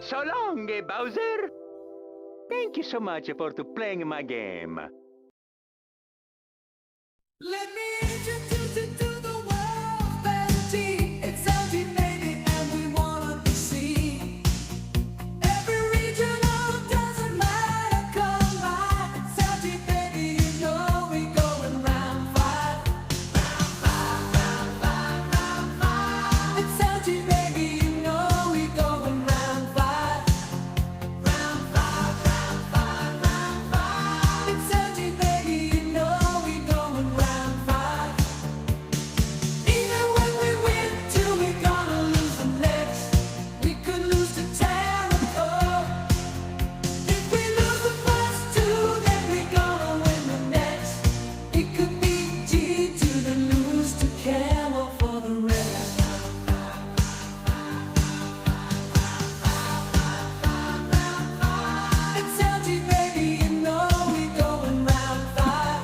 So long, Bowser. Thank you so much for playing my game. Let me introduce you to the world fantasy. It's LG baby and we wanna be seen. Every regional doesn't matter, come by. It's LG baby, you know we going round 5. It's LG baby, you know we going round 5. It's LG baby, you know we going round 5. Even when we win, till we gonna lose the next. We could lose to Terrible. If we lose the first two, then we gonna win the next. It could be G to the lose to Camel for the rest. It's LG baby, you know we going round 5.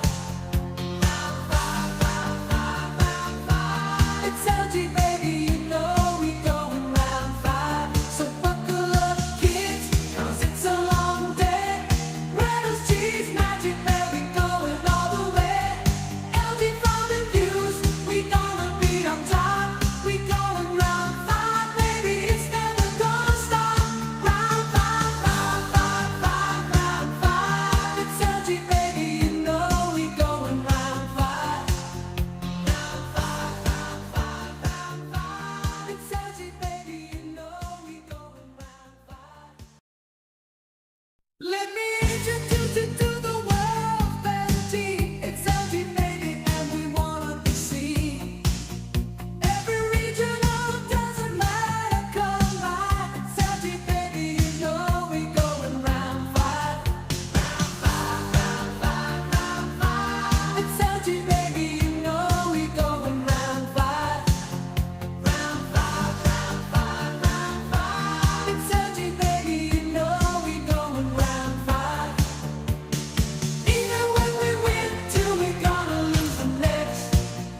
It's LG baby, you know we going round 5. So buckle up kids, 'cause it's a long day. Retals, cheese, Majicbear, we going all the way. LG from the views, we gonna be on top. We going round 5, baby, it's never gonna stop. Round 5, round 5, round 5. It's LG baby, you know we going round 5. It's LG baby, you know we going round 5. Let me introduce you to the world fantasy. It's LG baby and we wanna be seen. Every regional doesn't matter, come by. It's LG baby, you know we going round 5. It's LG baby, you know we going round 5. It's LG baby, you know we going round 5. Even when we win, till we gonna lose the next.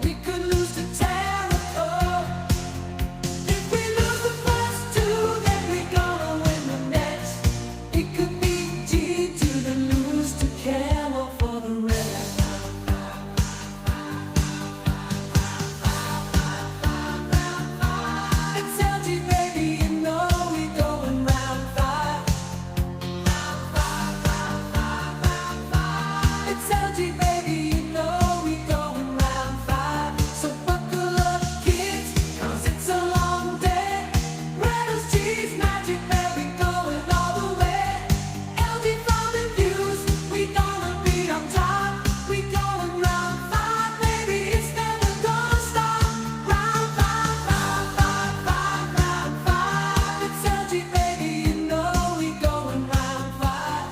We could lose to Terrible. If we lose the first two, then we gonna win the next. It could be G to the lose to Camel for the rest. It's LG baby, you know we going round 5. It's LG baby, you know we going round 5. So buckle up kids, 'cause it's a long day. Retals, cheese, Majicbear, we going all the way. LG from the views, we gonna be on top. We going round 5, baby, it's never gonna stop. Round 5, round 5. It's LG baby, you know we going round 5.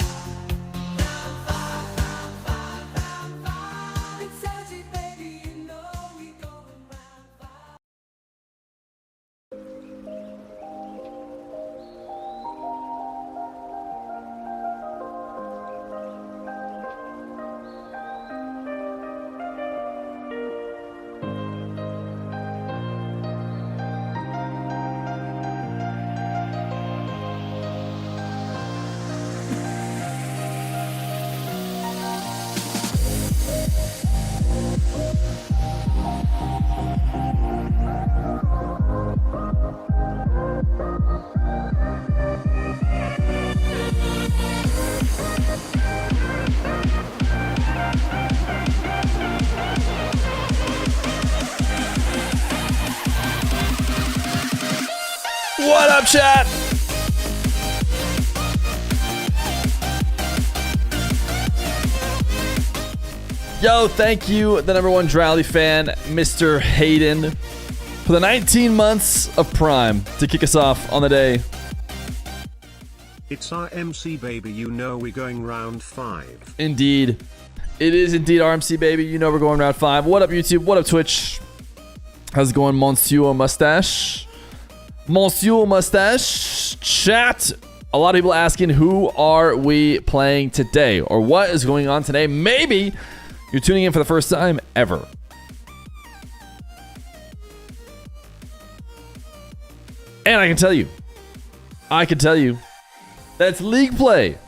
It's LG baby, you know we going round 5. What up, chat? Yo, thank you, the #1 Drowley fan, Mr. Hayden, for the 19 months of Prime to kick us off on the day. It's RMC baby, you know we going round 5. Indeed. It is indeed RMC, baby. You know we're going round 5. What up, YouTube? What up, Twitch? How's it going, Monsieur Mustache? Monsieur Mustache. Chat. A lot of people asking, who are we playing today? Or what is going on today? Maybe you're tuning in for the first time ever. And I can tell you, I can tell you that it's league play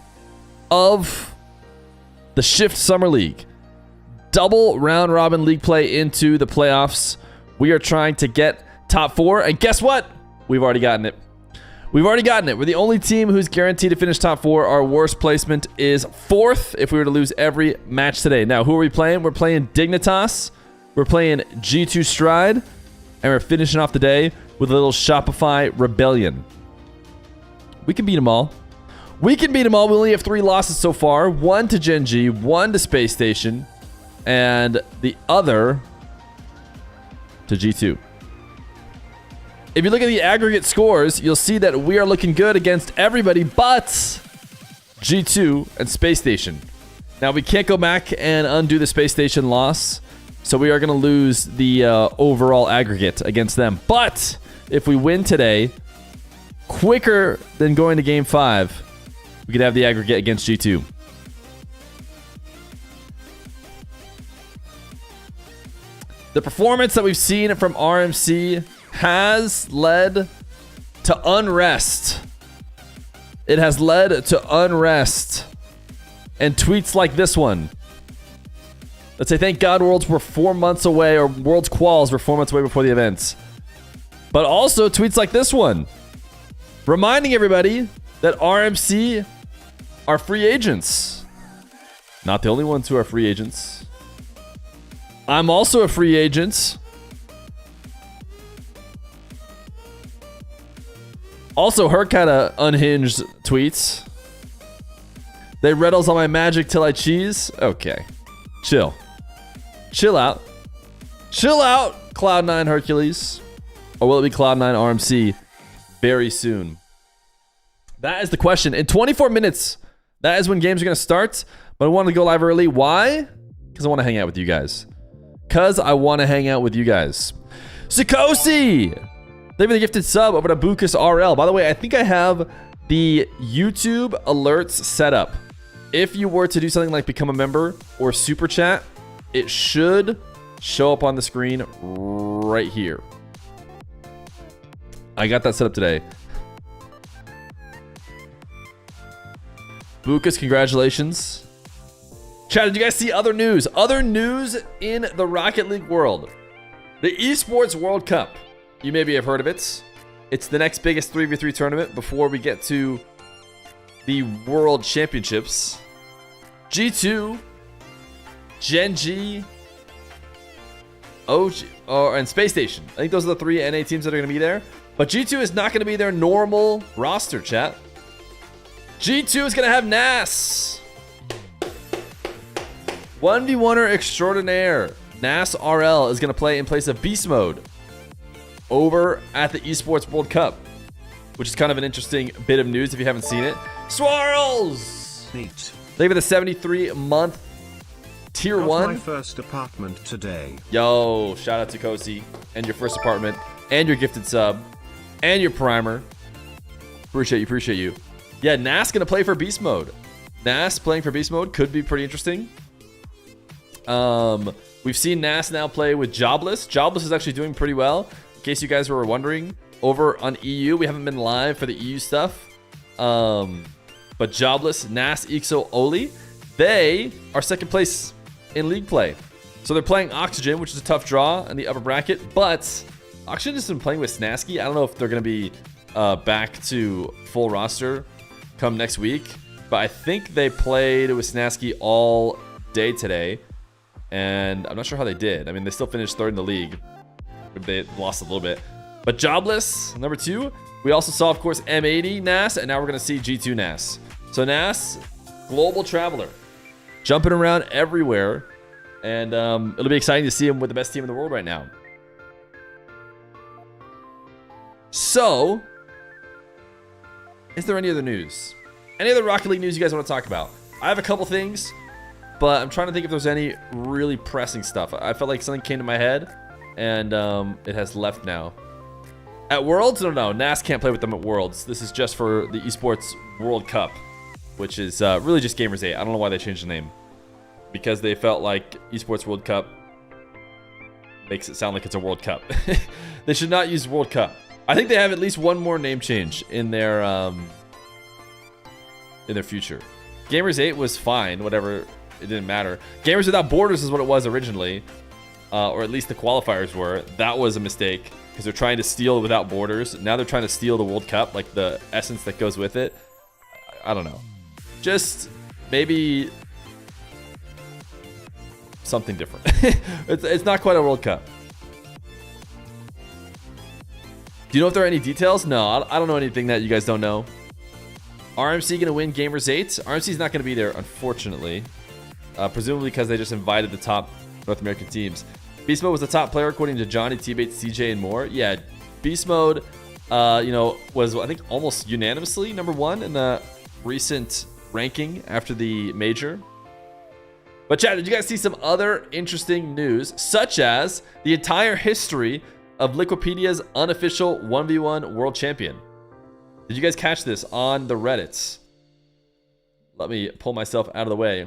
of the Shift Summer League. Double round robin league play into the playoffs. We are trying to get top 4, and guess what? We've already gotten it. We've already gotten it. We're the only team who's guaranteed to finish top 4. Our worst placement is 4th if we were to lose every match today. Now, who are we playing? We're playing Dignitas. We're playing G2 Stride. And we're finishing off the day with a little Shopify Rebellion. We can beat them all. We can beat them all. We only have 3 losses so far. 1 to Gen G, 1 to Space Station, and the other to G2. If you look at the aggregate scores, you'll see that we are looking good against everybody but G2 and Space Station. Now, we can't go back and undo the Space Station loss, so we are going to lose the overall aggregate against them. But if we win today, quicker than going to Game 5, we could have the aggregate against G2. The performance that we've seen from RMC has led to unrest. It has led to unrest. And tweets like this one. Let's say, thank God Worlds were 4 months away, or Worlds Quals were 4 months away before the events. But also tweets like this one. Reminding everybody that RMC are free agents. Not the only ones who are free agents. I'm also a free agent. Also, her kind of unhinged tweets. They Retals on my magic till I cheese. Okay. Chill. Chill out. Chill out, Cloud9 Hercules. Or will it be Cloud9 RMC very soon? That is the question. In 24 minutes, that is when games are going to start. But I wanted to go live early. Why? Because I want to hang out with you guys. Sikosi! Thank you for the gifted sub over to Bukas RL. By the way, I think I have the YouTube alerts set up. If you were to do something like become a member or super chat, it should show up on the screen right here. I got that set up today. Bukas, congratulations. Chat, did you guys see other news? Other news in the Rocket League world. The Esports World Cup. You maybe have heard of it. It's the next biggest 3v3 tournament before we get to the World Championships. G2, Gen G, OG, and Space Station. I think those are the 3 NA teams that are going to be there. But G2 is not going to be their normal roster, chat. G2 is going to have NAS. 1v1er extraordinaire. NAS RL is going to play in place of Beast Mode over at the Esports World Cup, which is kind of an interesting bit of news if you haven't seen it. Swirls! Neat. Thank you for the 73-month tier Got 1. my first apartment today. Yo, shout out to Kosi and your first apartment and your gifted sub and your primer. Appreciate you. Yeah, Nas gonna play for Beast Mode. Nas playing for Beast Mode could be pretty interesting. We've seen Nas now play with Jobless. Jobless is actually doing pretty well. In case you guys were wondering, over on EU, we haven't been live for the EU stuff. But Jobless, Nas, Ixo, Oli, they are second place in league play. So they're playing Oxygen, which is a tough draw in the upper bracket. But Oxygen has been playing with Snasky. I don't know if they're going to be back to full roster come next week. But I think they played with Snasky all day today. And I'm not sure how they did. I mean, they still finished third in the league. They lost a little bit. But Jobless, number 2. We also saw, of course, M80 NAS, and now we're going to see G2 NAS. So NAS, global traveler, jumping around everywhere. And it'll be exciting to see him with the best team in the world right now. So, is there any other news? Any other Rocket League news you guys want to talk about? I have a couple things, but I'm trying to think if there's any really pressing stuff. I felt like something came to my head, and it has left now. At Worlds? No. NAS can't play with them at Worlds. This is just for the Esports World Cup, which is really just Gamers 8. I don't know why they changed the name. Because they felt like Esports World Cup makes it sound like it's a World Cup. They should not use World Cup. I think they have at least one more name change in their future. Gamers 8 was fine, whatever, it didn't matter. Gamers Without Borders is what it was originally, or at least the qualifiers were. That was a mistake because they're trying to steal Without Borders. Now they're trying to steal the World Cup, like the essence that goes with it. I don't know. Just maybe something different. It's not quite a World Cup. Do you know if there are any details? No, I don't know anything that you guys don't know. RMC gonna win Gamers 8? RMC's not gonna be there, unfortunately. Presumably because they just invited the top North American teams. Beast Mode was the top player according to Johnny, T-Bates, CJ, and more. Yeah, Beast Mode, was, I think, almost unanimously #1 in the recent ranking after the major. But chat, did you guys see some other interesting news, such as the entire history of Liquipedia's unofficial 1v1 world champion? Did you guys catch this on the Reddits? Let me pull myself out of the way.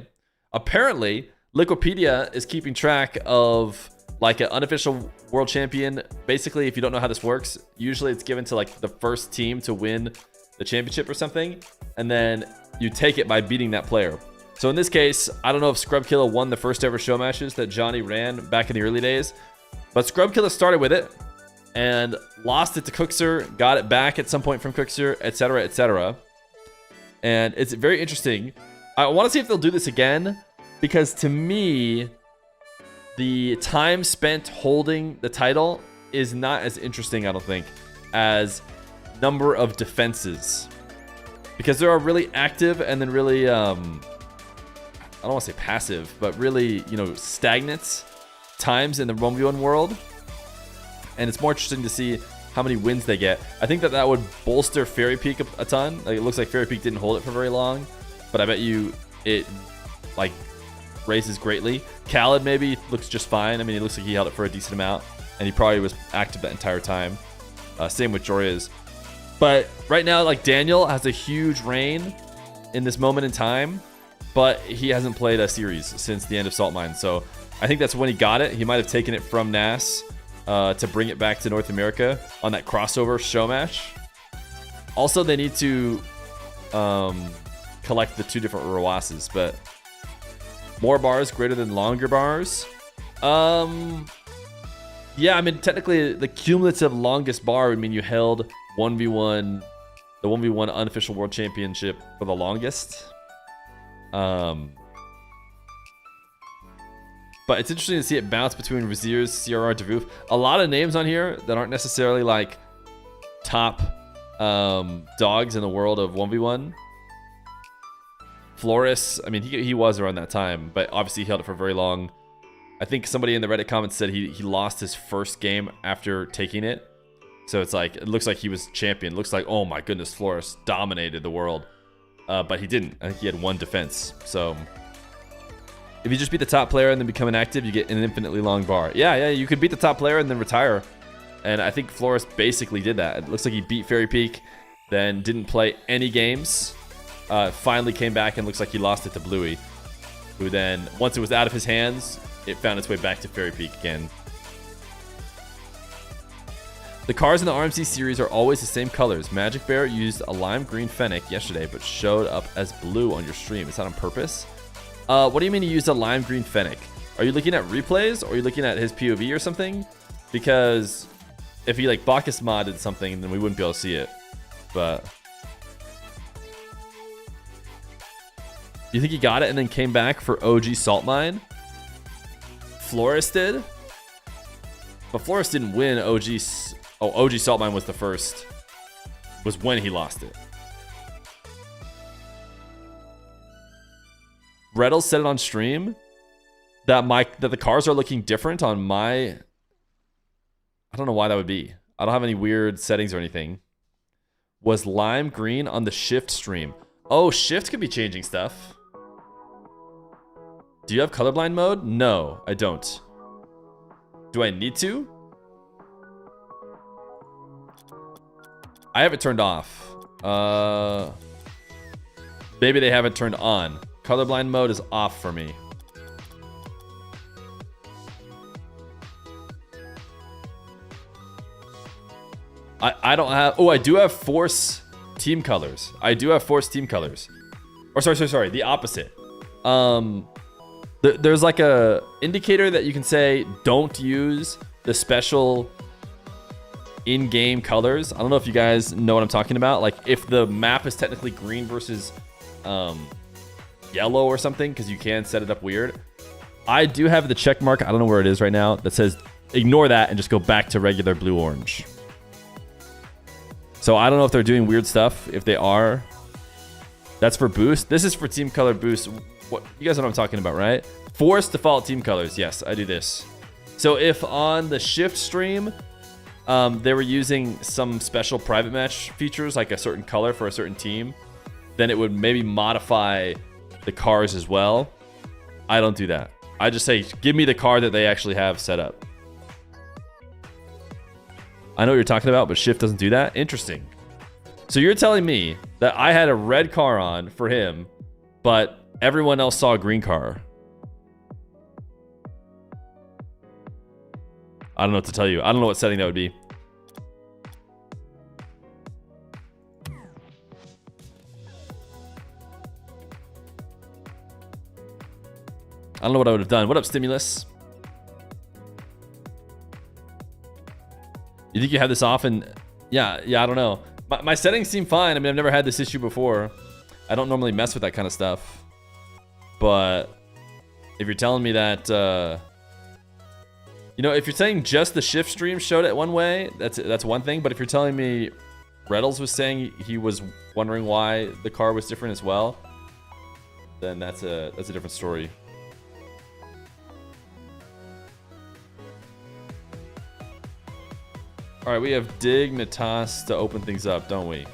Apparently, Liquipedia is keeping track of like an unofficial world champion. Basically, if you don't know how this works, usually it's given to like the first team to win the championship or something, and then you take it by beating that player. So in this case, I don't know if Scrubkilla won the first ever show matches that Johnny ran back in the early days, but Scrubkilla started with it and lost it to Cookser, got it back at some point from Cookser, etc., etc. And it's very interesting. I want to see if they'll do this again, because to me, the time spent holding the title is not as interesting, I don't think, as number of defenses. Because there are really active and then really, I don't want to say passive, but really, stagnant times in the 1v1 world. And it's more interesting to see how many wins they get. I think that would bolster Fairy Peak a ton. Like, it looks like Fairy Peak didn't hold it for very long, but I bet you it like raises greatly. Khaled maybe looks just fine. I mean, it looks like he held it for a decent amount, and he probably was active that entire time. Same with Jorya's. But right now, like, Daniel has a huge reign in this moment in time, but he hasn't played a series since the end of Salt Mine. So I think that's when he got it. He might have taken it from NAS to bring it back to North America on that crossover show match. Also, they need to collect the 2 different Rawases, but more bars greater than longer bars. Yeah, I mean, technically the cumulative longest bar would mean you held 1v1, the 1v1 unofficial world championship for the longest. But it's interesting to see it bounce between Viziers, CRR, Devoof. A lot of names on here that aren't necessarily like top dogs in the world of 1v1. Flores, I mean, he was around that time, but obviously he held it for very long. I think somebody in the Reddit comments said he lost his first game after taking it. So it's like, it looks like he was champion. It looks like, oh my goodness, Flores dominated the world. But he didn't. I think he had 1 defense. So if you just beat the top player and then become inactive, you get an infinitely long bar. Yeah, you could beat the top player and then retire. And I think Flores basically did that. It looks like he beat Fairy Peak, then didn't play any games. Finally came back and looks like he lost it to Bluey, who then, once it was out of his hands, it found its way back to Fairy Peak again. The cars in the RMC series are always the same colors. Majicbear used a lime green Fennec yesterday, but showed up as blue on your stream. Is that on purpose? What do you mean you used a lime green Fennec? Are you looking at replays, or are you looking at his POV or something? Because if he like Bacchus modded something, then we wouldn't be able to see it. But you think he got it and then came back for OG Salt Mine? Flores did? But Flores didn't win OG. Oh, OG Salt Mine was the first. Was when he lost it. Retals said it on stream that the cars are looking different on my. I don't know why that would be. I don't have any weird settings or anything. Was lime green on the shift stream? Oh, shift could be changing stuff. Do you have colorblind mode? No, I don't. Do I need to? I have it turned off. Maybe they have it turned on. Colorblind mode is off for me. I don't have... Oh, I do have Force team colors. I do have Force team colors. Or sorry. The opposite. There's like a indicator that you can say, don't use the special in-game colors. I don't know if you guys know what I'm talking about. Like if the map is technically green versus yellow or something, because you can set it up weird. I do have the check mark. I don't know where it is right now. That says ignore that and just go back to regular blue-orange. So I don't know if they're doing weird stuff. If they are, that's for boost. This is for team color boost. What you guys know what I'm talking about, right? Force default team colors. Yes, I do this. So if on the shift stream, they were using some special private match features, like a certain color for a certain team, then it would maybe modify the cars as well. I don't do that. I just say, give me the car that they actually have set up. I know what you're talking about, but shift doesn't do that. Interesting. So you're telling me that I had a red car on for him, but everyone else saw a green car. I don't know what to tell you. I don't know what setting that would be. I don't know what I would have done. What up, Stimulus? You think you have this off and... Yeah, I don't know. My settings seem fine. I mean, I've never had this issue before. I don't normally mess with that kind of stuff. But if you're telling me that... you know, if you're saying just the shift stream showed it one way, that's one thing. But if you're telling me Retals was saying he was wondering why the car was different as well, then that's a different story. All right, we have Dignitas to open things up, don't we?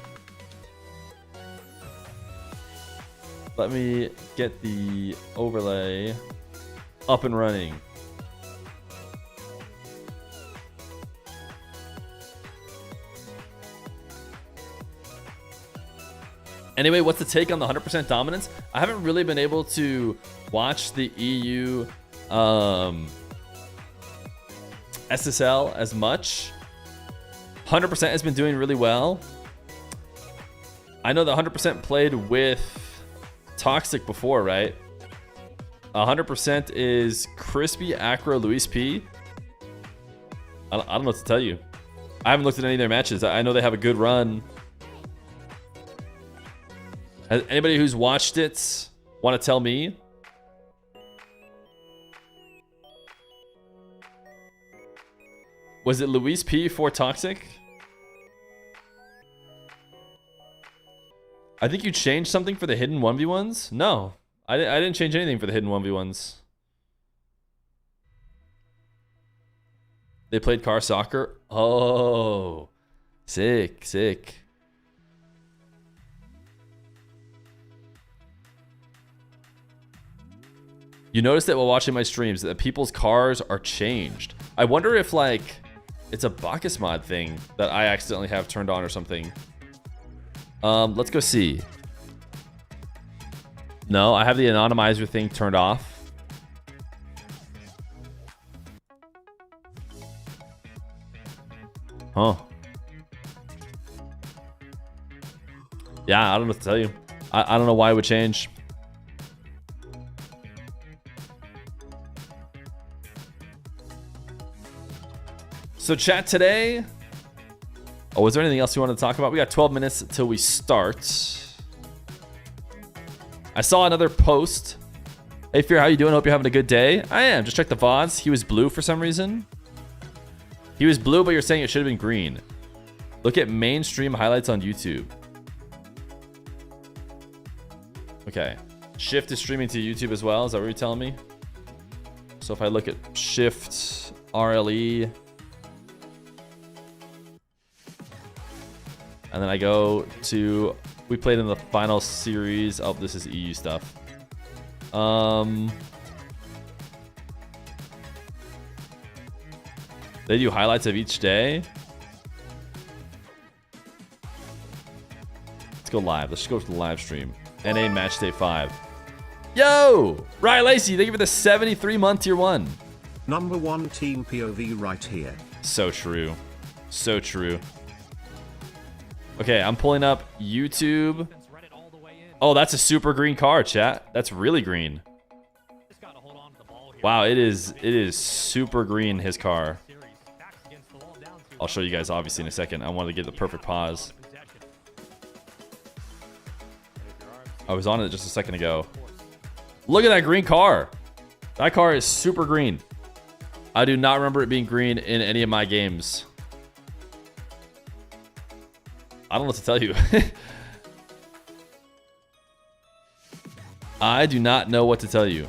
Let me get the overlay up and running. Anyway, what's the take on the 100% dominance? I haven't really been able to watch the EU SSL as much. 100% has been doing really well. I know that 100% played with Toxic before, right? 100% is Crispy, Acro, Luis P. I don't know what to tell you. I haven't looked at any of their matches. I know they have a good run. Has anybody who's watched it want to tell me? Was it Luis P for Toxic? I think you changed something for the hidden 1v1s? No, I didn't change anything for the hidden 1v1s. They played car soccer? Oh, sick. You notice that while watching my streams that people's cars are changed. I wonder if like it's a Bacchus mod thing that I accidentally have turned on or something. Let's go see. No, I have the anonymizer thing turned off. Huh. Yeah, I don't know what to tell you. I don't know why it would change. So chat today. Oh, was there anything else you wanted to talk about? We got 12 minutes till we start. I saw another post. Hey Fear, how you doing? Hope you're having a good day. I am. Just check the VODs. He was blue for some reason. He was blue, but you're saying it should have been green. Look at mainstream highlights on YouTube. Okay. Shift is streaming to YouTube as well. Is that what you're telling me? So if I look at Shift, RLE, and then I go to, we played in the final series. Oh, this is EU stuff. They do highlights of each day. Let's go live. Let's just go to the live stream. NA match day 5. Yo! Ryan Lacey, thank you for the 73-month tier 1. Number 1 team POV right here. So true. So true. Okay, I'm pulling up YouTube. Oh, that's a super green car, chat. That's really green. Wow, it is super green, his car. I'll show you guys obviously in a second. I wanted to get the perfect pause. I was on it just a second ago. Look at that green car. That car is super green. I do not remember it being green in any of my games. I don't know what to tell you. I do not know what to tell you.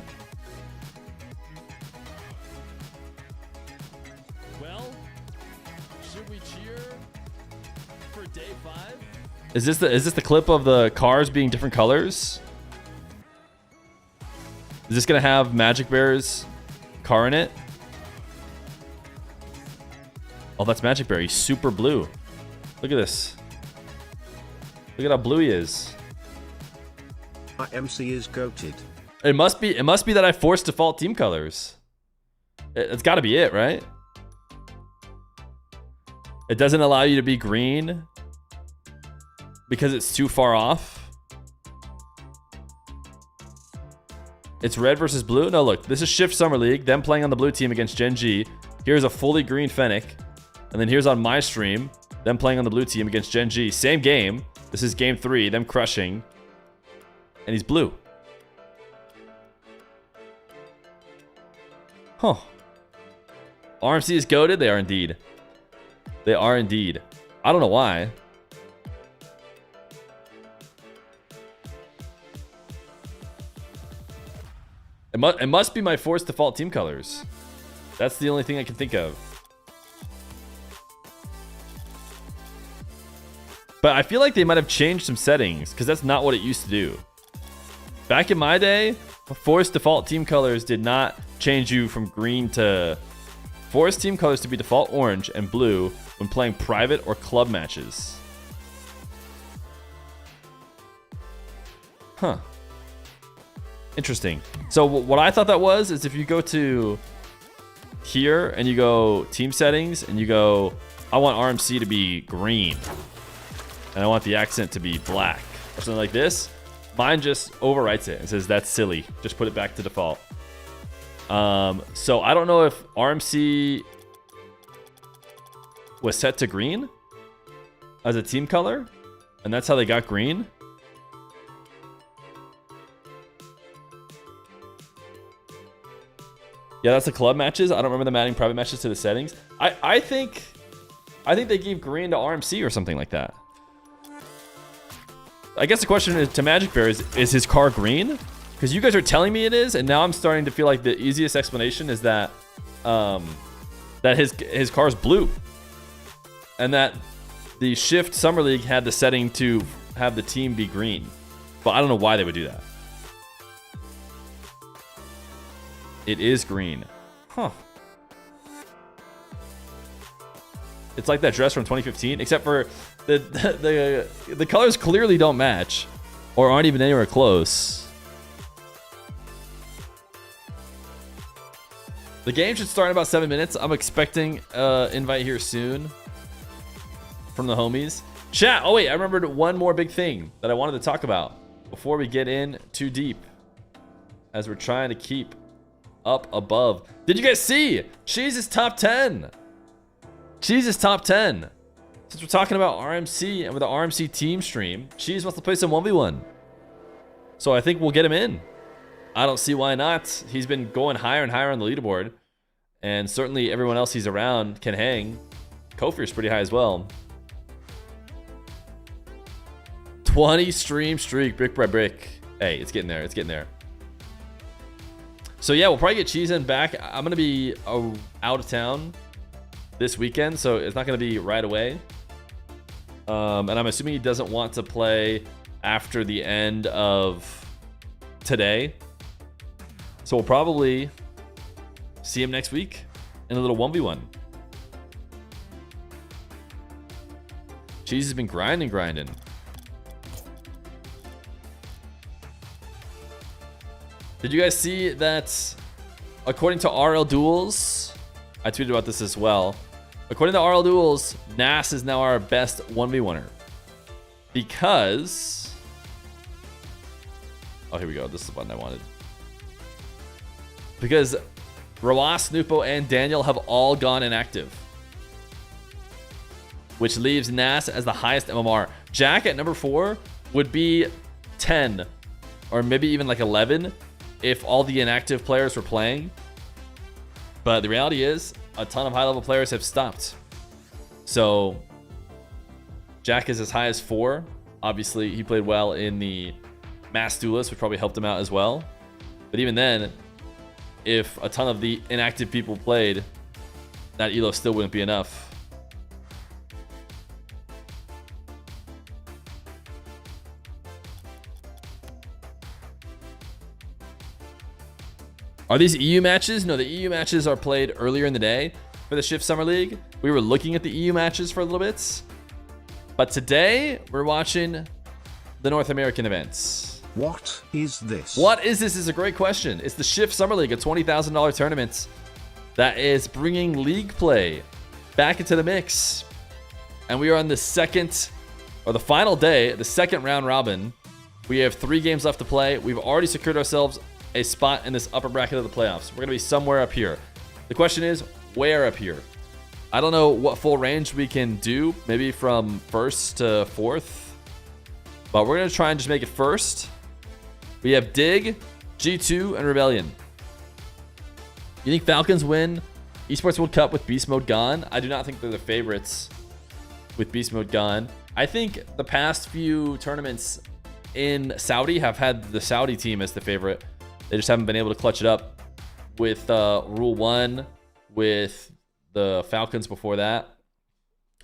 Well, should we cheer for day 5? Is this the clip of the cars being different colors? Is this gonna have Majicbear's car in it? Oh, that's Majicbear. He's super blue. Look at this. Look at how blue he is. MC is goated. It must be that I forced default team colors. It's got to be it, right? It doesn't allow you to be green because it's too far off. It's red versus blue. No, look, this is Shift Summer League. Them playing on the blue team against Gen G. Here's a fully green Fennec. And then here's on my stream, them playing on the blue team against Gen G. Same game. This is game 3, them crushing. And he's blue. Huh. RMC is goated? They are indeed. They are indeed. I don't know why. It must be my forced default team colors. That's the only thing I can think of. But I feel like they might have changed some settings because that's not what it used to do. Back in my day, forced default team colors did not change you from green to... Forced team colors to be default orange and blue when playing private or club matches. Huh. Interesting. So what I thought that was is if you go to here and you go team settings and you go, I want RMC to be green. And I want the accent to be black or something like this. Mine just overwrites it and says that's silly. Just put it back to default. So I don't know if RMC was set to green as a team color, and that's how they got green. Yeah, that's the club matches. I don't remember them adding private matches to the settings. I think they gave green to RMC or something like that. I guess the question is to Majicbear is his car green? Because you guys are telling me it is, and now I'm starting to feel like the easiest explanation is that that his car's blue, and that the Shift Summer League had the setting to have the team be green, but I don't know why they would do that. It is green, huh? It's like that dress from 2015, except for the colors clearly don't match or aren't even anywhere close. The game should start in about 7 minutes. I'm expecting invite here soon from the homies. Chat. Oh wait, I remembered one more big thing that I wanted to talk about before we get in too deep, as we're trying to keep up above. Did you guys see Cheese is top 10? Cheese is top 10. Since we're talking about RMC and with the RMC team stream, Cheese wants to play some 1v1. So I think we'll get him in. I don't see why not. He's been going higher and higher on the leaderboard. And certainly everyone else he's around can hang. Kofir's pretty high as well. 20 stream streak, brick by brick. Hey, it's getting there. It's getting there. So yeah, we'll probably get Cheese in back. I'm going to be out of town this weekend, so it's not going to be right away. And I'm assuming he doesn't want to play after the end of today. So we'll probably see him next week in a little 1v1. Cheese has been grinding. Did you guys see that according to RL Duels, I tweeted about this as well. According to RL Duels, Nas is now our best 1v1er. Because... Oh, here we go. This is the one I wanted. Because Rawas, Nupo, and Daniel have all gone inactive. Which leaves Nas as the highest MMR. Jack at number 4 would be 10. Or maybe even like 11 if all the inactive players were playing. But the reality is, a ton of high-level players have stopped. So, Jack is as high as 4. Obviously, he played well in the Mass Duelist, which probably helped him out as well. But even then, if a ton of the inactive people played, that elo still wouldn't be enough. Are these EU matches? No, the EU matches are played earlier in the day for the Shift Summer League. We were looking at the EU matches for a little bit. But today, we're watching the North American events. What is this? What is this is a great question. It's the Shift Summer League, a $20,000 tournament that is bringing league play back into the mix. And we are on the second, or the final day, the second round robin. We have 3 games left to play. We've already secured ourselves a spot in this upper bracket of the playoffs. We're going to be somewhere up here. The question is, where up here? I don't know what full range we can do, maybe from 1st to 4th. But we're going to try and just make it first. We have Dig, G2, and Rebellion. You think Falcons win Esports World Cup with Beast Mode gone? I do not think they're the favorites with Beast Mode gone. I think the past few tournaments in Saudi have had the Saudi team as the favorite. They just haven't been able to clutch it up with Rule 1, with the Falcons before that,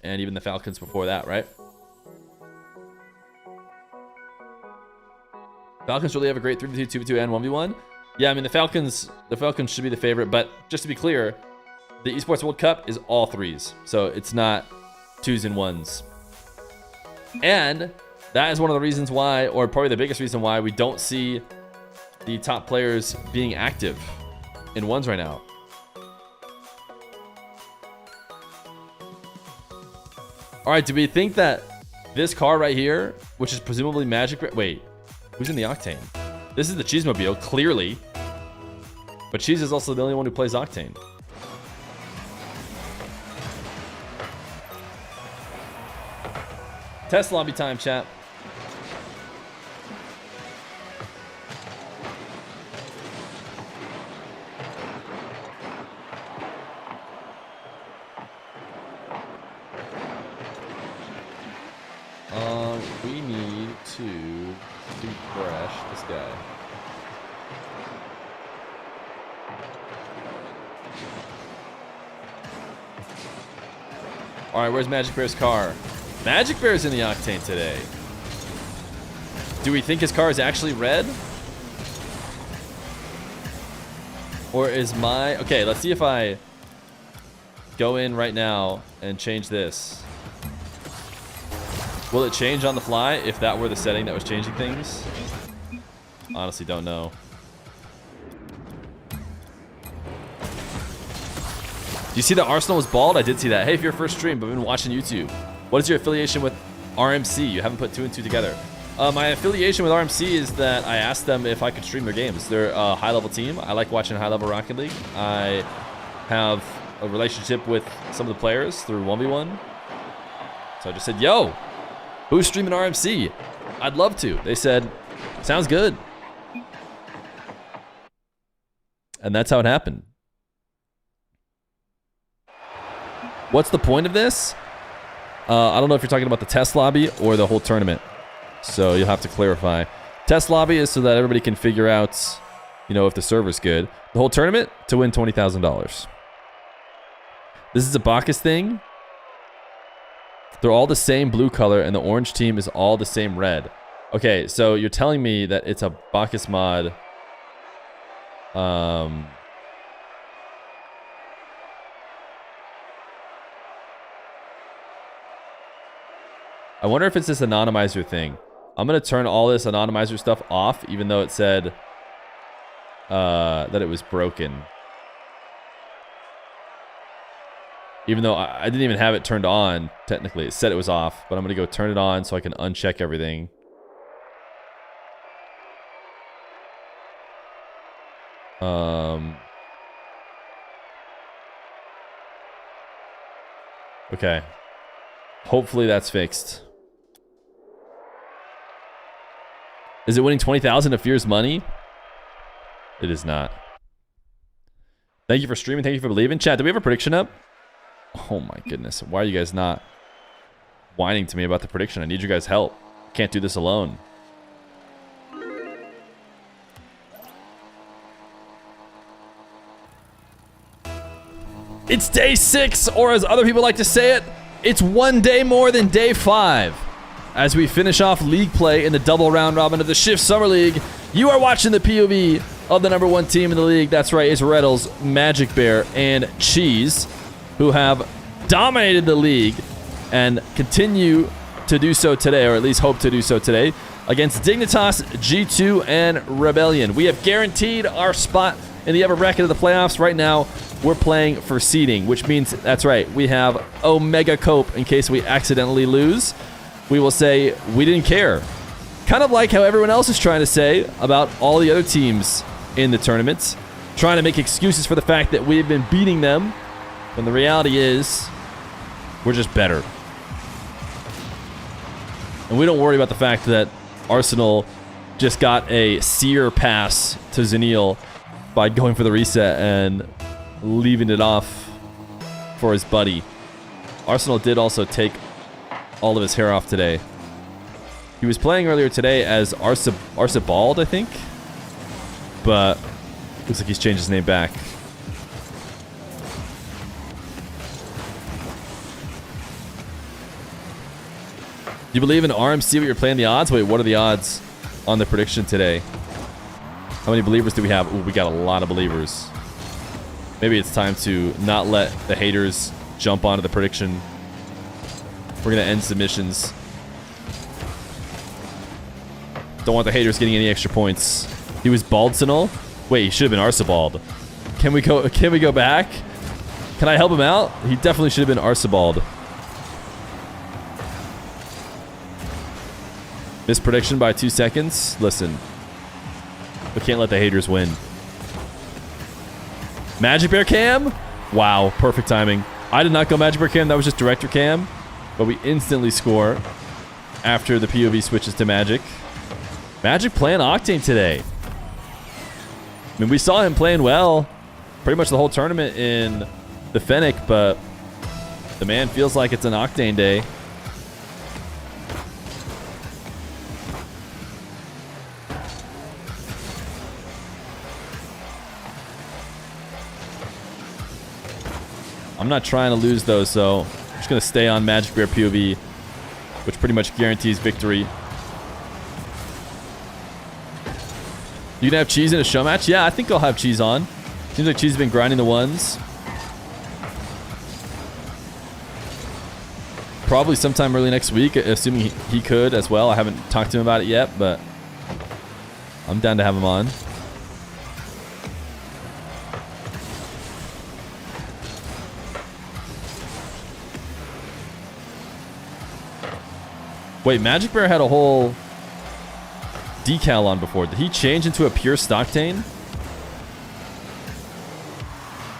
and even the Falcons before that, right? Falcons really have a great 3v2, 2v2, and 1v1. Yeah, I mean, the Falcons should be the favorite, but just to be clear, the Esports World Cup is all 3s, so it's not 2s and 1s. And that is one of the reasons why, or probably the biggest reason why, we don't see the top players being active in 1s right now. All right, do we think that this car right here, which is presumably Majicbear... Wait, who's in the Octane? This is the Cheesemobile, clearly. But Cheese is also the only one who plays Octane. Test lobby time, chat. We need to crash this guy. All right, where's Majicbear's car? Majicbear's in the Octane today. Do we think his car is actually red? Or is my... Okay, let's see if I go in right now and change this. Will it change on the fly if that were the setting that was changing things? Honestly, don't know. Do you see that Arsenal was bald? I did see that. Hey, if you're first stream, but I've been watching YouTube. What is your affiliation with RMC? You haven't put 2 and 2 together. My affiliation with RMC is that I asked them if I could stream their games. They're a high-level team. I like watching high-level Rocket League. I have a relationship with some of the players through 1v1. So I just said, yo, who's streaming RMC? I'd love to. They said, sounds good. And that's how it happened. What's the point of this? I don't know if you're talking about the test lobby or the whole tournament. So you'll have to clarify. Test lobby is so that everybody can figure out, you know, if the server's good. The whole tournament to win $20,000. This is a Bacchus thing. They're all the same blue color, and the orange team is all the same red. Okay, so you're telling me that it's a Bacchus mod. I wonder if it's this anonymizer thing. I'm going to turn all this anonymizer stuff off, even though it said that it was broken. Even though I didn't even have it turned on, technically. It said it was off, but I'm going to go turn it on so I can uncheck everything. Okay. Hopefully that's fixed. Is it winning 20,000 of Fear's money? It is not. Thank you for streaming. Thank you for believing. Chat, do we have a prediction up? Oh my goodness. Why are you guys not whining to me about the prediction? I need you guys' help. Can't do this alone. It's day 6, or as other people like to say it, it's one day more than day 5. As we finish off league play in the double round robin of the Shift Summer League, you are watching the POV of the #1 team in the league. That's right, it's Retals, Majicbear, and Cheese, who have dominated the league and continue to do so today, or at least hope to do so today, against Dignitas, G2, and Rebellion. We have guaranteed our spot in the upper bracket of the playoffs. Right now, we're playing for seeding, which means, that's right, we have Omega Cope in case we accidentally lose. We will say we didn't care. Kind of like how everyone else is trying to say about all the other teams in the tournaments, trying to make excuses for the fact that we've been beating them, when the reality is we're just better. And we don't worry about the fact that Arsenal just got a seer pass to Zenil by going for the reset and leaving it off for his buddy. Arsenal did also take all of his hair off today. He was playing earlier today as Arcibald, I think. But looks like he's changed his name back. Do you believe in RMC when you're playing the odds? Wait, what are the odds on the prediction today? How many believers do we have? Ooh, we got a lot of believers. Maybe it's time to not let the haters jump onto the prediction. We're going to end submissions. Don't want the haters getting any extra points. He was Baldsenal? Wait, he should have been Arcibald. Can we go back? Can I help him out? He definitely should have been Arcibald. Missed prediction by 2 seconds. Listen, we can't let the haters win. Majicbear cam? Wow, perfect timing. I did not go Majicbear cam. That was just director cam. But we instantly score after the POV switches to Magic. Magic playing Octane today. I mean, we saw him playing well pretty much the whole tournament in the Fennec, but the man feels like it's an Octane day. I'm not trying to lose though, so I'm just going to stay on Majicbear POV, which pretty much guarantees victory. You gonna have Cheese in a show match? Yeah, I think I'll have Cheese on. Seems like Cheese has been grinding the ones. Probably sometime early next week, assuming he could as well. I haven't talked to him about it yet, but I'm down to have him on. Wait, Majicbear had a whole decal on before. Did he change into a pure Stocktane?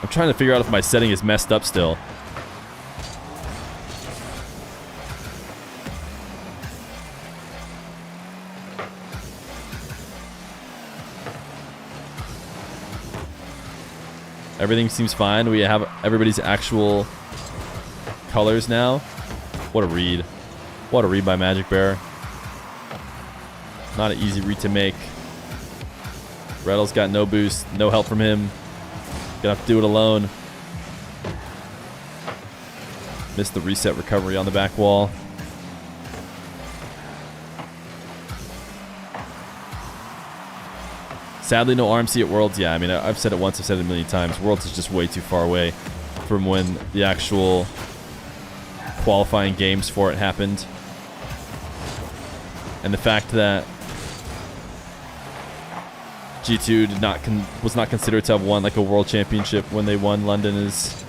I'm trying to figure out if my setting is messed up still. Everything seems fine. We have everybody's actual colors now. What a read. What a read by Majicbear. Not an easy read to make. Retals got no boost, no help from him. Gonna have to do it alone. Missed the reset recovery on the back wall. Sadly, no RMC at Worlds. Yeah, I mean, I've said it once, I've said it a million times. Worlds is just way too far away from when the actual qualifying games for it happened. And the fact that G2 was not considered to have won like a world championship when they won London is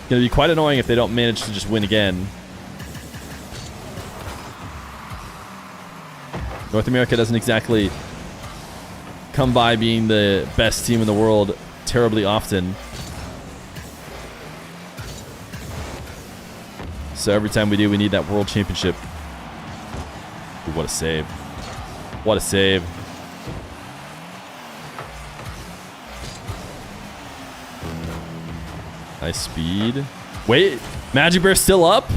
Gonna be quite annoying if they don't manage to just win again. North America doesn't exactly come by being the best team in the world terribly often. So every time we do, we need that world championship. Ooh, what a save. What a save. Nice speed. Wait, Majicbear still up?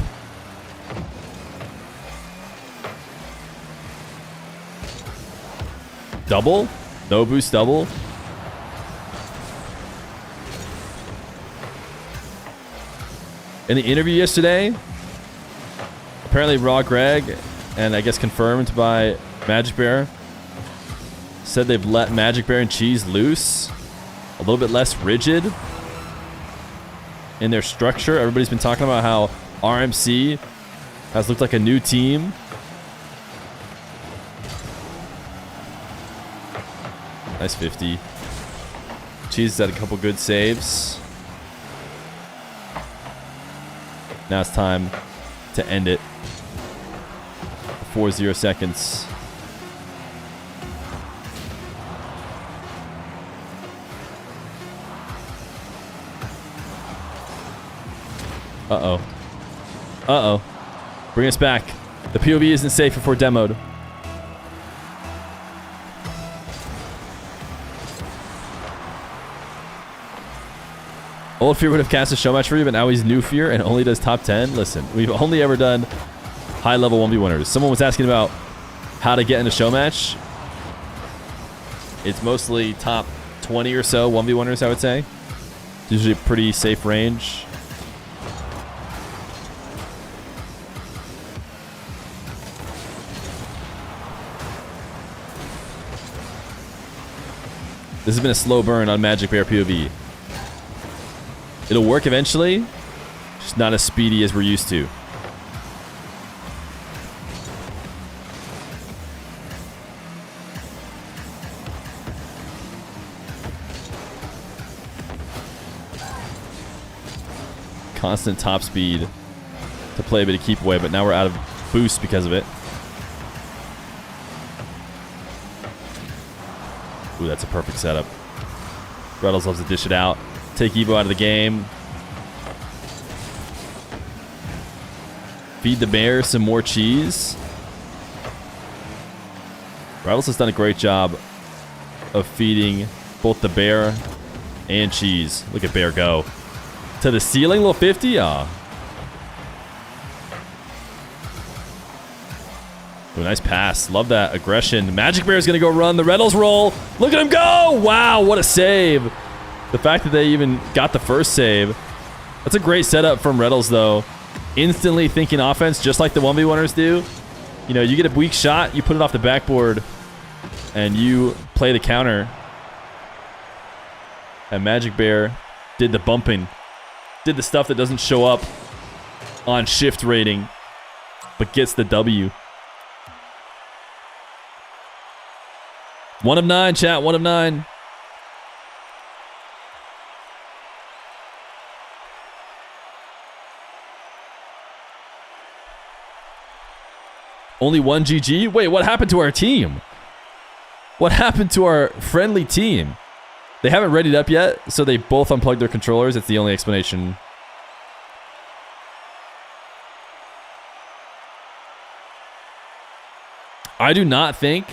Double? No boost double? In the interview yesterday, apparently Raw Greg, and I guess confirmed by Majicbear, said they've let Majicbear and Cheese loose. A little bit less rigid in their structure. Everybody's been talking about how RMC has looked like a new team. Nice 50. Cheese has had a couple good saves. Now it's time to end it. 4-0 seconds. Uh-oh. Uh-oh. Bring us back. The POV isn't safe before demoed. Old Feer would have cast a show match for you, but now he's new Feer and only does top 10. Listen, we've only ever done high-level 1v1ers. Someone was asking about how to get into show match. It's mostly top 20 or so 1v1ers, I would say. It's usually a pretty safe range. This has been a slow burn on Majicbear POV. It'll work eventually, just not as speedy as we're used to. Constant top speed to play a bit of keep away, but now we're out of boost because of it. Ooh, that's a perfect setup. Retals loves to dish it out. Take Evo out of the game. Feed the bear some more cheese. Retals has done a great job of feeding both the bear and cheese. Look at bear go. To the ceiling, little 50? Ah. Ooh, nice pass. Love that aggression. Majicbear is going to go run the Retals roll. Look at him go! Wow, what a save. The fact that they even got the first save. That's a great setup from Retals, though. Instantly thinking offense, just like the 1v1ers do. You know, you get a weak shot, you put it off the backboard, and you play the counter. And Majicbear did the bumping. Did the stuff that doesn't show up on shift rating, but gets the W. 1 of 9, chat. 1 of 9. Only 1 GG? Wait, what happened to our team? What happened to our friendly team? They haven't readied up yet, so they both unplugged their controllers. It's the only explanation. I do not think...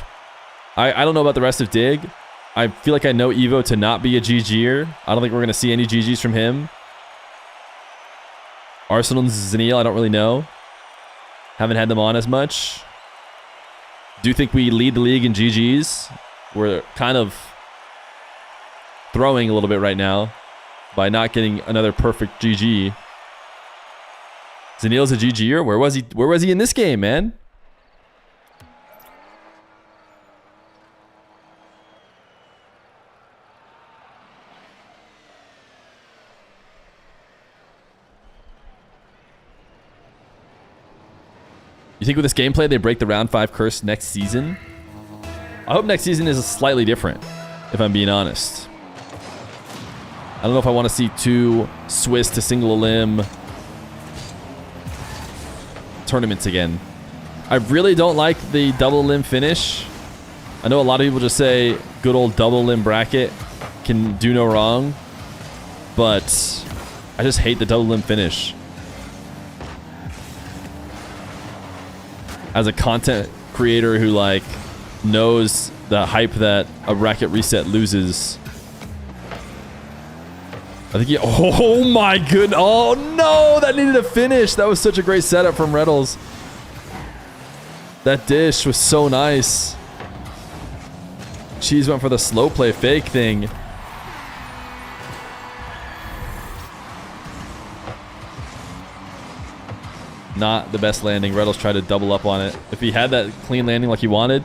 I don't know about the rest of Dig. I feel like I know Evo to not be a GG'er. I don't think we're going to see any GGs from him. Arsenal and Zenil, I don't really know. Haven't had them on as much. Do think we lead the league in GGs. We're kind of throwing a little bit right now by not getting another perfect GG. Zenil's a GG'er? Where was he? Where was he in this game, man? You think with this gameplay they break the round 5 curse next season? I hope next season is slightly different, if I'm being honest. don't know if I want to see 2 Swiss to single limb tournaments again. I really don't like the double limb finish. I know a lot of people just say good old double limb bracket can do no wrong, but I just hate the double limb finish. As a content creator who like knows the hype that a bracket reset loses, I think oh my goodness. Oh no, that needed a finish. That was such a great setup from Retals. That dish was so nice. Cheese went for the slow play fake thing. Not the best landing. Retals tried to double up on it. If he had that clean landing like he wanted,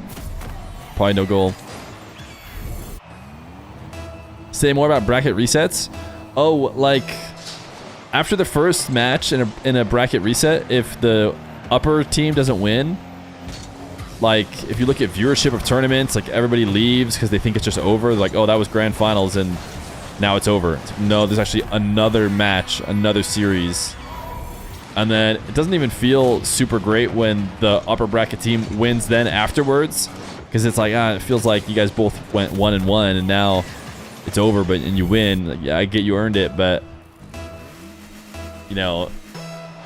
probably no goal. Say more about bracket resets. Oh, like after the first match in a bracket reset, if the upper team doesn't win, like if you look at viewership of tournaments, like everybody leaves because they think it's just over. They're like, oh, that was grand finals and now it's over. It's like, no, there's actually another match, another series. And then it doesn't even feel super great when the upper bracket team wins then afterwards, because it's like, it feels like you guys both went 1-1 and now it's over, but and you win. Like, yeah, I get you earned it, but you know,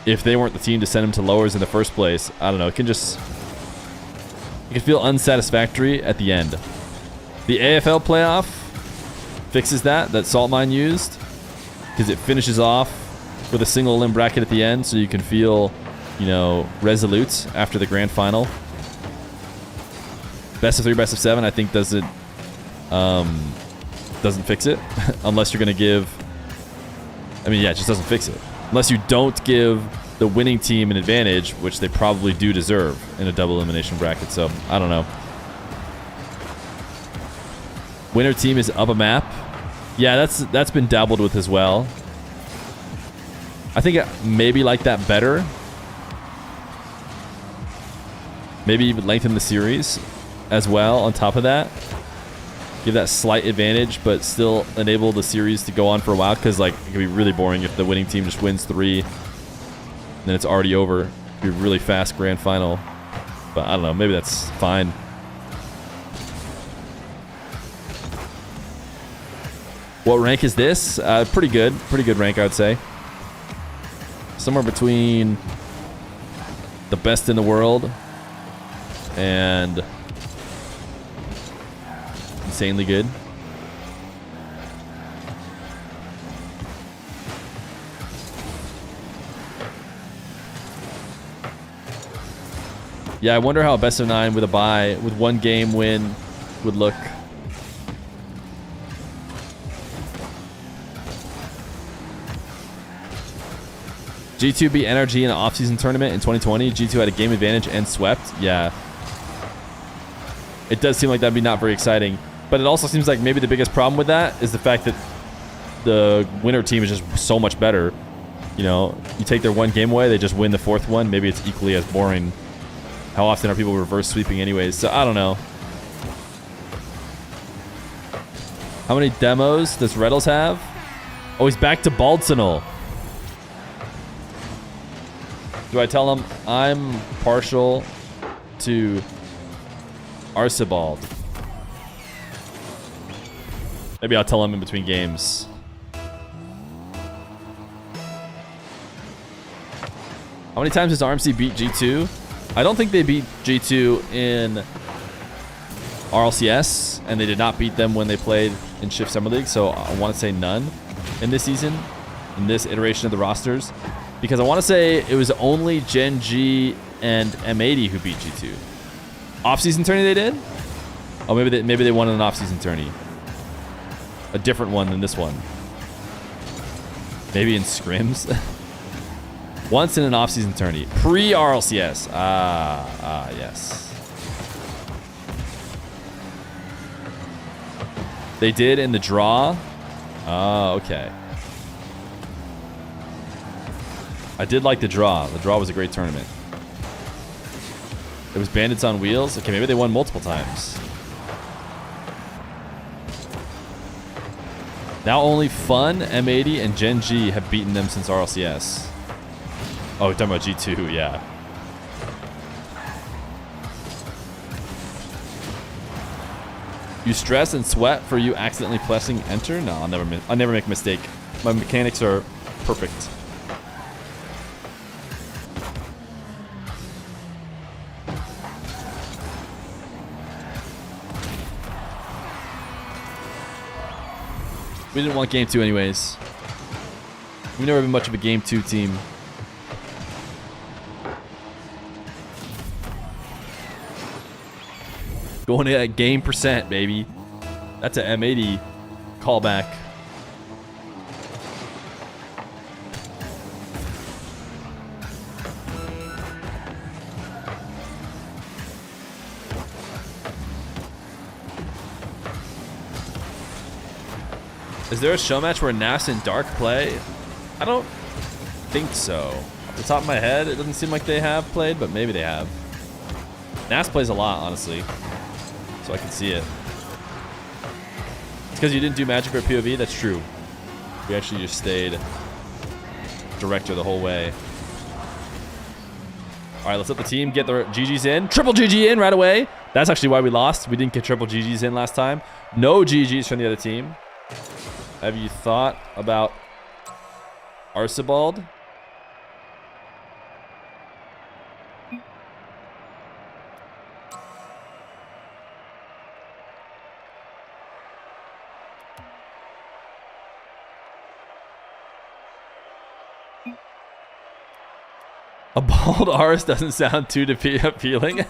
if they weren't the team to send them to lowers in the first place, I don't know. It can feel unsatisfactory at the end. The AFL playoff fixes that Saltmine used, because it finishes off with a single limb bracket at the end, so you can feel, you know, resolute after the grand final. Best of 3, best of 7, I think doesn't fix it unless you're gonna give. I mean, yeah, it just doesn't fix it unless you don't give the winning team an advantage, which they probably do deserve in a double elimination bracket. So I don't know. Winner team is up a map. Yeah, that's been dabbled with as well. I think I maybe like that better. Maybe even lengthen the series as well on top of that. Give that slight advantage, but still enable the series to go on for a while, because like it can be really boring if the winning team just wins 3, then it's already over. It'd be a really fast grand final. But I don't know, maybe that's fine. What rank is this? Pretty good rank, I would say. Somewhere between the best in the world and insanely good. Yeah, I wonder how a best of 9 with a bye, with 1 game win, would look. G2 beat NRG in an off-season tournament in 2020. G2 had a game advantage and swept. Yeah. It does seem like that'd be not very exciting. But it also seems like maybe the biggest problem with that is the fact that the winner team is just so much better. You know, you take their 1 game away, they just win the 4th one. Maybe it's equally as boring. How often are people reverse sweeping anyways? So I don't know. How many demos does Retals have? Oh, he's back to Baldsenal. Do I tell him I'm partial to Arcibald? Maybe I'll tell him in between games. How many times does RMC beat G2? I don't think they beat G2 in RLCS, and they did not beat them when they played in Shift Summer League, so I want to say none in this season, in this iteration of the rosters. Because I want to say it was only Gen G and M80 who beat G2. Off-season tourney they did? Oh, maybe they won an off-season tourney. A different one than this one. Maybe in scrims. Once in an off-season tourney. Pre-RLCS. Yes. They did in the draw. Okay. I did like the draw. The draw was a great tournament. It was Bandits on Wheels. Okay, maybe they won multiple times. Now only Fun, M80, and Gen G have beaten them since RLCS. Oh, we're talking about G2, yeah. You stress and sweat for you accidentally pressing enter? No, I'll never make a mistake. My mechanics are perfect. We didn't want game 2 anyways. We've never been much of a game 2 team. Going at game percent, baby. That's an M80 callback. Is there a show match where Nas and Dark play? I don't think so. Off the top of my head, it doesn't seem like they have played, but maybe they have. Nas plays a lot, honestly. So I can see it. It's because you didn't do Majicbear POV? That's true. We actually just stayed director the whole way. Alright, let's let the team get their GGs in. Triple GG in right away. That's actually why we lost. We didn't get triple GGs in last time. No GGs from the other team. Have you thought about Archibald? A bald arse doesn't sound too appealing.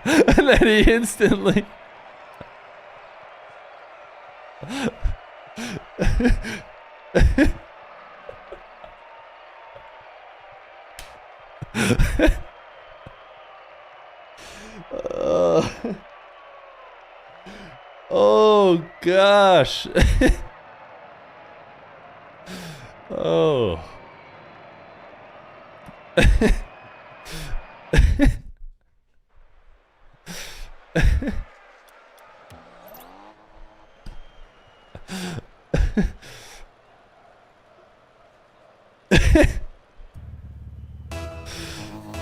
And then he instantly... Oh gosh. Oh.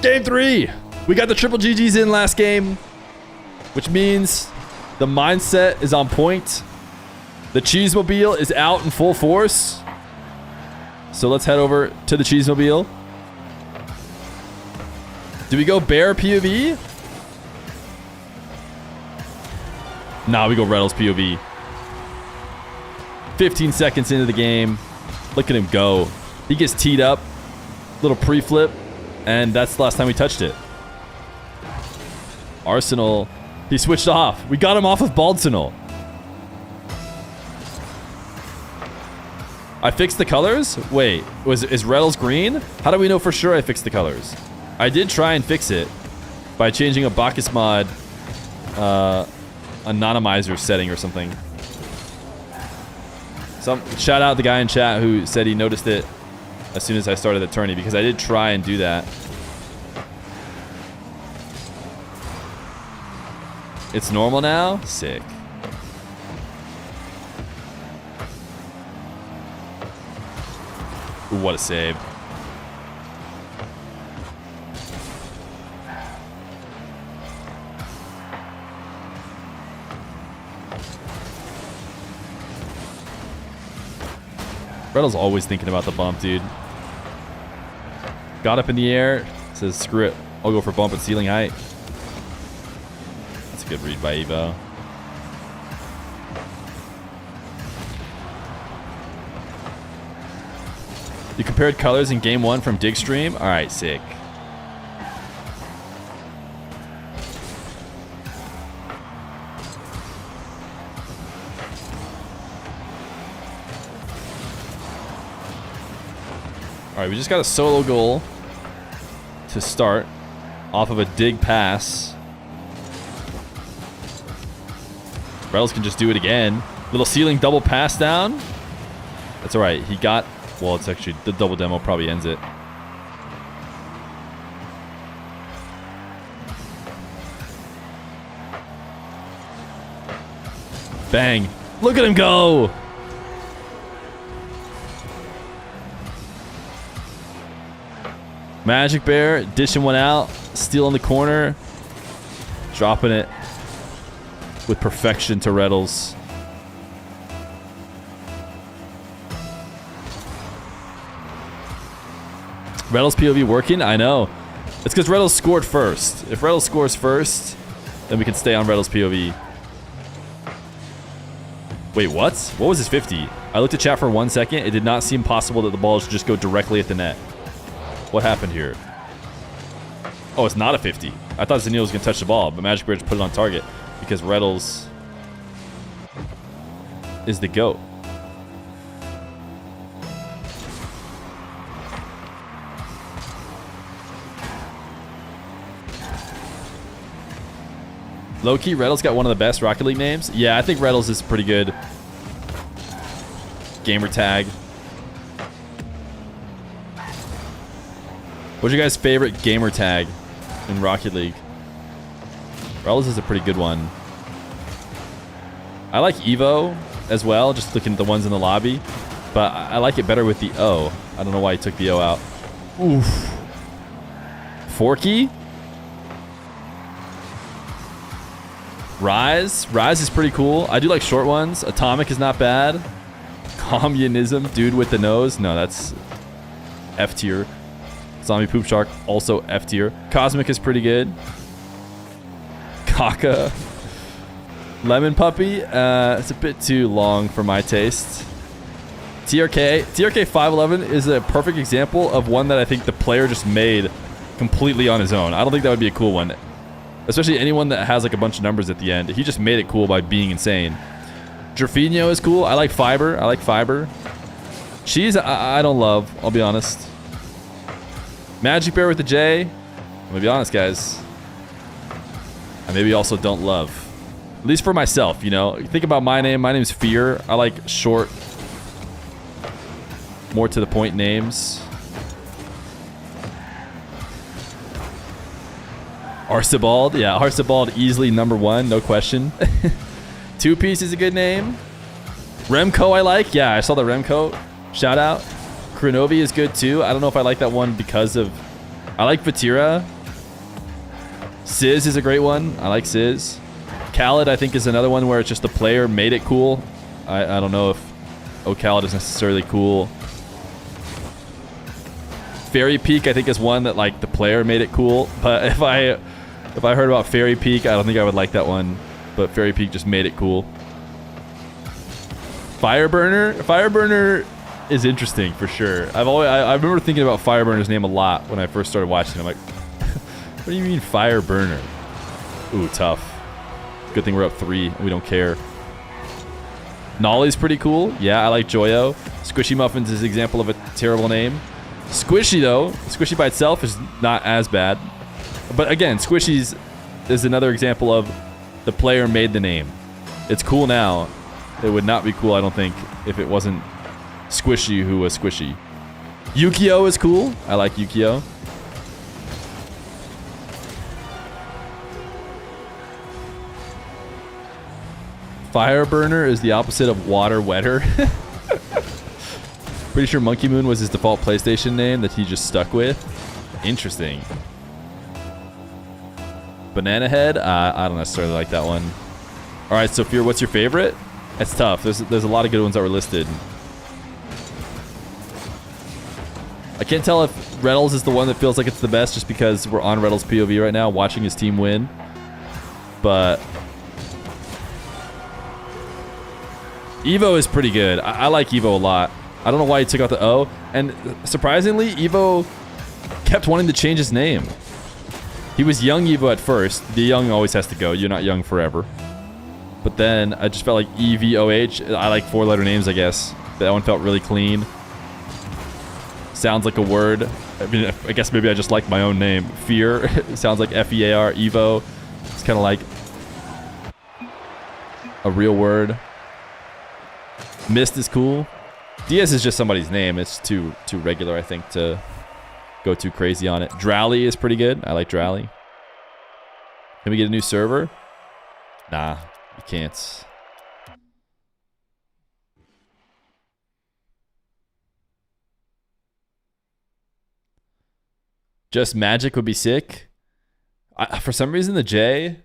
Game 3. We got the triple GGs in last game, which means the mindset is on point. The Cheesemobile is out in full force. So let's head over to the Cheesemobile. Do we go bear POV? Nah, we go Retals POV. 15 seconds into the game. Look at him go. He gets teed up. Little pre-flip. And that's the last time we touched it. Arsenal. He switched off. We got him off of Baldsenal. I fixed the colors? Wait, is Retals green? How do we know for sure I fixed the colors? I did try and fix it by changing a Bacchus mod anonymizer setting or something. Shout out the guy in chat who said he noticed it as soon as I started the tourney, because I did try and do that. It's normal now? Sick. Ooh, what a save. Retals always thinking about the bump, dude. Got up in the air, says screw it, I'll go for bump at ceiling height. That's a good read by Evo. You compared colors in game 1 from Dig Stream? Alright, sick. Alright, we just got a solo goal to start off of a dig pass. Retals can just do it again. Little ceiling double pass down. That's alright. He got... Well, it's actually... The double demo probably ends it. Bang. Look at him go. Majicbear dishing one out. Steal in the corner. Dropping it with perfection to Retals. Retals POV working? I know. It's because Retals scored first. If Retals scores first, then we can stay on Retals POV. Wait, what? What was his 50? I looked at chat for 1 second. It did not seem possible that the ball should just go directly at the net. What happened here? Oh, it's not a 50. I thought Zanil was going to touch the ball, but Majicbear just put it on target because Retals is the GOAT. Low-key, Retals got one of the best Rocket League names. Yeah, I think Retals is pretty good. Gamer tag. What's your guys' favorite gamer tag in Rocket League? Retals is a pretty good one. I like Evo as well, just looking at the ones in the lobby. But I like it better with the O. I don't know why he took the O out. Oof. Forky? Rise is pretty cool. I do like short ones. Atomic is not bad. Communism, dude with the nose. No, that's F tier. Zombie Poop Shark, also F tier. Cosmic is pretty good. Kaka. Lemon Puppy, it's a bit too long for my taste. TRK 511 is a perfect example of one that I think the player just made completely on his own. I don't think that would be a cool one. Especially anyone that has like a bunch of numbers at the end. He just made it cool by being insane. Jerfinho is cool. I like Fiber. Cheese, I don't love. I'll be honest. Majicbear with the J. I'm gonna be honest, guys. I maybe also don't love. At least for myself, you know. Think about my name. My name's Feer. I like short, more to the point names. Arcibald, yeah, Arcibald easily #1, no question. Two Piece is a good name. Remco I like, yeah, I saw the Remco. Shout out. Kronovi is good too. I don't know if I like that one because of... I like Vatira. Sizz is a great one. I like Sizz. Khaled I think is another one where it's just the player made it cool. I don't know if Khaled is necessarily cool. Fairy Peak I think is one that like the player made it cool, but if I heard about Fairy Peak, I don't think I would like that one. But Fairy Peak just made it cool. Fireburner is interesting for sure. I remember thinking about Fireburner's name a lot when I first started watching. I'm like, what do you mean Fireburner? Ooh, tough. Good thing we're up 3 and we don't care. Nolly's pretty cool. Yeah, I like Joyo. Squishy Muffins is an example of a terrible name. Squishy though, Squishy by itself is not as bad. But again, Squishy's is another example of the player made the name. It's cool now. It would not be cool, I don't think, if it wasn't Squishy who was Squishy. Yukio is cool. I like Yukio. Fireburner is the opposite of Water Wetter. Pretty sure Monkey Moon was his default PlayStation name that he just stuck with. Interesting. Banana Head? I don't necessarily like that one. All right, Sophia, what's your favorite? It's tough. There's a lot of good ones that were listed. I can't tell if Retals is the one that feels like it's the best just because we're on Retals POV right now watching his team win. But Evo is pretty good. I like Evo a lot. I don't know why he took out the O. And surprisingly, Evo kept wanting to change his name. He was young Evo at first. The young always has to go. You're not young forever. But then I just felt like EVOH. I like 4-letter names, I guess. That one felt really clean. Sounds like a word. I mean, I guess maybe I just like my own name. Feer. It sounds like F-E-A-R. Evo. It's kind of like a real word. Mist is cool. Diaz is just somebody's name. It's too regular, I think, to go too crazy on it. Drally is pretty good. I like Drally. Can we get a new server? Nah, you can't. Just Magic would be sick. For some reason, the J,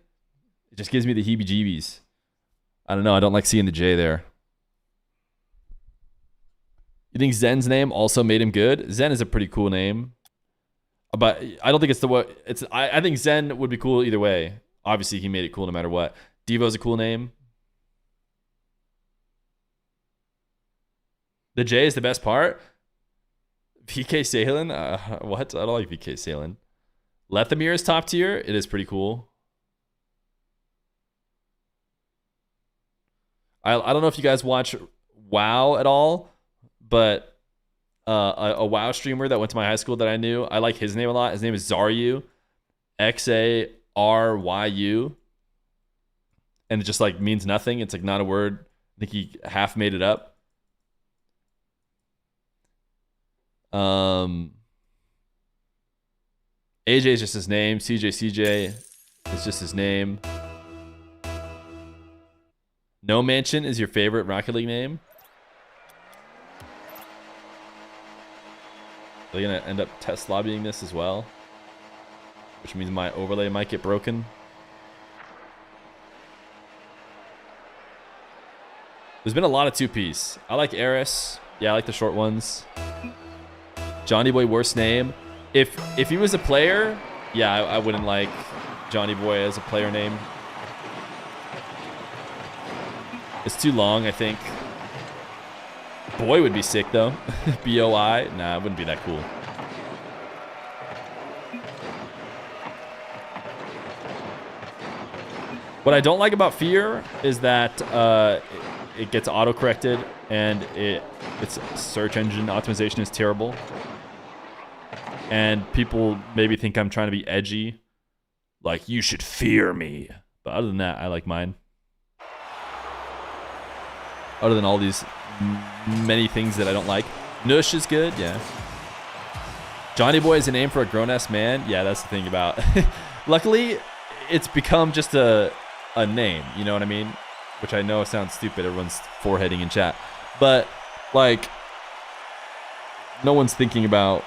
it just gives me the heebie-jeebies. I don't know. I don't like seeing the J there. You think Zen's name also made him good? Zen is a pretty cool name. But I don't think it's the what it's. I think Zen would be cool either way. Obviously, he made it cool no matter what. Devo's a cool name. The J is the best part. VK Salen? What? I don't like VK Salen. Lethamir is top tier. It is pretty cool. I don't know if you guys watch WoW at all, but a WoW streamer that went to my high school that I knew, I like his name a lot. His name is Zaryu. Xaryu. And it just like means nothing. It's like not a word. I think he half made it up. AJ is just his name. CJ is just his name. No Mansion is your favorite Rocket League name? Are they gonna end up test lobbying this as well? Which means my overlay might get broken. There's been a lot of two-piece. I like Eris. Yeah, I like the short ones. Johnny Boy, worst name. If he was a player, yeah, I wouldn't like Johnny Boy as a player name. It's too long, I think. Boy would be sick, though. B-O-I. Nah, it wouldn't be that cool. What I don't like about Feer is that it gets auto-corrected and its search engine optimization is terrible. And people maybe think I'm trying to be edgy. Like, you should fear me. But other than that, I like mine. Other than all these many things that I don't like. Nush is good, yeah. Johnny Boy is a name for a grown-ass man. Yeah, that's the thing about. Luckily, it's become just a name, you know what I mean? Which I know sounds stupid. Everyone's foreheading in chat. But, like, no one's thinking about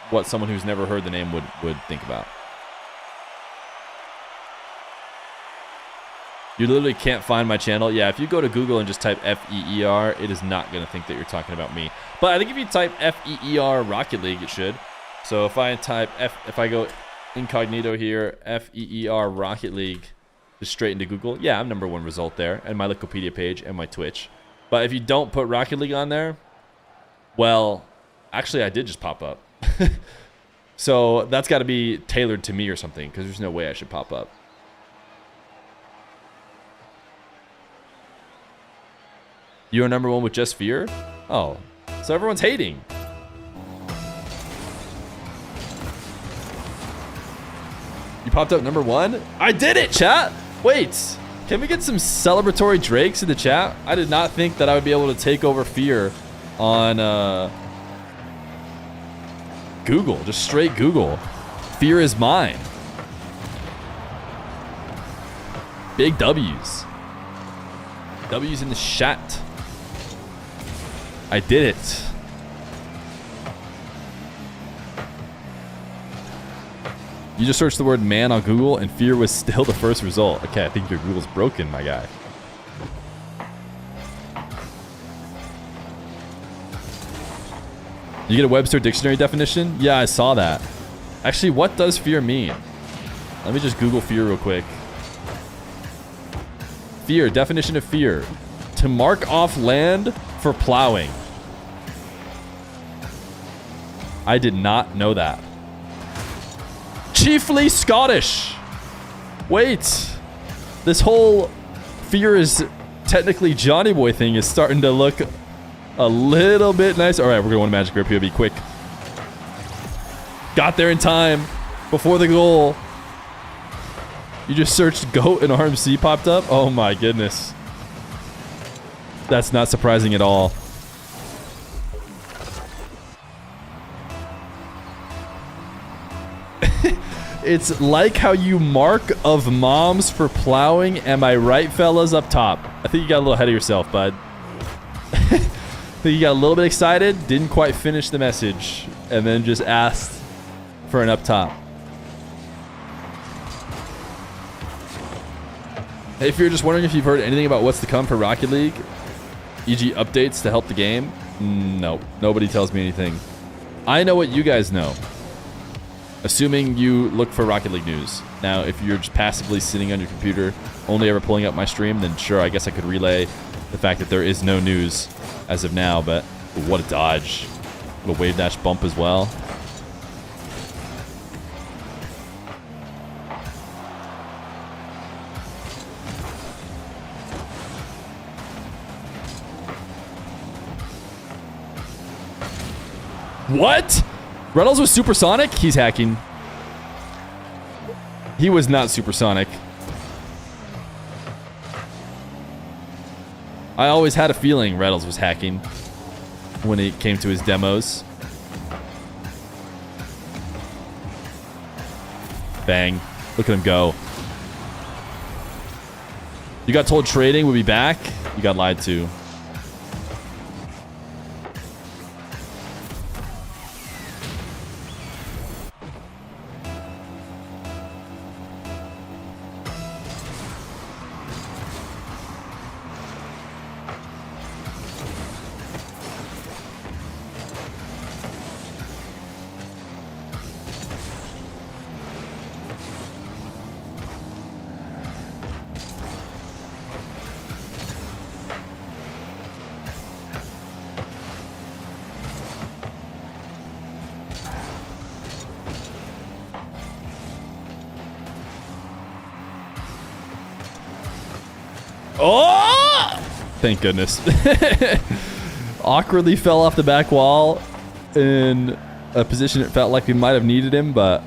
what someone who's never heard the name would think about. You literally can't find my channel. Yeah, if you go to Google and just type F-E-E-R, it is not going to think that you're talking about me. But I think if you type F-E-E-R Rocket League, it should. So if I type if I go incognito here, F-E-E-R Rocket League, just straight into Google, yeah, I'm #1 result there, and my Wikipedia page and my Twitch. But if you don't put Rocket League on there, well, actually I did just pop up. So that's got to be tailored to me or something, because there's no way I should pop up. You're #1 with just Fear? Oh, so everyone's hating. You popped up #1? I did it, chat! Wait, can we get some celebratory Drakes in the chat? I did not think that I would be able to take over Fear on Google, just straight Google. Fear is mine. Big W's. W's in the chat. I did it. You just searched the word man on Google and Fear was still the first result. Okay, I think your Google's broken, my guy. You get a Webster dictionary definition? Yeah, I saw that. Actually, what does fear mean? Let me just Google fear real quick. Fear, definition of fear. To mark off land for plowing. I did not know that. Chiefly Scottish. Wait. This whole fear is technically Johnny Boy thing is starting to look a little bit nice. All right, we're going to Majicbear POV quick. Got there in time before the goal. You just searched GOAT and RMC popped up? Oh my goodness. That's not surprising at all. It's like how you mark of moms for plowing. Am I right, fellas, up top? I think you got a little ahead of yourself, bud. I think you got a little bit excited, didn't quite finish the message, and then just asked for an up top. If you're just wondering if you've heard anything about what's to come for Rocket League, e.g. updates to help the game, no, nobody tells me anything. I know what you guys know, assuming you look for Rocket League news. Now, if you're just passively sitting on your computer, only ever pulling up my stream, then sure, I guess I could relay the fact that there is no news as of now, but what a dodge. A wave dash bump as well. What? Retals was supersonic? He's hacking. He was not supersonic. I always had a feeling Retals was hacking when it came to his demos. Bang. Look at him go. You got told trading would be back? You got lied to. Oh! Thank goodness. Awkwardly fell off the back wall in a position it felt like we might have needed him, but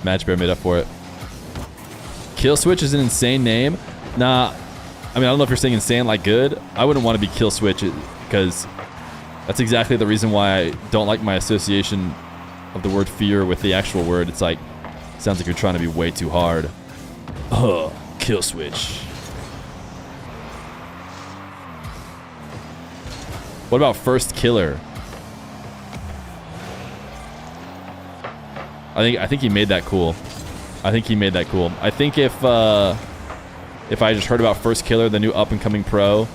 Majicbear made up for it. Kill Switch is an insane name. Nah, I mean, I don't know if you're saying insane like good. I wouldn't want to be Kill Switch because that's exactly the reason why I don't like my association of the word fear with the actual word. It's like, sounds like you're trying to be way too hard. Ugh, Kill Switch. What about First Killer? I think he made that cool. I think he made that cool. I think if I just heard about First Killer, the new up-and-coming pro,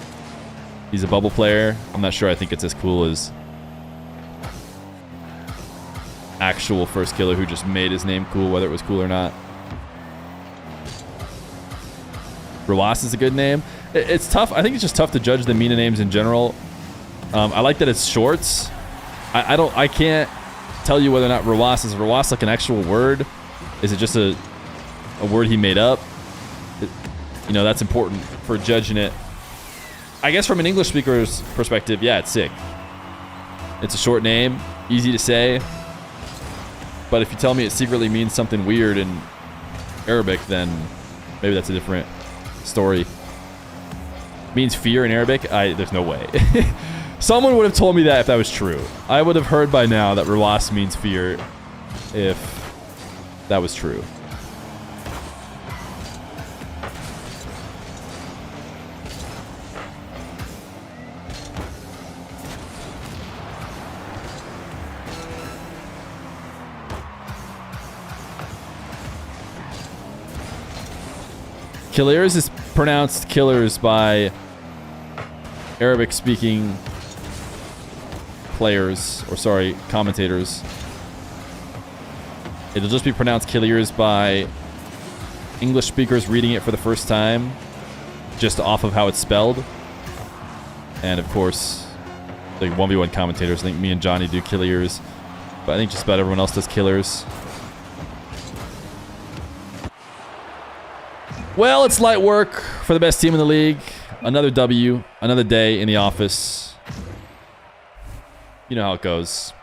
he's a bubble player, I'm not sure I think it's as cool as actual First Killer who just made his name cool, whether it was cool or not. Rawas is a good name. It's tough. I think it's just tough to judge the Mina names in general. I like that it's shorts. I can't tell you whether or not Rawas is Rawas like an actual word. Is it just a word he made up? You know, that's important for judging it. I guess from an English speaker's perspective, yeah, it's sick. It's a short name, easy to say. But if you tell me it secretly means something weird in Arabic, then maybe that's a different story. Means fear in Arabic? There's no way. Someone would have told me that if that was true. I would have heard by now that Rawas means fear if that was true. Killers is pronounced killers by Arabic-speaking players, or sorry, commentators. It'll just be pronounced killers by English speakers reading it for the first time, just off of how it's spelled. And of course, the 1v1 commentators, I think me and Johnny do killers, but I think just about everyone else does killers. Well, it's light work for the best team in the league. Another W, another day in the office. You know how it goes.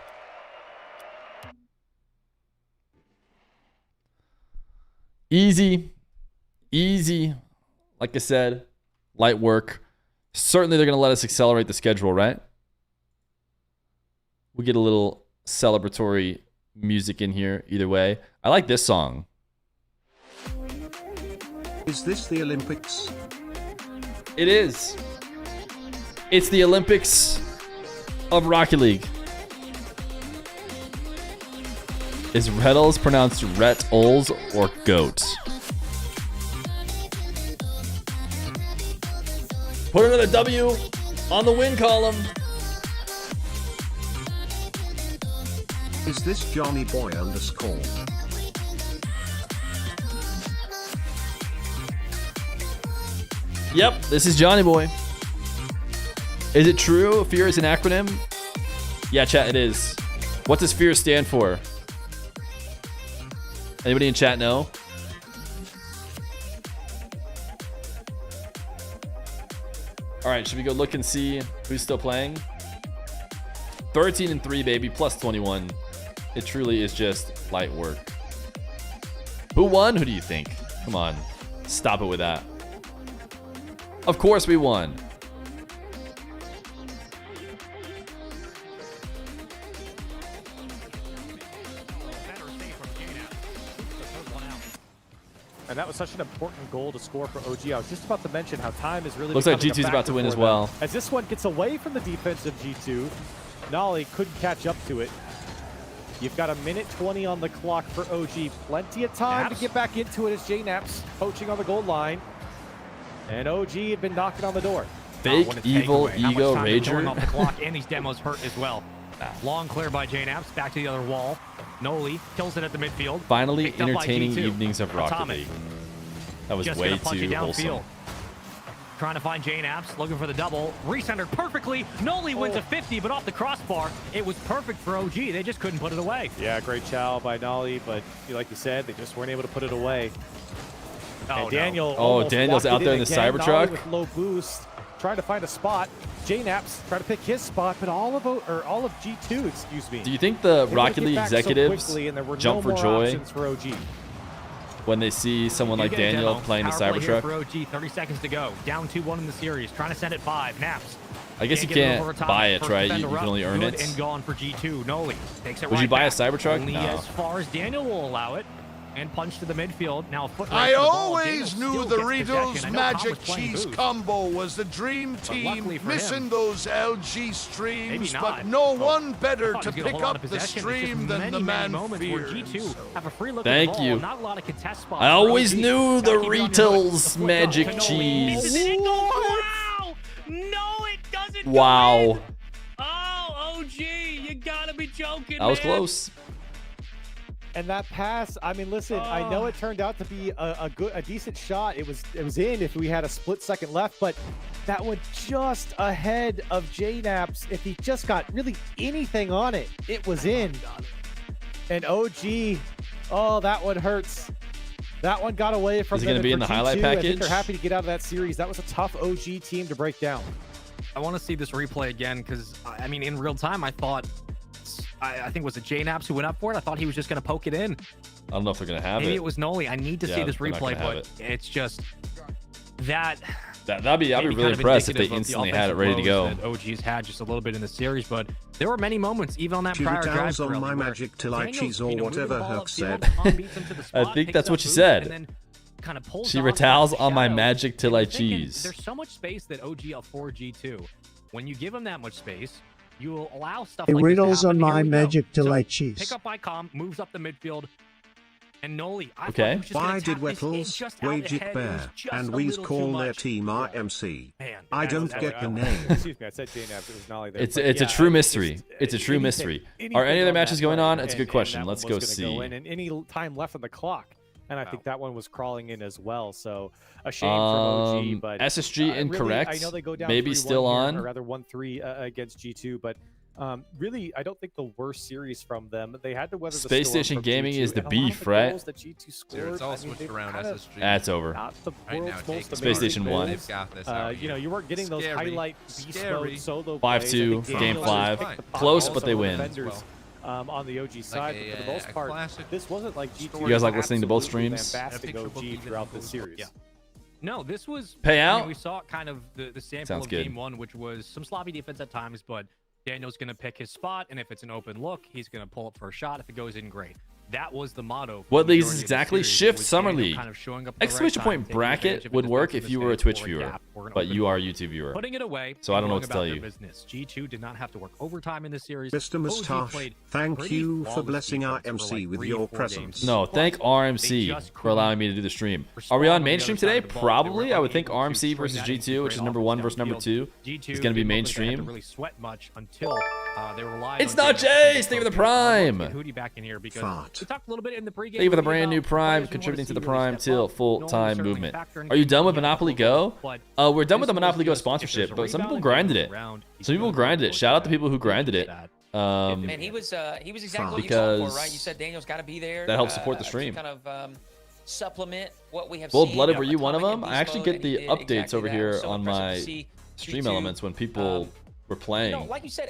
Easy. Easy. Like I said, light work. Certainly they're going to let us accelerate the schedule, right? We get a little celebratory music in here either way. I like this song. Is this the Olympics? It is. It's the Olympics of Rocket League. Is Retals pronounced Retals or goat? Put another W on the win column. Is this Johnny Boy underscore? Yep, this is Johnny Boy. Is it true Feer is an acronym? Yeah, chat, it is. What does Feer stand for? Anybody in chat know? All right, should we go look and see who's still playing? 13-3, baby, plus 21. It truly is just light work. Who won? Who do you think? Come on, stop it with that. Of course we won. And that was such an important goal to score for OG. I was just about to mention how time is really Looks like becoming a G2's about to factor win for as them. well. As this one gets away from the defense of G2, Nolly couldn't catch up to it. You've got a minute 20 on the clock for OG. Plenty of time to get back into it as JNaps poaching on the goal line. And OG had been knocking on the door. Fake, What a evil, takeaway. How much ego, time is going rager. off the clock, and these demos hurt as well. Long clear by JNaps, back to the other wall. Noli kills it at the midfield. Finally, Picked up by entertaining G2. evenings of Rocket Atomic. League. That was Just way gonna punch it too downfield. wholesome. Trying to find JNaps, looking for the double. Recentered perfectly. Noli wins a 50, but off the crossbar. It was perfect for OG. They just couldn't put it away. Yeah, great chow by Nolly, but like you said, they just weren't able to put it away. Oh, And Daniel. Oh, almost Daniel's walked out it there in in the again. Nolly Cybertruck. with low boost, trying to find a spot. JNaps trying to pick his spot, but all of G2, excuse me. Do you think the able to Rocket get League back so executives quickly, and there were jump no for more joy options for OG? when they see someone You like get a Daniel demo. playing the Power play here Cybertruck? for OG, 30 seconds to go. Down 2-1 in the series. Trying to send it 5. Naps. I guess you get it can't over Atomic. buy it, First right? You defender can up. only earn Good it. and gone for G2. Noli takes it Would right you buy a back. Cybertruck? Only No. as far as Daniel will allow it. And punch to the midfield. Now a foot race I to the ball. always Daniel knew still the gets Retals possession. I know Tom Magic was playing Cheese boost. combo was the dream But luckily team, for missing him, those LG maybe streams, not. but no one better I thought to he was gonna pick hold on up to the possession. It's just stream than many, the man moments where Feer. G2 have a free look Thank at the ball. you. Not a lot of contest spots. I for always OG. knew the Gotta keep it on your hook. Retals The flip Magic to Noli. Cheese. It's an angle. Wow! No, it doesn't go Wow. in. Oh, OG, you gotta be joking, That was man. close. And that pass, I mean, listen, I know it turned out to be a decent shot. It was in if we had a split second left, but that one just ahead of JNaps. If he just got really anything on it, it was in. And OG, oh, that one hurts. That one got away from Is it them. gonna be And in for the highlight G2, I think package? they're happy to get out of that series. That was a tough OG team to break down. I want to see this replay again because, I mean, in real time, I thought, I think was it JNaps who went up for it? I thought he was just going to poke it in. I don't know if they're gonna have Maybe it. it was Noli. I need to Yeah, see this they're not replay, gonna have but it's just that. I'd be maybe really kind of impressed if they indicative of the instantly had it ready to go. offensive woes that OG's had just a little bit in the series, but there were many moments, even on that prior drive. Retals on Corelli, my where magic till I Daniels, cheese or moving the whatever ball Herc upfield, said. Tom beats him to the spot, think picks that's up what she boost, said. and then kind of pulls She off retals into on my shadows. magic till And I I'm thinking, cheese. There's so much space that OG up 4G2. When you give him that much space, you will allow stuff Hey, like this to Riddles happen. on Here my we go. magic till So, I cheese. Pick up by Com, moves up the midfield, and Noli. I thought Okay. he was just gonna Why did tap this in Retals, just out ahead. It was Majicbear, just and a we little too call their much. team RMC? Man, I that don't was- get the that- name. Excuse me, I said JNaps. It was Nolly there. It's but a yeah, true it's mystery. just, It's a true anything- mystery. anything Are any other on that matches going play, on? It's a good and question. that Let's one go was gonna see. in, and any time left on the clock. And I think that one was crawling in as well. So a shame for OG, but SSG really, incorrect. I know they go down Maybe 3-1 still here, on. or rather 1-3 against G2, but really, I don't think the worst series from them. They had to weather the Space storm Station from Gaming G2, is the and a lot of beef, right? goals that G2 scored, It's all I mean, switched they've around kind of SSG. That's over. not the Right world's now, most Jake. amazing Space Station goals. won. They've got this out You know, you weren't getting those Scary. highlight beast Scary. mode solo 5-2, plays. I think game Daniels 5. picked the puck, Close, also but they the win. defenders, on the OG side, but for the most a part, classic this wasn't like G2. You guys like listening to both absolutely streams? Bombastic OG throughout the series. Yeah. No, this was Pay I mean, out? we saw kind of the sample Sounds of good. game one, which was some sloppy defense at times, but Daniel's going to pick his spot, and if it's an open look, he's going to pull up for a shot. If it goes in, great. That was the motto. What the leagues majority of the exactly? series. Shift It was Summer Daniel League. kind of showing up at the right Exclamation time, point taking advantage bracket of would a work defensive if you were a mistake Twitch or viewer, gap or an but open you are a goal. YouTube viewer. Putting it away. So I don't know going what to about tell their you. Business. G2 did not have to work overtime in this series. Mr. OG Mustache, played thank pretty you for flawless blessing our defense for MC like with 3 your or 4 presence. games. No, thank They RMC just for allowing me to do the stream. Are we on mainstream today? Probably. I would think RMC versus G2, which is number 1 versus number 2, is going to be mainstream. Really sweat much until they relied It's on not Daniel Jace! to Thank you for the focus. Prime! Let's get Hootie back in here because Fart. we talked a little bit in the pregame. Thank you for the about brand new players Prime, we wanna contributing to see the really Prime step till up. full-time Nolan was movement. certainly a factor in Are you done with keeping Monopoly him up, Go? but We're done with the this was Monopoly Go just- if there's sponsorship, a but some people rebound grinded and it. goes around, he's Some people gonna grinded go it. Shout out to for people who that. grinded it. And he was exactly what you called for, right? Because You said Daniel's got to be there. that helps support the to stream. kind of supplement what we have Full seen. Blooded, were you one of Atomic them? and I actually Beast get Mode, the and he did updates exactly over that. here So on impressive my to see stream G2, elements when people were playing. like you said,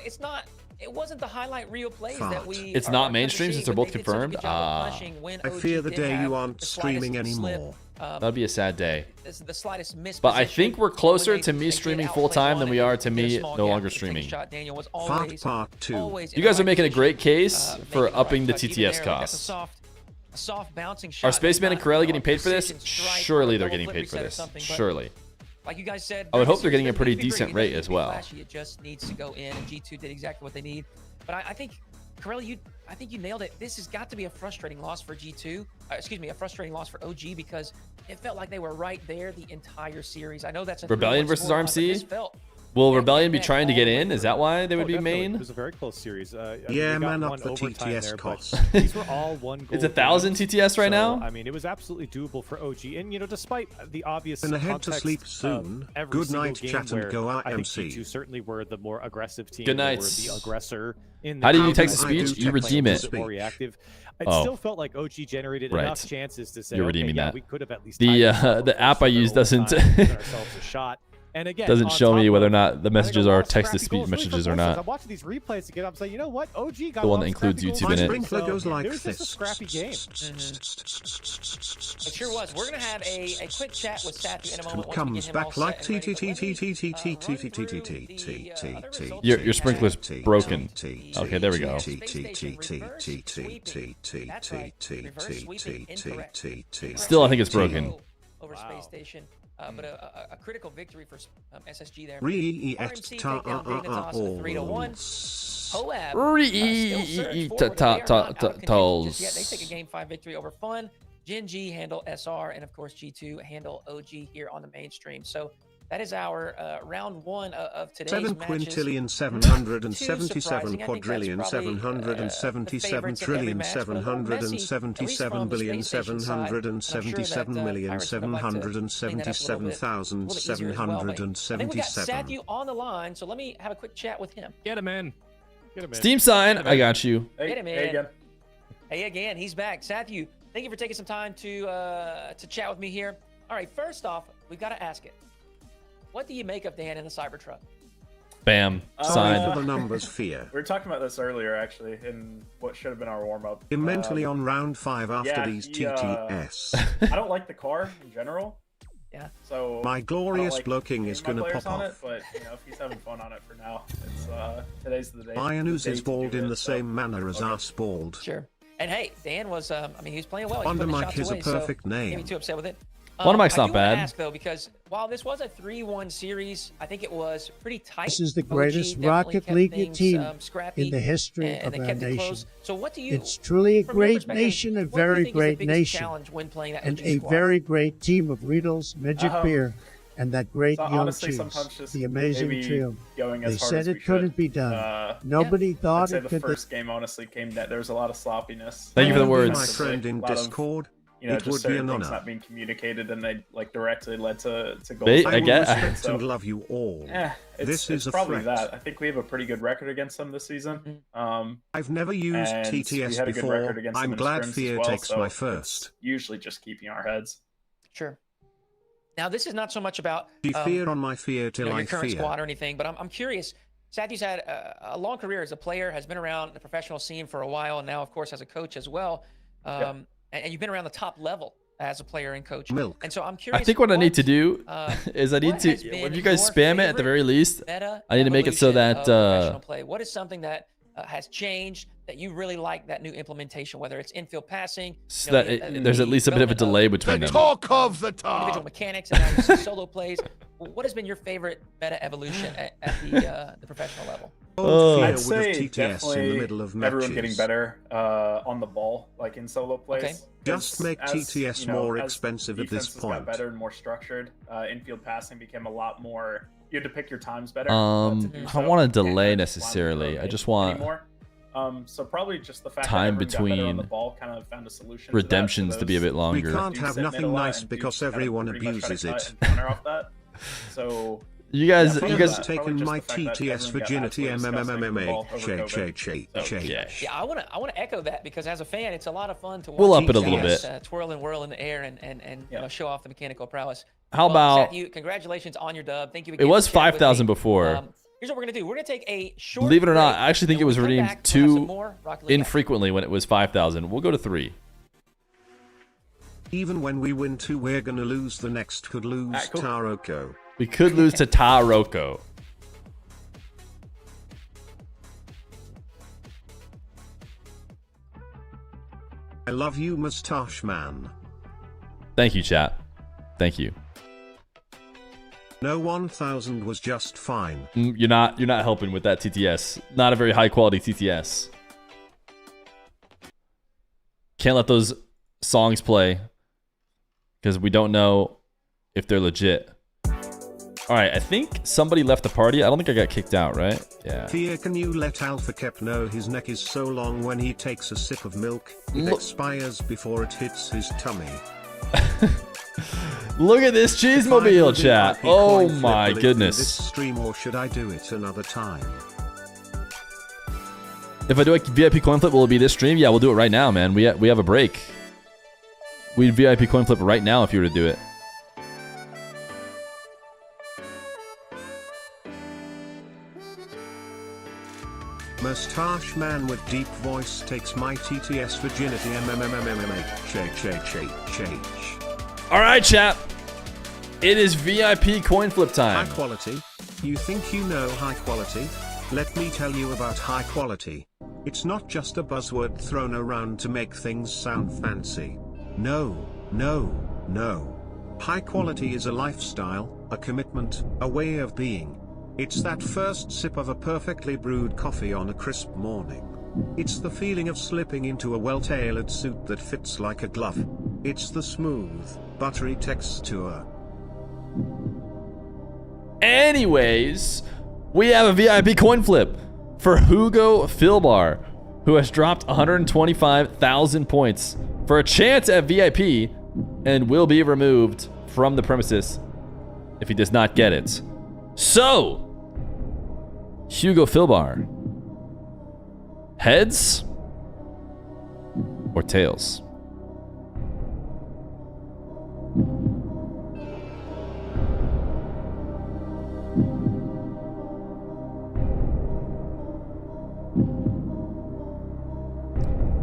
it wasn't the highlight reel plays that Fart. we. It's are not accustomed to mainstream seeing, since they're but both they did such a confirmed? good job of punishing when I OG fear the did day have you aren't the slightest streaming slip, anymore. That'd be a sad day. the slightest miss. But I think we're closer to me streaming full-time than we are to me no longer streaming. Daniel was Fart always, Part 2. always You guys are in the right making a great position, case making for right upping the touch. Even TTS there, costs. that's a soft bouncing shot. Are Spaceman and Not, Corelli you know, getting paid for this? precision strike or Surely a they're double getting flip paid for reset or this. something, but Surely. like you guys said, I would very hope they're getting a serious, pretty victory. decent It rate doesn't as need to be well. flashy, it just needs to go in, and G2 did exactly what they need. But I think, Corelli, I think you nailed it. This has got to be a frustrating loss for G2. Excuse me, a frustrating loss for OG because it felt like they were right there the entire series. I know that's a Rebellion 3-1 versus scoreline, but RMC? this felt Will Yeah, Rebellion be yeah, trying to all get the way in? Is through. that why they would Oh, be definitely. main? It was a very close series. I mean, Yeah, we got man up one the overtime TTS there, but costs. These were all one goal. It's 1,000 games. TTS right So, now? I mean, it was absolutely doable for OG. And, you know, despite the obvious Gonna head to context sleep of soon. every Good single night, game chat, and where go out, I think MC. G2 certainly were the more aggressive team. Good They night. were the aggressor in the How do you game. text to I do speech? text You redeem to it. speech. More reactive. It Oh. still felt like OG generated Right. enough chances to say, You're okay, redeeming yeah, that. we could have at least The, tied this up the app I before use doesn't- overtime, given ourselves a shot. And again, Doesn't on show top me whether or of- not the I think messages a lot are of scrappy text-to-speech goals really messages for or both sides. not. I'm watching these replays again. I'm saying, you know what? OG got The a one lot that of scrappy includes goals YouTube My in it. sprinkler goes like it was just a this. scrappy game. It sure was. We're going to have a quick chat with Sathy in a moment. And once we comes get him back all set like and ready. But let me, run through the, other results Your we had. sprinkler's broken. Okay, there we go. Space Station reverse sweeping. That's right. Reverse sweeping incorrect. Still, I think it's broken. Over Space Station. But a critical victory for SSG there. Re RMC take down Dignitas with 3-1. Hoab Tolls. yet. They take a game 5 victory over Fun. Gen G handle SR, and of course G2 handle OG here on the mainstream. So that is our round 1 of today's 7 matches. quintillion Not 777 too surprising. I think quadrillion that's probably, 777 the favorites in every trillion match, but a little messy, at least 777 from the billion Space Station side. And I'm sure that, 777 million Pirates would like to clean that up a little bit- 777,000 a little bit easier as well, but I think we got 777. Sathu on the line, so let me have a quick chat with him. Get him in. Get him in. Steam sign, I got you. Get him in. Hey again, he's back. Sathu, thank you for taking some time to chat with me here. All right, first off, we've got to ask it. What do you make of Dan in the Cybertruck? Bam. Sorry Signed. for the numbers, Fear. We were talking about this earlier, actually, in what should have been our warm-up. I'm mentally on round 5 after yeah, these he, TTS. I don't like the car in general. Yeah. So My glorious I don't like blocking is seeing my gonna players pop on off. It, but you know, if he's having fun on it for now, it's today's the day. Lionus the day is to do bald in it, the so- same manner as Okay. us bald. Sure. And hey, Dan was, I mean, he was playing well. He was Wonder putting the Mike shots is a away, so perfect can't name. be too upset with it. Wonder Mike's I not do wanna bad. ask, though, because while this was a 3-1 series, I think it was pretty tight. This is the OG greatest definitely Rocket kept League things, team scrappy, in the history and of they our kept it nation. close. So what do you? It's truly a from your great perspective, nation, a what do you very think is the great biggest nation, challenge when playing that and OG a squad? very great team of Retals, Majicbear, and that great So young honestly, cheese, sometimes just the amazing maybe trio. going They as hard said as we it couldn't should. be done. Nobody I'd thought say it the could. first game honestly came that there was a lot of sloppiness. Thank you for the My words. friend in A lot of, Discord, you know, it just would be certain an things honor. not being communicated, and they like directly led to goals. Bait, I I will get- respect So- and love you all. It's This is a probably threat. that. I think we have a pretty good record against them this season. I've never used And we TTS had a good record before. against I'm them in glad scrims as Fear well, takes so my it's first. Usually just keeping our heads. Sure. Now, this is not so much about Be fear on my fear you till know, I your current fear. squad or anything, but I'm curious. Sathy's had a long career as a player, has been around the professional scene for a while, and now, of course, as a coach as well. And you've been around the top level as a player and coach. Milk. And so I'm curious. I think what I need to do uh, is I need what to, has been if you guys your spam it at the favorite very least, meta I need to make it so evolution that of professional play? What is something that has changed that you really like that new implementation, whether it's infield passing. So that there's at least a bit of a delay between The them. talk of the Individual town. mechanics and now you see solo plays. What has been your favorite meta evolution at the professional level? Oh. I'd Feer say would have TTS definitely in the middle of everyone getting matches. better on the ball, like in solo plays. Okay. Just make TTS more as expensive at this defenses point. got better and more structured. Infield passing became a lot more. You had to pick your times better. I to do don't so. want a delay And necessarily. I not just want anymore. So probably just the fact time that everyone got better on the between ball kind of found a solution to that, redemptions so to be a bit those We longer. can't dudes have that nothing mid a lot nice and because dudes kind of everyone pretty much try to abuses cut it. and counter off that. So You guys, Yeah, you probably guys. that. Taken Probably my just the fact that TTS everyone got virginity absolutely disgusting with the ball MMA. over Shake, COVID. shake, shake, So, shake. Yeah, I want to echo that because as a fan, it's a lot of fun to watch. We'll up it a these little guys, bit. twirl and whirl in the air and you know, show off the mechanical prowess. How about- Seth, congratulations on your dub. Thank you. It Again was for chatting with 5,000 me. before. Here's what we're gonna do. We're gonna take a short. Believe it or not, break, I actually think and it was when we come redeemed back, we'll have some too more Rocket League action. infrequently when it was 5,000. We'll go to 3. Even when we win 2, we're gonna lose the next. Could lose Alright, cool. Taroko. We could lose to Taroko. I love you, mustache man. Thank you, chat. Thank you. No 1000 was just fine. You're not helping with that TTS. Not a very high quality TTS. Can't let those songs play because we don't know if they're legit. All right, I think somebody left the party. I don't think I got kicked out, right? Yeah. Fear, can you let Alpha Kep know his neck is so long when he takes a sip of milk, it Look- expires before it hits his tummy. Look at this cheesemobile, chat. VIP Oh coin flip, my will it be goodness. This stream, or should I do it another time? If I do a VIP coin flip, will it be this stream? Yeah, we'll do it right now, man. We have a break. We'd VIP coin flip right now if you were to do it. Mustache man with deep voice takes my TTS virginity. Shake, shake, shake, shake. All right, chat. It is VIP coin flip High time. quality? You think you know high quality? Let me tell you about high quality. It's not just a buzzword thrown around to make things sound fancy. No, no, no. High quality is a lifestyle, a commitment, a way of being. It's that first sip of a perfectly brewed coffee on a crisp morning. It's the feeling of slipping into a well-tailored suit that fits like a glove. It's the smooth, buttery texture. Anyways, we have a VIP coin flip for Hugo Filbar, who has dropped 125,000 points for a chance at VIP and will be removed from the premises if he does not get it. So, Hugo Filbar, heads or tails?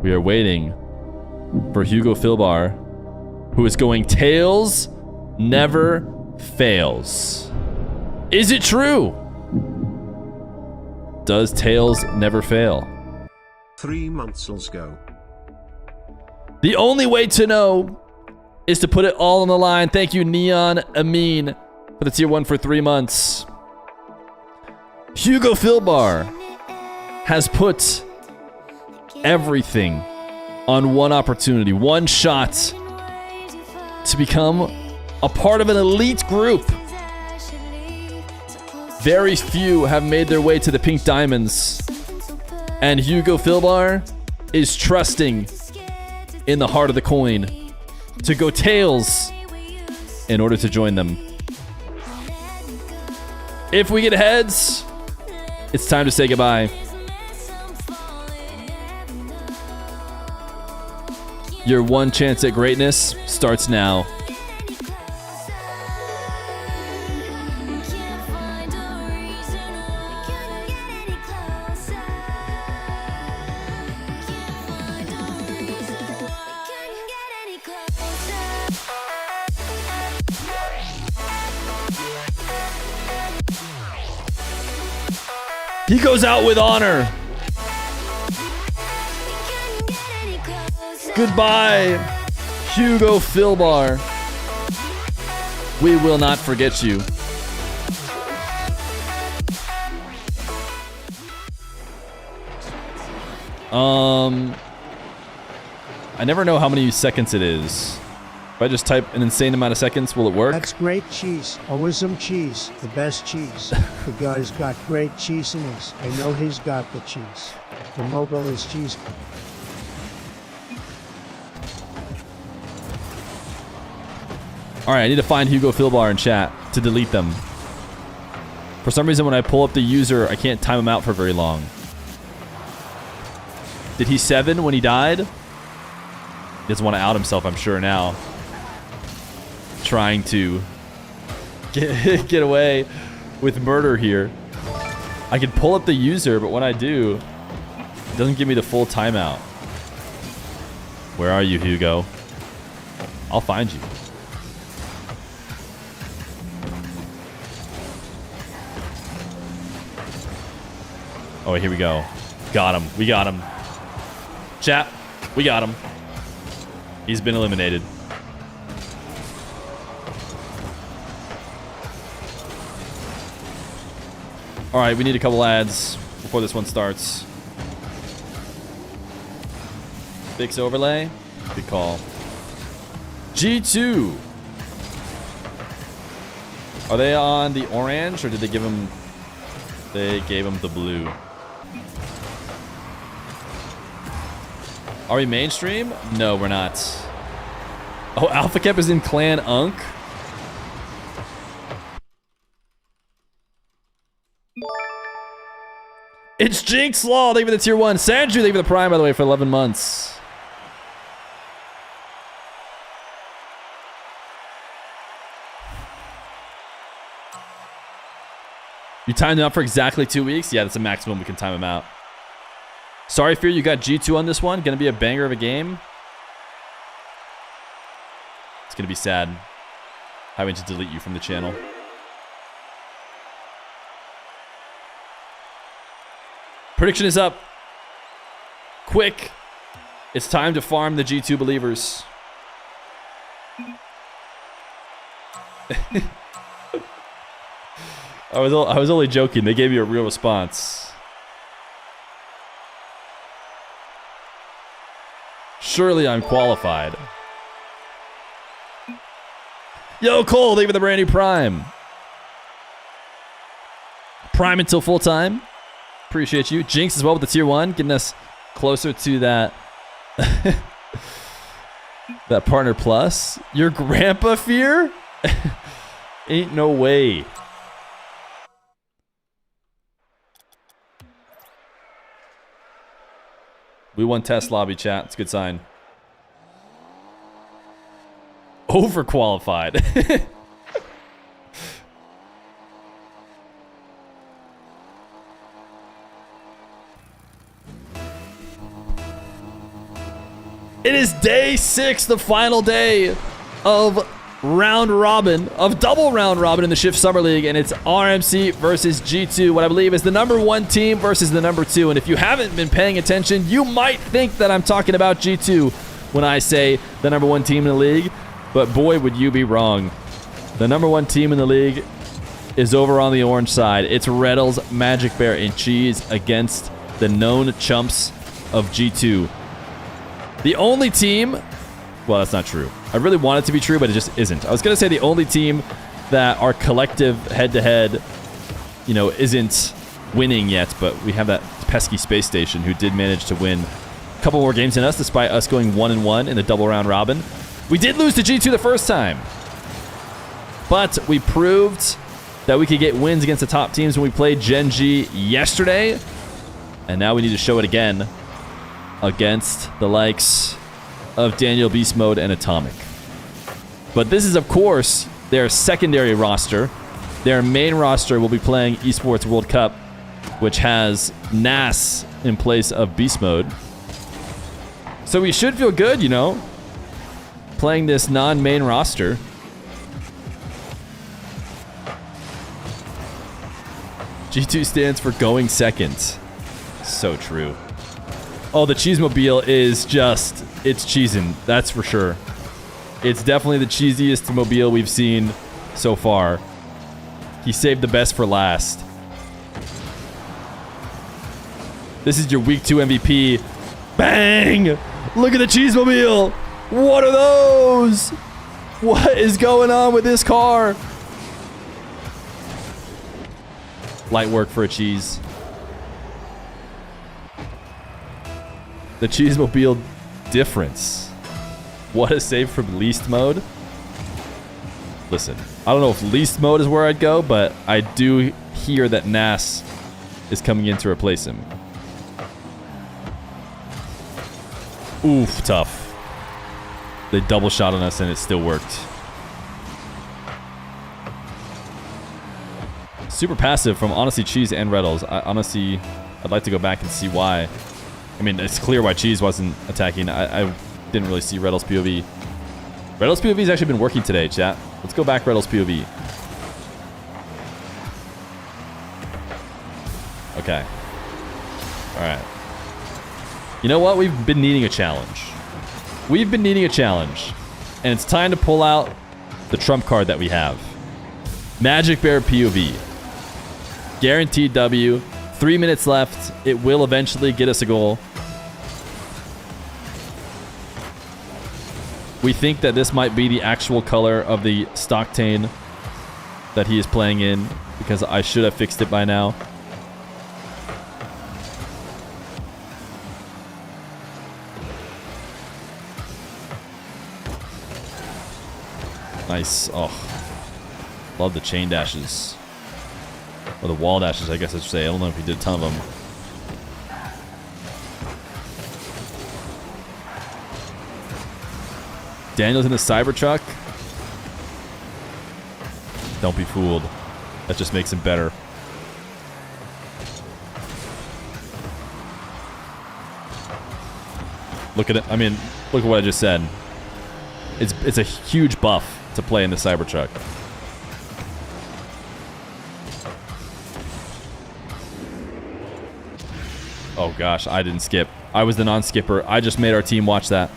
We are waiting for Hugo Filbar, who is going tails never fails. Is it true? Does tails never fail? 3 months go. The only way to know is to put it all on the line. Thank you, Neon Amin, for the tier 1 for 3 months. Hugo Filbar has put everything on one opportunity, one shot to become a part of an elite group. Very few have made their way to the Pink Diamonds, and Hugo Filbar is trusting in the heart of the coin to go tails in order to join them. If we get heads, it's time to say goodbye. Your one chance at greatness starts now. He goes out with honor. Goodbye, Hugo Philbar. We will not forget you. I never know how many seconds it is. If I just type an insane amount of seconds, will it work? That's great cheese. Always some cheese. The best cheese. The guy's got great cheese in his. I know he's got the cheese. The mobile is cheese. Alright, I need to find Hugo Philbar in chat to delete them. For some reason, when I pull up the user, I can't time him out for very long. Did he 7 when he died? He doesn't want to out himself, I'm sure, now. Trying to get away with murder here. I can pull up the user, but when I do, it doesn't give me the full timeout. Where are you, Hugo? I'll find you. Oh, here we go. Got him. We got him. Chat, we got him. He's been eliminated. All right, we need a couple ads before this one starts. Fix overlay. Good call. G2. Are they on the orange or did they give him... They gave him the blue. Are we mainstream? No, we're not. Oh, Alpha Cap is in Clan Unk. It's Jinx Law. Thank you for the tier 1. Sanju, thank you for the prime, by the way, for 11 months. You timed him out for exactly 2 weeks? Yeah, that's the maximum we can time him out. Sorry, Fear, you got G2 on this one. Gonna be a banger of a game. It's gonna be sad having to delete you from the channel. Prediction is up. Quick. It's time to farm the G2 believers. I was only joking. They gave you a real response. Surely I'm qualified. Yo, Cole, thank you for the brand new Prime. Prime until full time. Appreciate you. Jinx as well with the tier 1, getting us closer to that that partner plus. Your grandpa, Fear? Ain't no way. We won test lobby, chat. It's a good sign. Overqualified. It is day 6, the final day of round robin, of double round robin in the Shift Summer League, and it's RMC versus G2, what I believe is the #1 team versus the #2. And if you haven't been paying attention, you might think that I'm talking about G2 when I say the #1 team in the league, but boy, would you be wrong. The #1 team in the league is over on the orange side. It's Retals, Majicbear, and Cheese against the known chumps of G2. The only team... Well, that's not true. I really want it to be true, but it just isn't. I was going to say the only team that our collective head-to-head, you know, isn't winning yet, but we have that pesky space station who did manage to win a couple more games than us, despite us going 1-1 in the double round robin. We did lose to G2 the first time, but we proved that we could get wins against the top teams when we played Gen G yesterday, and now we need to show it again against the likes of Daniel Beast Mode and Atomic. But this is, of course, their secondary roster. Their main roster will be playing Esports World Cup, which has Nas in place of Beast Mode. So we should feel good, you know, playing this non-main roster. G2 stands for going second. So true. Oh, the Cheesemobile is just it's cheesing. That's for sure. It's definitely the cheesiest mobile we've seen so far. He saved the best for last. This is your week 2 MVP. Bang! Look at the cheese mobile. What are those? What is going on with this car? Light work for a cheese. The cheese mobile difference. What a save from least mode. Listen, I don't know if least mode is where I'd go, but I do hear that Nas is coming in to replace him. Oof, tough. They double shot on us and it still worked. Super passive from honestly Cheese and Retals. I'd like to go back and see why. I mean, it's clear why Cheese wasn't attacking. I didn't really see Retals POV. Retals POV has actually been working today, chat. Let's go back Retals POV. Okay. Alright. You know what? We've been needing a challenge. We've been needing a challenge. And it's time to pull out the trump card that we have. Majicbear POV. Guaranteed W. 3 minutes left. It will eventually get us a goal. We think that this might be the actual color of the Stocktane that he is playing in, because I should have fixed it by now. Nice. Oh. Love the chain dashes. Or the wall dashes, I guess I should say. I don't know if he did a ton of them. Daniel's in the Cybertruck. Don't be fooled. That just makes him better. Look at it. I mean, look at what I just said. It's a huge buff to play in the Cybertruck. Oh gosh, I didn't skip. I was the non-skipper. I just made our team watch that.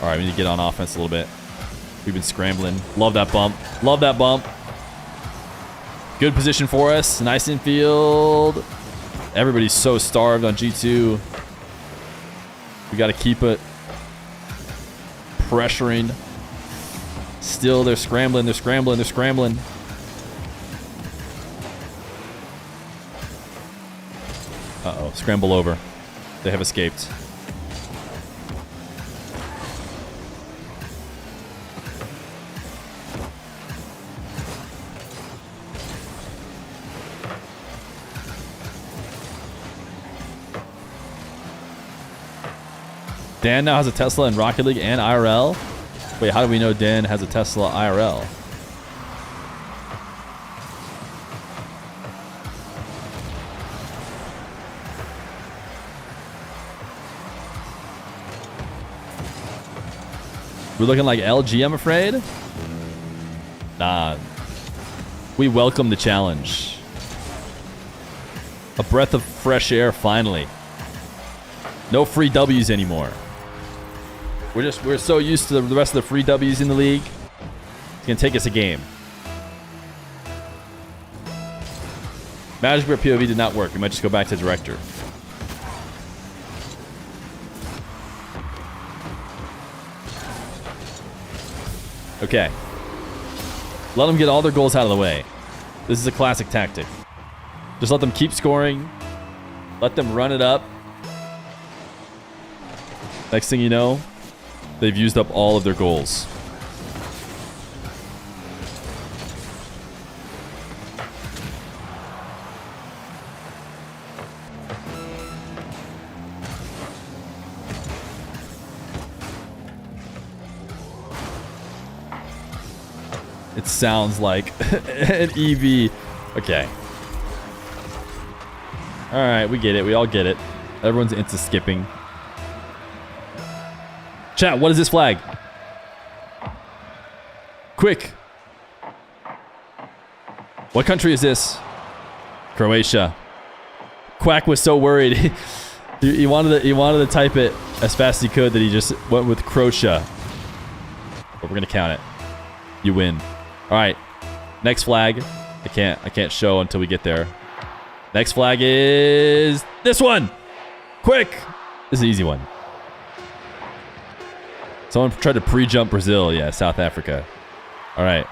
All right, we need to get on offense a little bit. We've been scrambling. Love that bump. Love that bump. Good position for us. Nice infield. Everybody's so starved on G2. We got to keep it pressuring. Still, they're scrambling. They're scrambling. They're scrambling. Uh-oh. Scramble over. They have escaped. Dan now has a Tesla in Rocket League and IRL. Wait, how do we know Dan has a Tesla IRL? We're looking like LG, I'm afraid. Nah. We welcome the challenge. A breath of fresh air, finally. No free W's anymore. We're so used to the rest of the free W's in the league. It's gonna take us a game. Majicbear POV did not work. We might just go back to director. Okay. Let them get all their goals out of the way. This is a classic tactic. Just let them keep scoring. Let them run it up. Next thing you know, they've used up all of their goals. It sounds like an EV. Okay. All right, we get it. We all get it. Everyone's into skipping. Chat, what is this flag? Quick. What country is this? Croatia. Quack was so worried. he wanted to type it as fast as he could that he just went with Croatia. But we're gonna count it. You win. All right. Next flag. I can't show until we get there. Next flag is this one. Quick. This is an easy one. Someone tried to pre-jump Brazil. Yeah, South Africa. All right.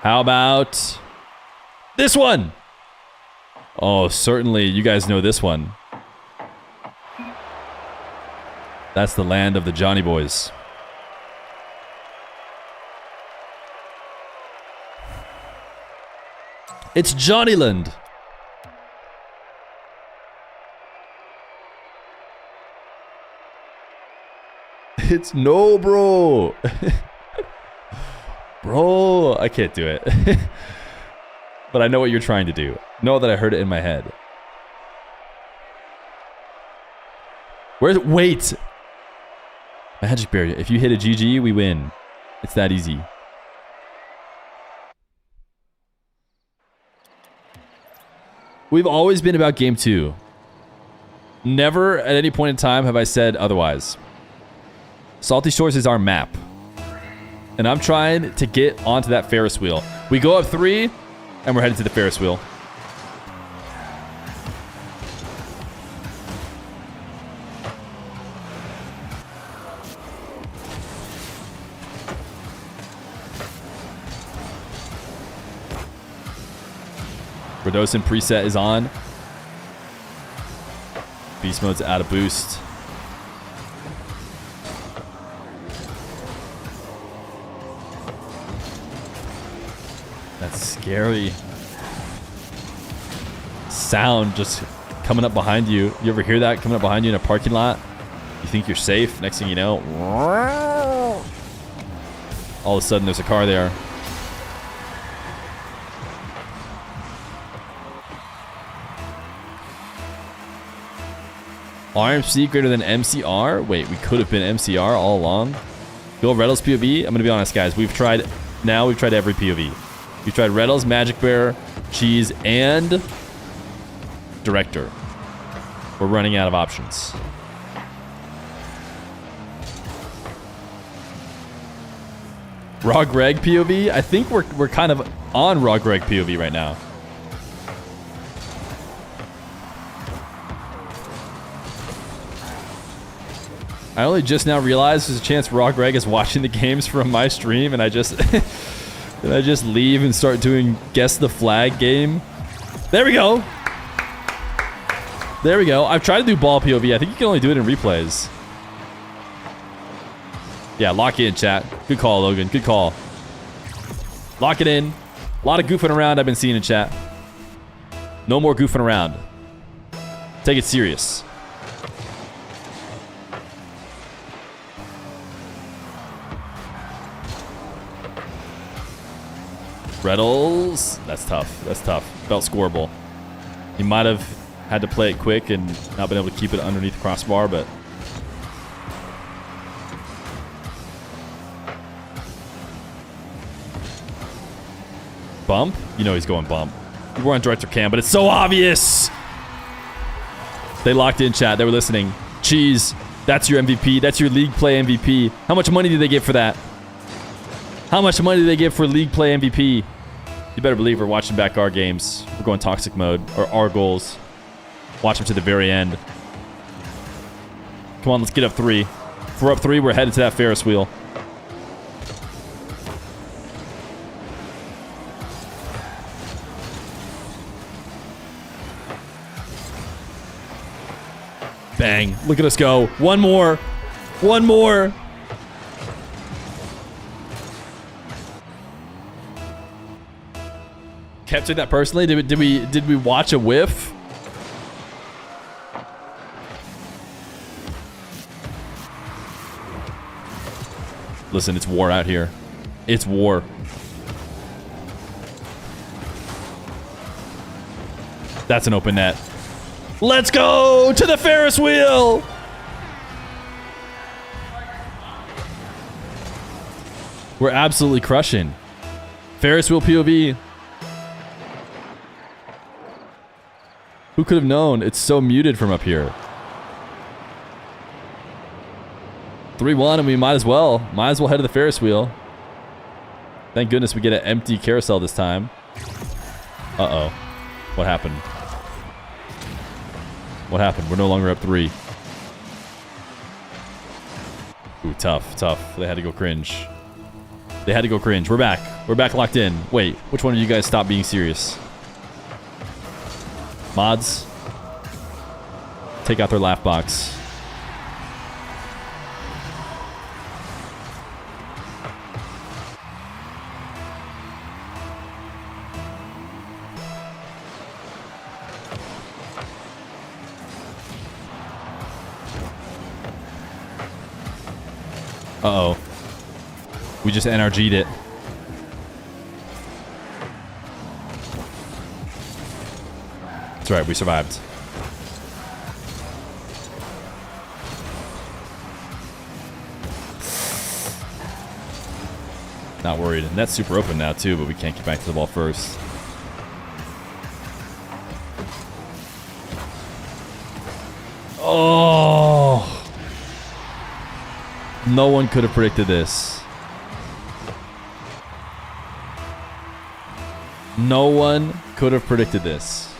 How about this one? Oh, certainly you guys know this one. That's the land of the Johnny Boys. It's Johnnyland. It's no, bro. Bro, I can't do it. But I know what you're trying to do. Know that I heard it in my head. Where's it? Wait. Majicbear, if you hit a GG, we win. It's that easy. We've always been about game 2. Never at any point in time have I said otherwise. Salty Shores is our map. And I'm trying to get onto that Ferris wheel. We go up 3, and we're headed to the Ferris wheel. Redosin preset is on. Beast mode's out of boost. That's scary. Sound just coming up behind you. You ever hear that coming up behind you in a parking lot? You think you're safe. Next thing you know, all of a sudden there's a car there. RMC greater than MCR? Wait, we could have been MCR all along. Go Retals POV. I'm going to be honest, guys. We've tried every POV. We've tried Retals, Majicbear, Cheese, and Director. We're running out of options. Raw Greg POV? I think we're kind of on Raw Greg POV right now. I only just now realized there's a chance Raw Greg is watching the games from my stream, and I just leave and start doing guess the flag game. There we go. There we go. I've tried to do ball POV. I think you can only do it in replays. Yeah, lock in, chat. Good call, Logan. Good call. Lock it in. A lot of goofing around I've been seeing in chat. No more goofing around. Take it serious. Retals. That's tough. That's tough. Felt scoreable. He might have had to play it quick and not been able to keep it underneath the crossbar, but... Bump? You know he's going bump. You were on director cam, but it's so obvious! They locked in, chat. They were listening. Cheese. That's your MVP. That's your league play MVP. How much money did they get for that? How much money did they get for league play MVP? You better believe we're watching back our games. We're going toxic mode, or our goals. Watch them to the very end. Come on, let's get up 3. If we're up 3, we're headed to that Ferris wheel. Bang. Look at us go. One more. One more. Captured that personally? Did we watch a whiff? Listen, it's war out here. It's war. That's an open net. Let's go to the Ferris wheel. We're absolutely crushing. Ferris wheel POV. Who could have known? It's so muted from up here. 3-1, and we might as well head to the Ferris wheel. Thank goodness we get an empty carousel this time. Uh-oh. What happened? What happened? We're no longer up 3. Ooh, tough, tough. They had to go cringe. They had to go cringe. We're back. We're back locked in. Wait, which one of you guys stopped being serious? Mods? Take out their laugh box. Uh-oh. We just NRG'd it. That's right, we survived. Not worried. Net's super open now too, but we can't get back to the ball first. Oh! No one could have predicted this. No one could have predicted this.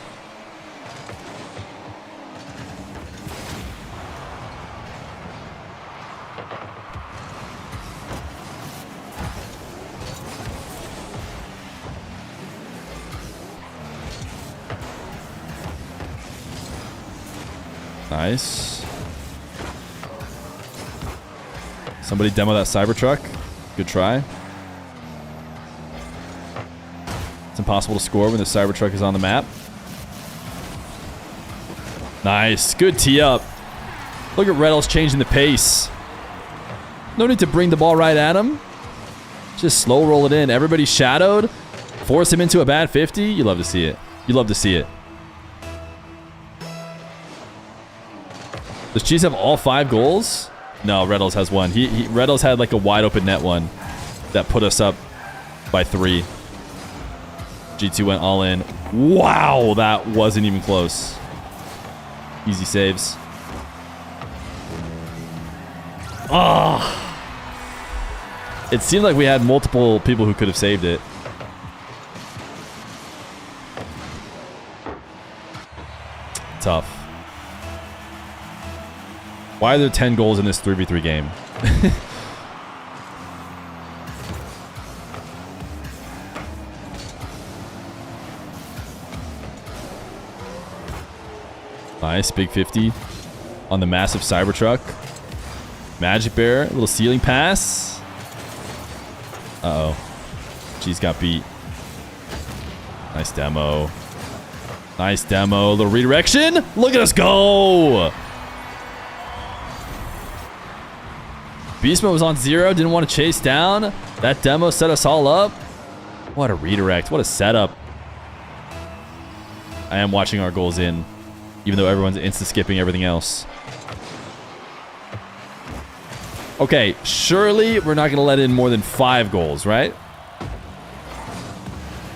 Nice. Somebody demo that Cybertruck. Good try. It's impossible to score when the Cybertruck is on the map. Nice. Good tee up. Look at Retals changing the pace. No need to bring the ball right at him. Just slow roll it in. Everybody shadowed. Force him into a bad 50. You love to see it. You love to see it. Does Cheese have all 5 goals? No, Retals has one. Retals had like a wide open net one that put us up by 3. G2 went all in. Wow, that wasn't even close. Easy saves. Ah. It seemed like we had multiple people who could have saved it. Tough. Why are there 10 goals in this 3v3 game? Nice, big 50 on the massive Cybertruck. Majicbear, little ceiling pass. Uh-oh. G's got beat. Nice demo. Nice demo. Little redirection. Look at us go. Beastman was on 0. Didn't want to chase down. That demo set us all up. What a redirect. What a setup. I am watching our goals in, even though everyone's insta-skipping everything else. Okay, surely we're not going to let in more than 5 goals, right?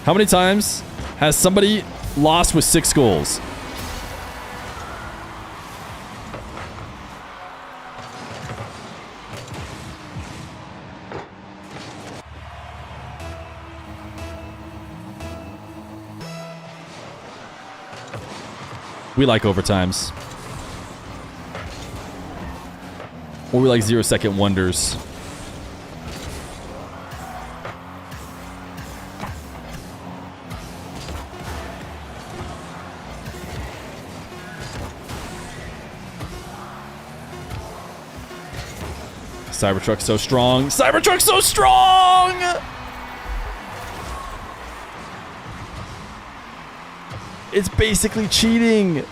How many times has somebody lost with 6 goals? We like overtimes. Or we like 0-second wonders. Cybertruck's so strong. Cybertruck's so strong! It's basically cheating.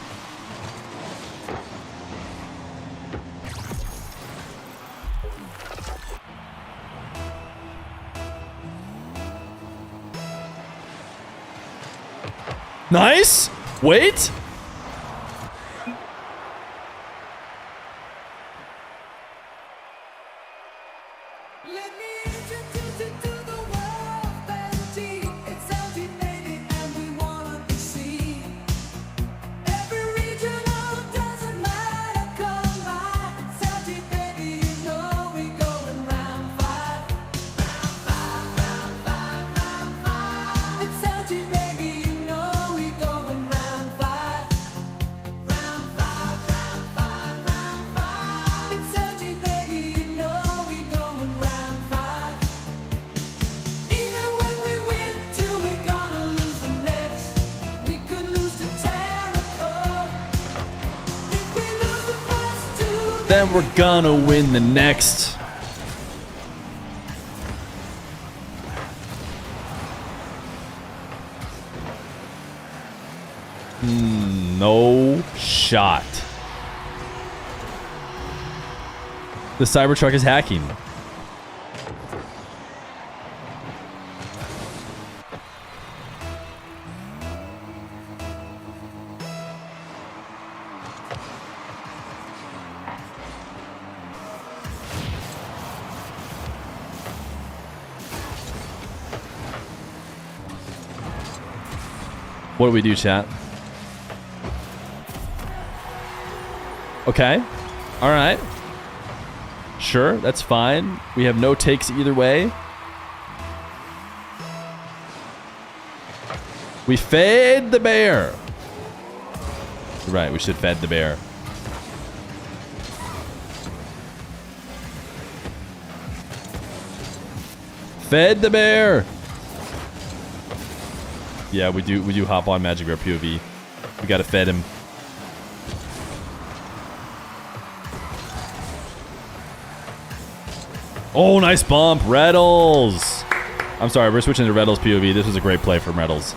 Nice. Wait. Let me introduce you to the world's best team. then we're gonna win the next. No shot. The Cybertruck is hacking. What do we do, chat? Okay. All right. Sure, that's fine. We have no takes either way. We fed the bear. Right, we should fed the bear. Fed the bear. Yeah, we do hop on Majicbear POV. We gotta fed him. Oh, nice bump. Retals. I'm sorry, we're switching to Retals POV. This was a great play from Retals.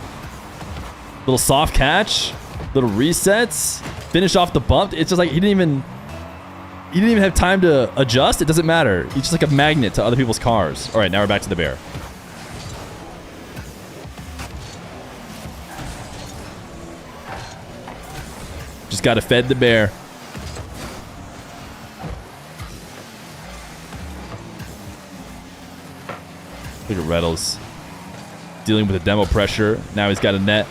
Little soft catch. Little resets. Finish off the bump. It's just like he didn't even have time to adjust. It doesn't matter. He's just like a magnet to other people's cars. All right, now we're back to the bear. Just gotta fed the bear. Look at Retals dealing with the demo pressure. Now he's got a net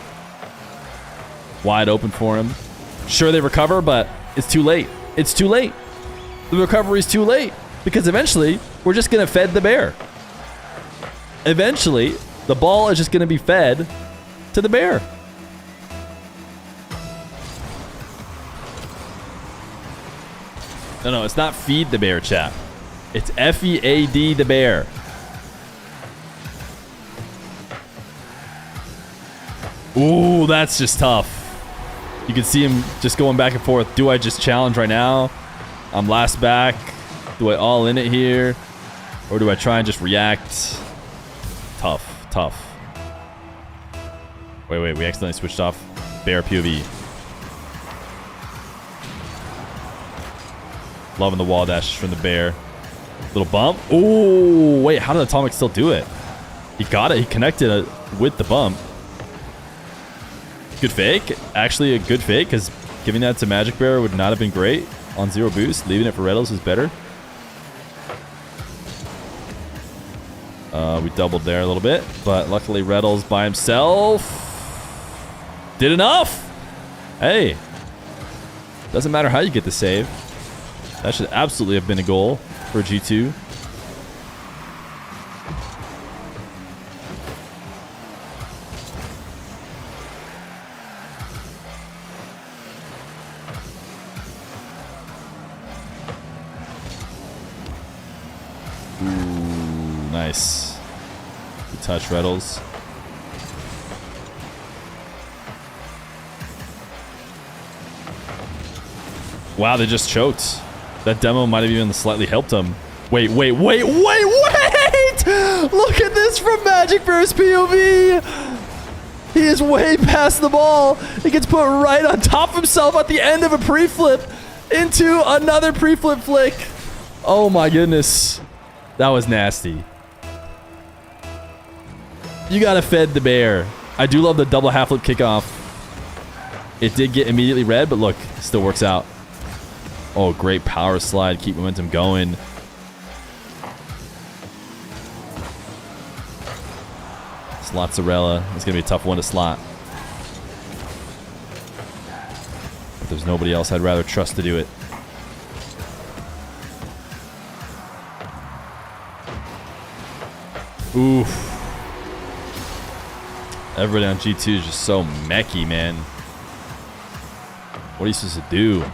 wide open for him. Sure, they recover, but it's too late. It's too late. The recovery's too late because eventually we're just gonna fed the bear. Eventually, the ball is just gonna be fed to the bear. No, it's not feed the bear, chat. It's F-E-A-D the bear. Ooh, that's just tough. You can see him just going back and forth. Do I just challenge right now? I'm last back. Do I all in it here? Or do I try and just react? Tough, tough. Wait, we accidentally switched off bear POV. Loving the wall dash from the bear. Little bump. Ooh, wait, how did Atomic still do it? He got it. He connected it with the bump. Good fake. Actually, a good fake because giving that to Majicbear would not have been great on 0 boost. Leaving it for Retals is better. We doubled there a little bit, but luckily Retals by himself did enough. Hey, doesn't matter how you get the save. That should absolutely have been a goal for G2. Ooh, nice. Good touch, Retals. Wow, they just choked. That demo might have even slightly helped him. Wait! Look at this from Majicbear's POV. He is way past the ball. He gets put right on top of himself at the end of a pre-flip into another pre-flip flick. Oh my goodness. That was nasty. You gotta fed the bear. I do love the double half flip kickoff. It did get immediately red, but look, it still works out. Oh, great power slide. Keep momentum going. Slotzarella. It's going to be a tough one to slot. If there's nobody else, I'd rather trust to do it. Oof. Everybody on G2 is just so mechy, man. What are you supposed to do?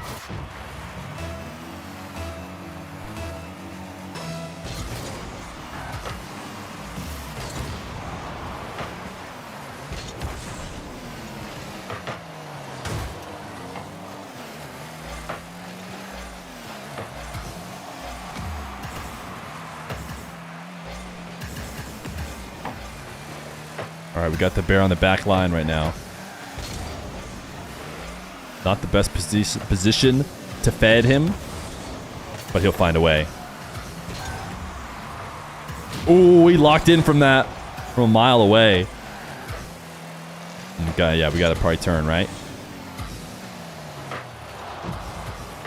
All right, we got the bear on the back line right now. Not the best position to fed him, but he'll find a way. Ooh, he locked in from that, from a mile away. Okay, yeah, we got to probably turn, right?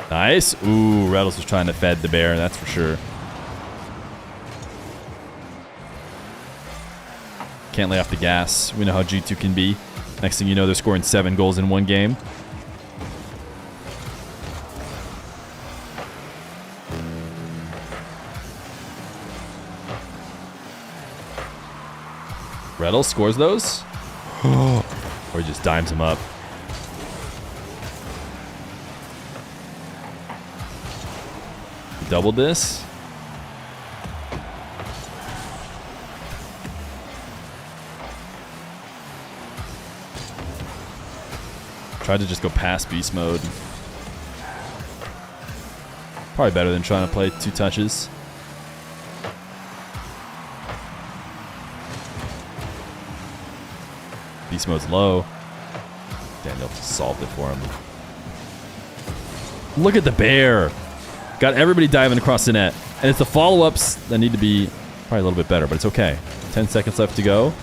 Nice. Ooh, Retals was trying to fed the bear, that's for sure. Can't lay off the gas. We know how G2 can be. Next thing you know, they're scoring 7 goals in one game. Retals scores those? Or he just dimes him up. Doubled this. Tried to just go past beast mode. Probably better than trying to play 2 touches. Beast mode's low. Daniel just solved it for him. Look at the bear. Got everybody diving across the net. And it's the follow-ups that need to be probably a little bit better, but it's okay. 10 seconds left to go.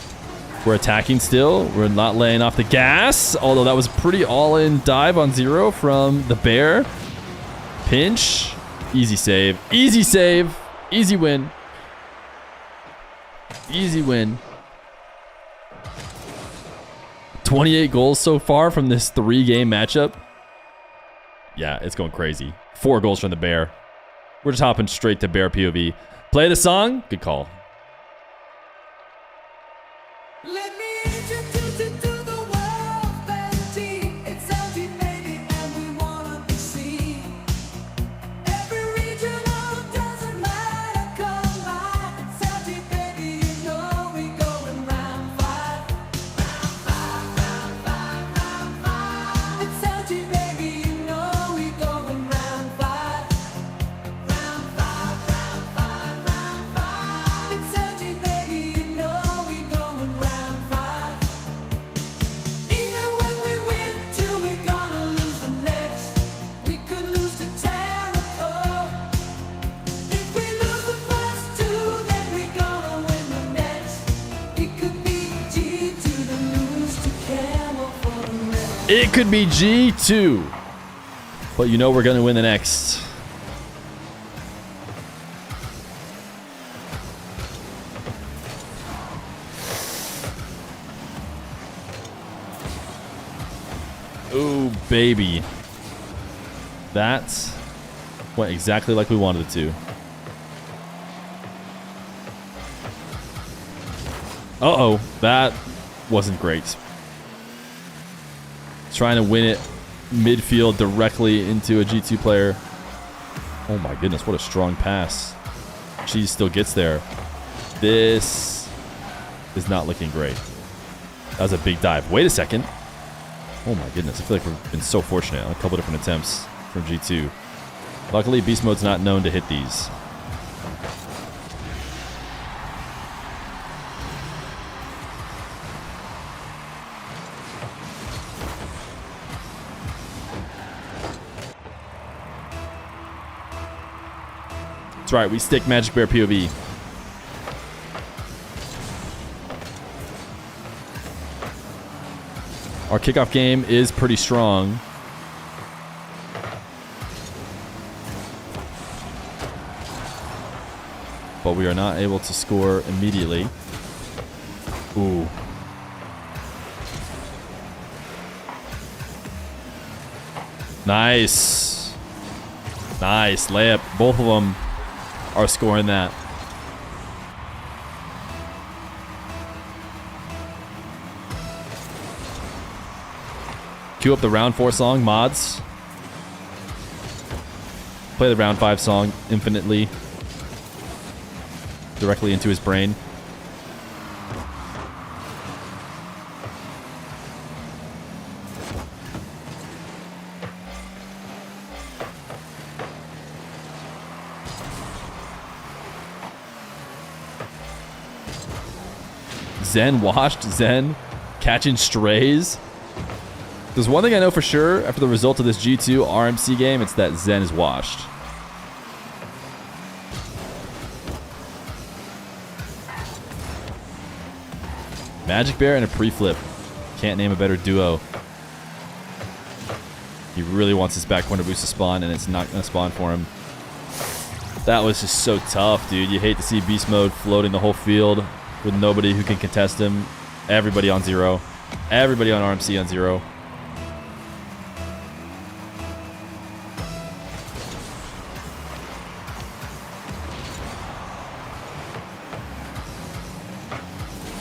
We're attacking still. We're not laying off the gas. Although that was a pretty all-in dive on 0 from the bear. Pinch. Easy save. Easy save. Easy win. Easy win. 28 goals so far from this 3-game matchup. Yeah, it's going crazy. 4 goals from the bear. We're just hopping straight to bear POV. Play the song. Good call. Let me introduce you to the world's best team. It's LG, baby, and we wanna be seen. Every regional doesn't matter, come by. It's LG, baby, you know we going round 5. Round 5. It's LG, baby, you know we going round 5. Round 5. It's LG, baby, you know we going round 5. Even when we win, till we gonna lose the next. We could lose to Terrico. If we lose the first 2, then we gonna win the next. It could be G2 to lose to Camel for the rest. It could be G2. But you know we're going to win the next. Ooh, baby. That went exactly like we wanted it to. Uh-oh. That wasn't great. Trying to win it midfield directly into a G2 player. Oh my goodness, what a strong pass. Cheese still gets there. This is not looking great. That was a big dive. Wait a second. Oh my goodness, I feel like we've been so fortunate on a couple different attempts from G2. Luckily, beast mode's not known to hit these. That's right, we stick Majicbear POV. Our kickoff game is pretty strong. But we are not able to score immediately. Ooh. Nice. Nice layup. Both of them are scoring that. Cue up the round 4 song, mods. Play the round 5 song infinitely. Directly into his brain. Zen washed? Zen catching strays? There's one thing I know for sure after the result of this G2 RMC game, it's that Zen is washed. Majicbear and a pre-flip. Can't name a better duo. He really wants his back corner boost to spawn, and it's not going to spawn for him. That was just so tough, dude. You hate to see beast mode floating the whole field with nobody who can contest him. Everybody on 0. Everybody on RMC on 0.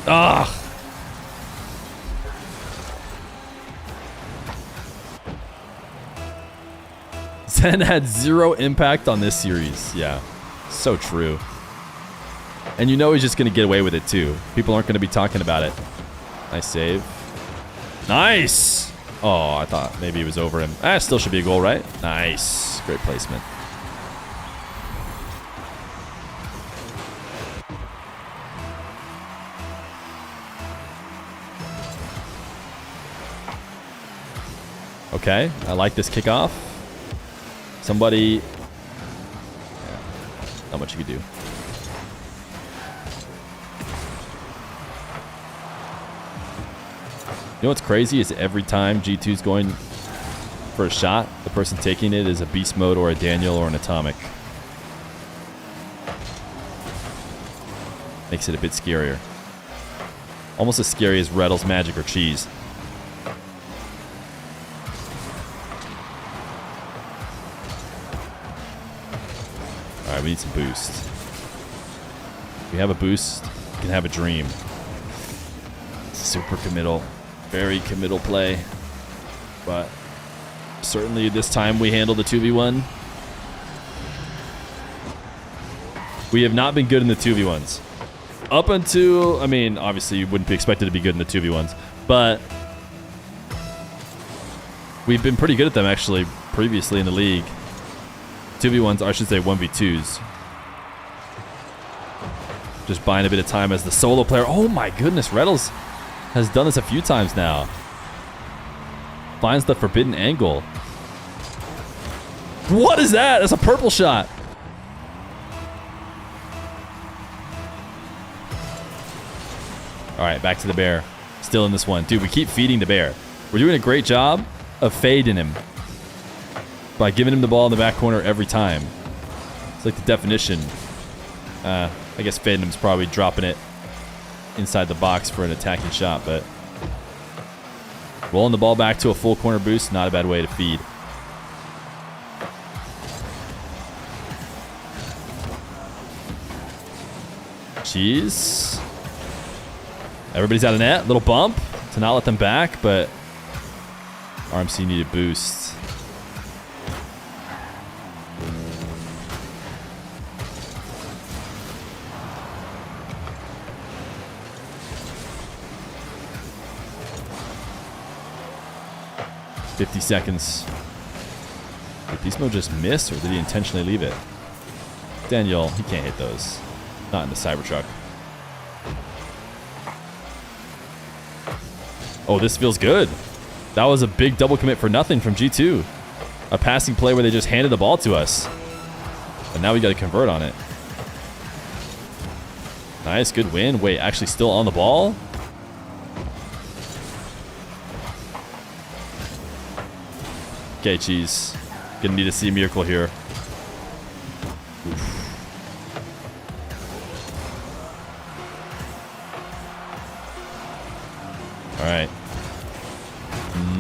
Ah! Zen had 0 impact on this series. Yeah, so true. And you know he's just going to get away with it too. People aren't going to be talking about it. Nice save. Nice! Oh, I thought maybe it was over him. Ah, still should be a goal, right? Nice. Great placement. Okay, I like this kickoff. Somebody... Yeah, not much you could do. You know what's crazy is every time G2's going for a shot, the person taking it is a beast mode or a Daniel or an atomic. Makes it a bit scarier. Almost as scary as Retals, Magic, or Cheese. Alright, we need some boost. If we have a boost, we can have a dream. Super committal. Very committal play. But certainly this time we handled the 2v1. We have not been good in the 2v1s. Up until, I mean, obviously you wouldn't be expected to be good in the 2v1s, but we've been pretty good at them actually previously in the league. 2v1s, or I should say 1v2s. Just buying a bit of time as the solo player. Oh my goodness, Retals has done this a few times now. Finds the forbidden angle. What is that? That's a purple shot. All right, back to the bear. Still in this one. Dude, we keep feeding the bear. We're doing a great job of fading him by giving him the ball in the back corner every time. It's like the definition. I guess fading him's probably dropping it inside the box for an attacking shot, but rolling the ball back to a full corner boost, not a bad way to feed. Cheese. Everybody's out of net. Little bump to not let them back, but RMC needed boost. $50 seconds. Did Beast Mode just miss, or did he intentionally leave it? Daniel, he can't hit those. Not in the Cybertruck. Oh, this feels good. That was a big double commit for nothing from G2. A passing play where they just handed the ball to us. And now we got to convert on it. Nice, good win. Wait, actually still on the ball? Okay, Cheese. Gonna need to see a miracle here. Oof. Alright.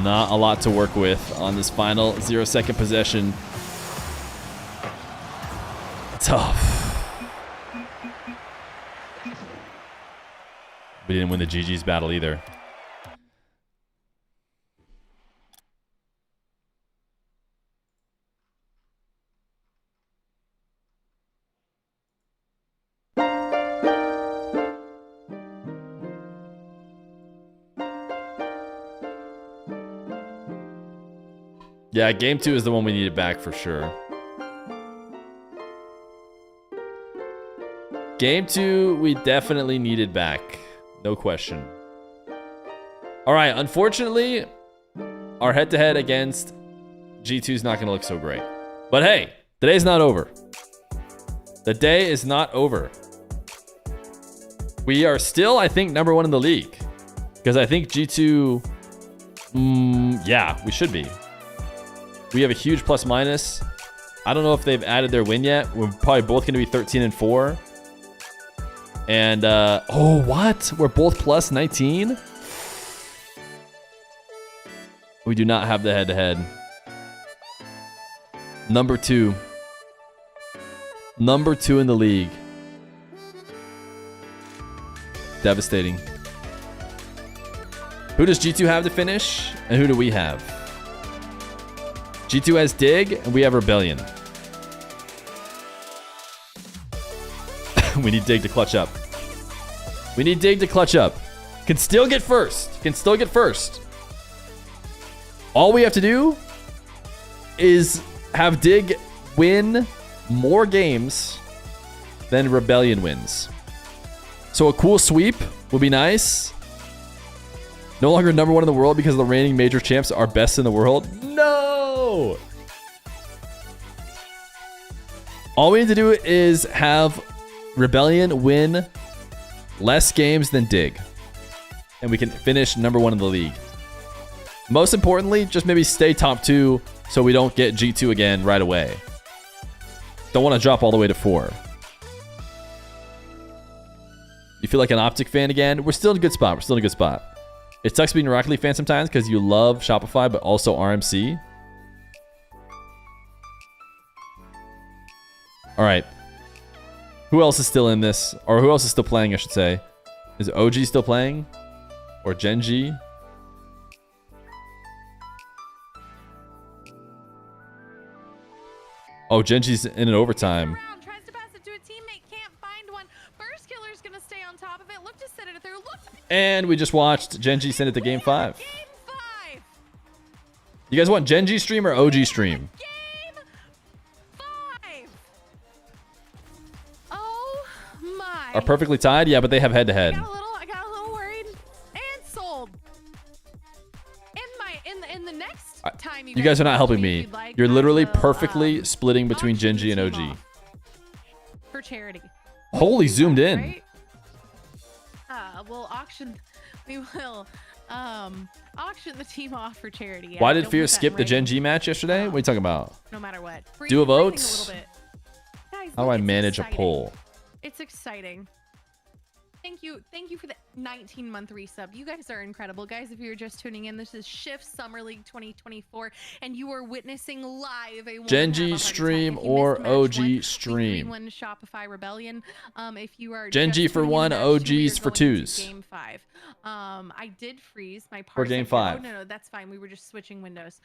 Not a lot to work with on this final 0-second possession. Tough. We didn't win the GG's battle either. Yeah, game 2 is the one we needed back for sure. Game 2, we definitely needed back. No question. All right, unfortunately, our head-to-head against G2 is not going to look so great. But hey, the day's not over. The day is not over. We are still, I think, #1 in the league. Because I think G2... yeah, we should be. We have a huge plus-minus. I don't know if they've added their win yet. We're probably both going to be 13-4. And, oh, what? We're both plus 19? We do not have the head-to-head. #2. #2 in the league. Devastating. Who does G2 have to finish? And who do we have? G2 has Dig, and we have Rebellion. We need Dig to clutch up. We need Dig to clutch up. Can still get first. Can still get first. All we have to do is have Dig win more games than Rebellion wins. So a cool sweep would be nice. No longer #1 in the world because the reigning major champs are best in the world. No! All we need to do is have Rebellion win less games than Dig. And we can finish #1 in the league. Most importantly, just maybe stay top 2 so we don't get G2 again right away. Don't want to drop all the way to 4. You feel like an Optic fan again? We're still in a good spot. We're still in a good spot. It sucks being a Rocket League fan sometimes because you love Shopify, but also RMC. All right. Who else is still in this? Or who else is still playing, I should say? Is OG still playing? Or Genji? Oh, Genji's in an overtime. Tries to pass it to a teammate, can't find one. First killer's gonna stay on top of it. Look to set it through. And we just watched Genji send it to Game 5. You guys want Genji stream or OG stream? Game 5. Oh my. Are perfectly tied? Yeah, but they have head-to-head. I got a little worried. And sold. In the next time You guys are not helping me. You're literally perfectly splitting between Genji and OG. For charity. Holy, zoomed in. Right? We'll auction. We will auction the team off for charity. Yeah, Why did don't Feer put that skip in the writing. Genji match yesterday? What are you talking about? No matter what. Do a Freezing vote? a little bit. Guys, How do look, I it's manage a exciting. poll? It's exciting. Thank you for the 19-month resub. You guys are incredible. Guys, if you're just tuning in, this is Shift Summer League 2024, and you are witnessing live a Genji stream or OG stream. One Shopify Rebellion. If you are Genji just for tuning in, 1, match 2, we are OGs for going into 2s. Game 5. I did freeze my For parsec. Game 5. Oh, no, that's fine. We were just switching windows.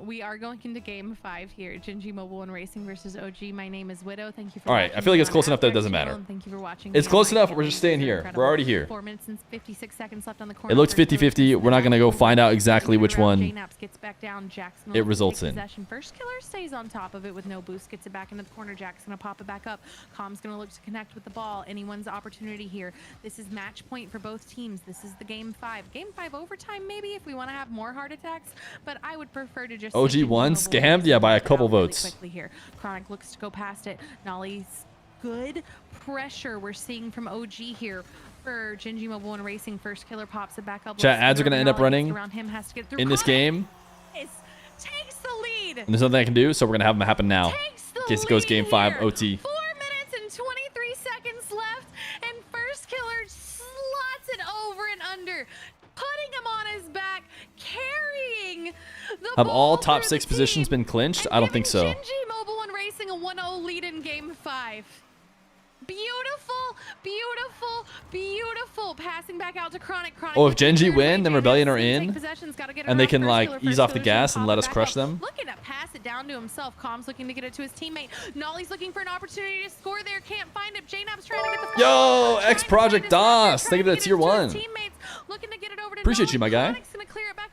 We are going into Game 5 here. Genji Mobile and Racing versus OG. My name is Widow. Thank you for All right, I feel like it's close enough that it doesn't matter. Thank you for watching. It's close enough. We're just staying here. We're already here. 4 minutes and 56 seconds left on the corner. It looked 50-50. We're not going to go find out exactly which one Jnaps gets back down. Jackson it results in. Possession. First killer stays on top of it with no boost. Gets it back into the corner. Jack's going to pop it back up. Com's going to look to connect with the ball. Anyone's opportunity here. This is match point for both teams. This is the Game 5. Game 5 overtime maybe if we want to have more heart attacks, but I would prefer to just... OG won? Scammed? Yeah, by a couple votes. Quickly here. Chronic looks to go past it. Nolly's good pressure we're seeing from OG here for Genji Mobile and Racing. First killer pops it back up. Chat, ads are going to end up running Around him, has to get through. in this game. Takes the lead. And there's nothing I can do, so we're going to have them happen now. In case it goes Game 5 here. OT. 4 minutes and 23 seconds left, and first killer slots it over and under, putting him on his back, carrying the Have ball all top through 6 the positions team, been clinched? and I don't think so. giving Genji Mobile and Racing a 1-0 lead in Game 5. Beautiful, beautiful, beautiful. Passing back out to Chronic. Oh, if Genji win, then Rebellion are in, and they can like ease off the gas and let us crush them. Looking to pass it down to himself. Com's looking to get it to his teammate. Nolly's looking for an opportunity to score there. Can't find it. Jnaps trying to get the Yo, X Project DOS. Thank you for that tier 1. Appreciate you, my guy.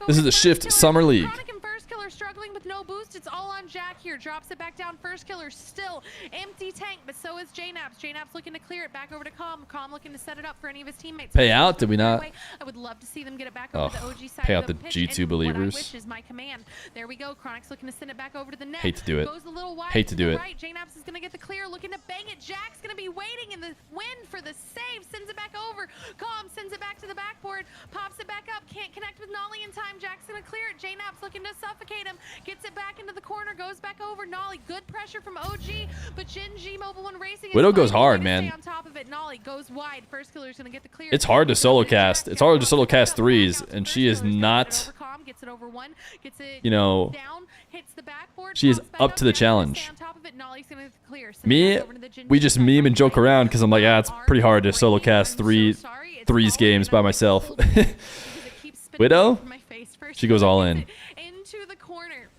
This is the Shift Summer League. First killer struggling with no boost. It's all on Jack here. Drops it back down. First killer still empty tank, but so so is JNaps. JNaps looking to clear it back over to Calm. Calm looking to set it up for any of his teammates. Pay out? Did we not? I would love to see them get it back over the OG side. Pay out of the pitch, G2 and believers. What I wish is my command. There we go. Chronic's looking to send it back over to the net. Hate to do it. Goes a little wide Hate to do it. right. JNaps is going to get the clear, looking to bang it. Jack's going to be waiting in the wind for the save. Sends it back over. Calm sends it back to the backboard. Pops it back up. Can't connect with Nolly in time. Jack's going to clear it. JNaps looking to suffocate him. Gets it back into the corner. Goes back over. Nolly, good pressure from OG, but Gen G Mobile One Racing. Widow goes hard, man. On top of it. Nolly goes wide. First killer's going to get the clear. It's hard to solo cast. It's hard to solo cast threes, and she is not, Gets it over one. Gets it you know, down. Hits the backboard. she is Pops back up to the Jack's challenge. stay on top of it. Nolly's going to get the clear. Send it Me, back over to the Gen we G just side. meme and joke around because I'm like, ah, it's pretty hard to solo cast threes games by myself. Widow, she goes all in. Into the corner.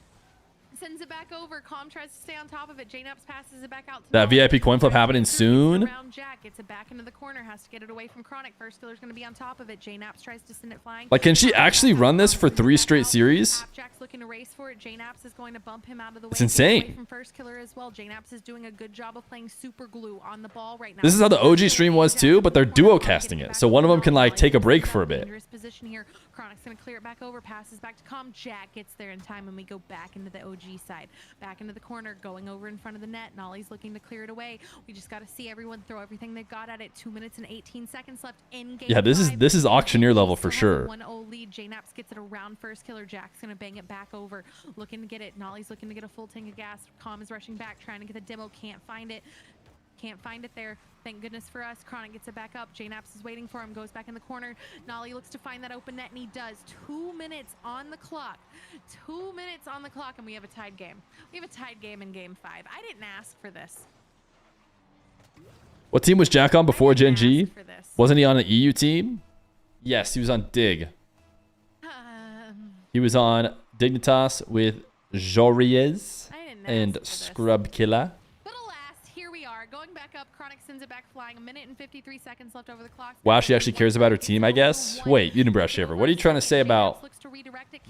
Sends it back over. Calm tries to stay on top of it. JNaps passes it back out to That Nolly. VIP coin flip happening soon. Around Jack, gets it back into the corner, has to get it away from Chronic. First killer's going to be on top of it. JNaps tries to send it flying. Like, can she actually run this for 3 straight series? Jack's looking to race for it. JNaps is going to bump him out of the way. It's insane. Away from first killer as well. JNaps is doing a good job of playing super glue on the ball right now. This is how the OG stream was too, but they're duo casting it. So one of them can like take a break for a bit. Dangerous position here. Chronic's going to clear it back over, passes back to Calm. Jack gets there in time, and we go back into the OG side. Back into the corner, going over in front of the net. Nolly's looking to clear it away. We just got to see everyone throw everything they've got at it. 2 minutes and 18 seconds left in game. Yeah, this is auctioneer level for Still has sure. a 1-0 lead. JNaps gets it around first killer. Jack's going to bang it back over. Looking to get it. Nolly's looking to get a full tank of gas. Calm is rushing back, trying to get the demo. Can't find it. Can't find it there. Thank goodness for us. Chronic gets it back up. JNaps is waiting for him. Goes back in the corner. Nolly looks to find that open net, and he does. 2 minutes on the clock. 2 minutes on the clock, and we have a tied game. We have a tied game in game 5. I didn't ask for this. What team was Jack on before Gen G? For this. Wasn't he on an EU team? Yes, he was on Dig. He was on Dignitas with Joriez I didn't and ask for this. Scrub Killer. But alas, here we are. Going back up. Chronic sends it back flying. 1 minute and 53 seconds left over the clock. Wow, she actually cares about her team, I guess. Wait, Unibrow Shiver, what are you trying to say about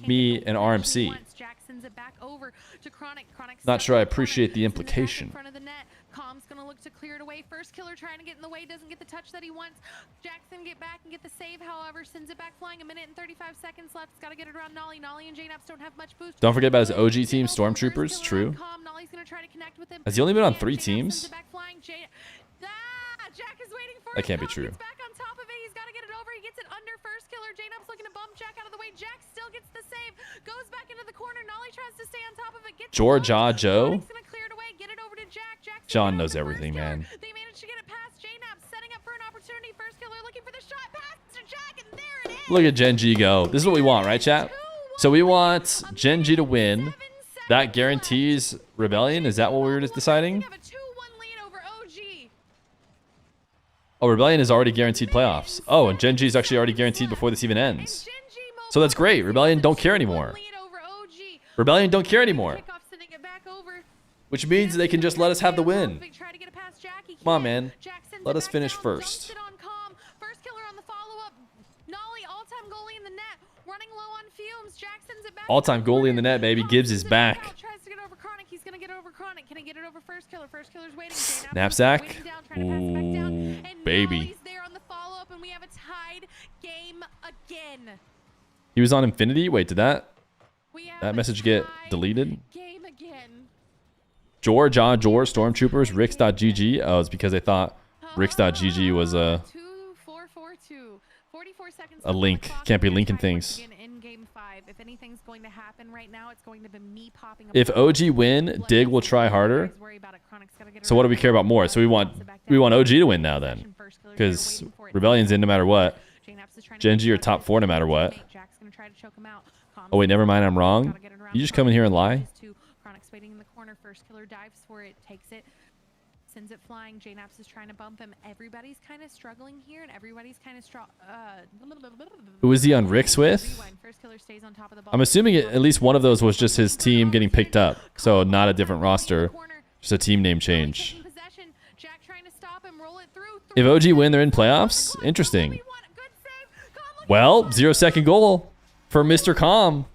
me and RMC? Jack sends it back over to Chronic. Not sure I appreciate the implication. In front of the net. Calm's gonna look to clear it away. First killer trying to get in the way, doesn't get the touch that he wants. Jackson get back and get the save, however, sends it back flying. 1 minute and 35 seconds left. It's gotta get it around Nolly. Nolly and JNaps don't have much boost. Don't forget about his OG team, Stormtroopers. True. Nolly's gonna try to connect with him. Has he only been on JNaps 3 sends teams? it back flying. Jack is waiting for That it. can't be Calm true. gets back on top of it. He's got to get it over. He gets it under first killer. JNaps looking to bump Jack out of the way. Jack still gets the save. Goes back into the corner. Nolly tries to stay on top of it. Gets Georgia Joe. Chronic's gonna clear it away. Get it over to Jack. Jack's John gonna knows get it everything, first man. killer. They managed to get it past JNaps, setting up for an opportunity. First killer looking for the shot. Pass to Jack, and there it is. Look at Gen G go. This is what we want, right, chat? So we want Gen G to win. That guarantees Rebellion. Is that what we were just deciding? Have a 2-1 lead over OG. Oh, Rebellion is already guaranteed playoffs. Oh, and Gen G is actually already guaranteed before this even ends. So that's great. Rebellion don't care anymore. Rebellion don't care anymore. Which means they can just let us have the win. Come on, man. Let us finish first. First killer on the follow-up. Nolly, all-time goalie in the net, running low on fumes. Jack sends it back. All-time goalie in the net, baby. Gibbs is back. Tries to get over Chronic. He's gonna get over Chronic. Can he get it over first killer? First killer's waiting. JNaps Knapsack. waiting down, trying to pass it back down. Ooh, And baby. Nolly's there on the follow-up, and we have a tied game again. He was on Infinity. Wait, did that We have that a message get tied deleted? Game again. Jor, Stormtroopers, Ricks.gg. Oh, it's because they thought Ricks.gg was a 2-4-4-2. 44 seconds a left on the link. clock. Can't be We are linking tied things. once again in game 5. If anything's going to happen right now, it's going to be me popping up. If OG win, Dig will try harder. So what do we care about more? So we want OG to win now then, because Rebellion's in no matter what. Gen G are top 4 no matter what. Oh wait, never mind. I'm wrong. You just come in here and lie. Chronic's waiting in the corner. First killer dives for it, takes it, sends it flying. JNaps is trying to bump him. Everybody's kind of struggling here, and everybody's kind of Who was he on Ricks with? First killer stays on top of the ball. I'm assuming at least one of those was just his team getting picked up. So not a different roster, just a team name change. Jack trying to stop him, roll it through. If OG win, they're in playoffs. Interesting. Well, 0-second goal for Mr. Calm.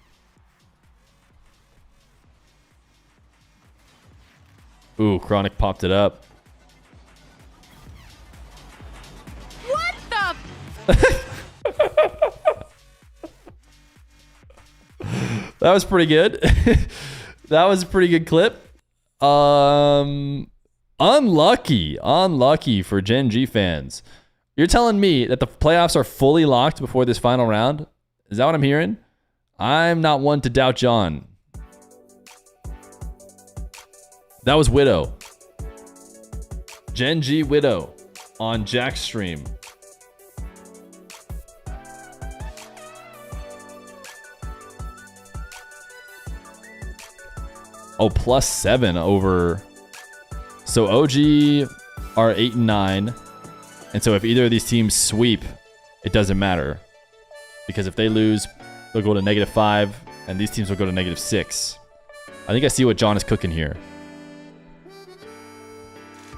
Ooh, Chronic popped it up. That was pretty good. That was a pretty good clip. Unlucky for Gen G fans. You're telling me that the playoffs are fully locked before this final round? Is that what I'm hearing? I'm not one to doubt John. That was Widow. Gen G Widow on Jack's stream. Oh, +7 over. So OG are 8 and 9. And so if either of these teams sweep, it doesn't matter. Because if they lose, they'll go to -5, and these teams will go to -6. I think I see what John is cooking here.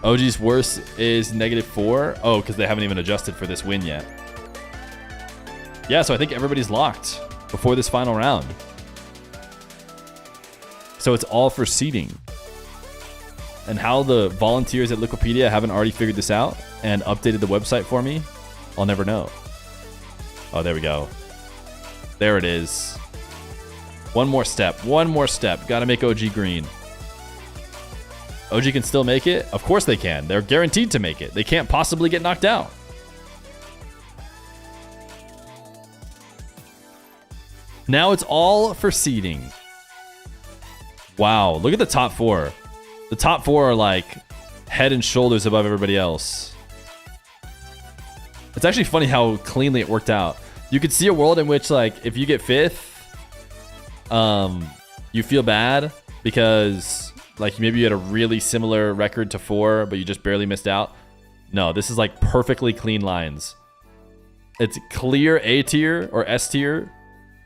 OG's worst is -4. Oh, because they haven't even adjusted for this win yet. Yeah, so I think everybody's locked before this final round. So it's all for seeding. And how the volunteers at Liquipedia haven't already figured this out and updated the website for me, I'll never know. Oh, there we go. There it is. One more step. Got to make OG green. OG can still make it? Of course they can. They're guaranteed to make it. They can't possibly get knocked out. Now it's all for seeding. Wow, look at the top 4. The top 4 are like head and shoulders above everybody else. It's actually funny how cleanly it worked out. You could see a world in which, like, if you get 5th, you feel bad because, like, maybe you had a really similar record to 4, but you just barely missed out. No, this is like perfectly clean lines. It's clear A tier or S tier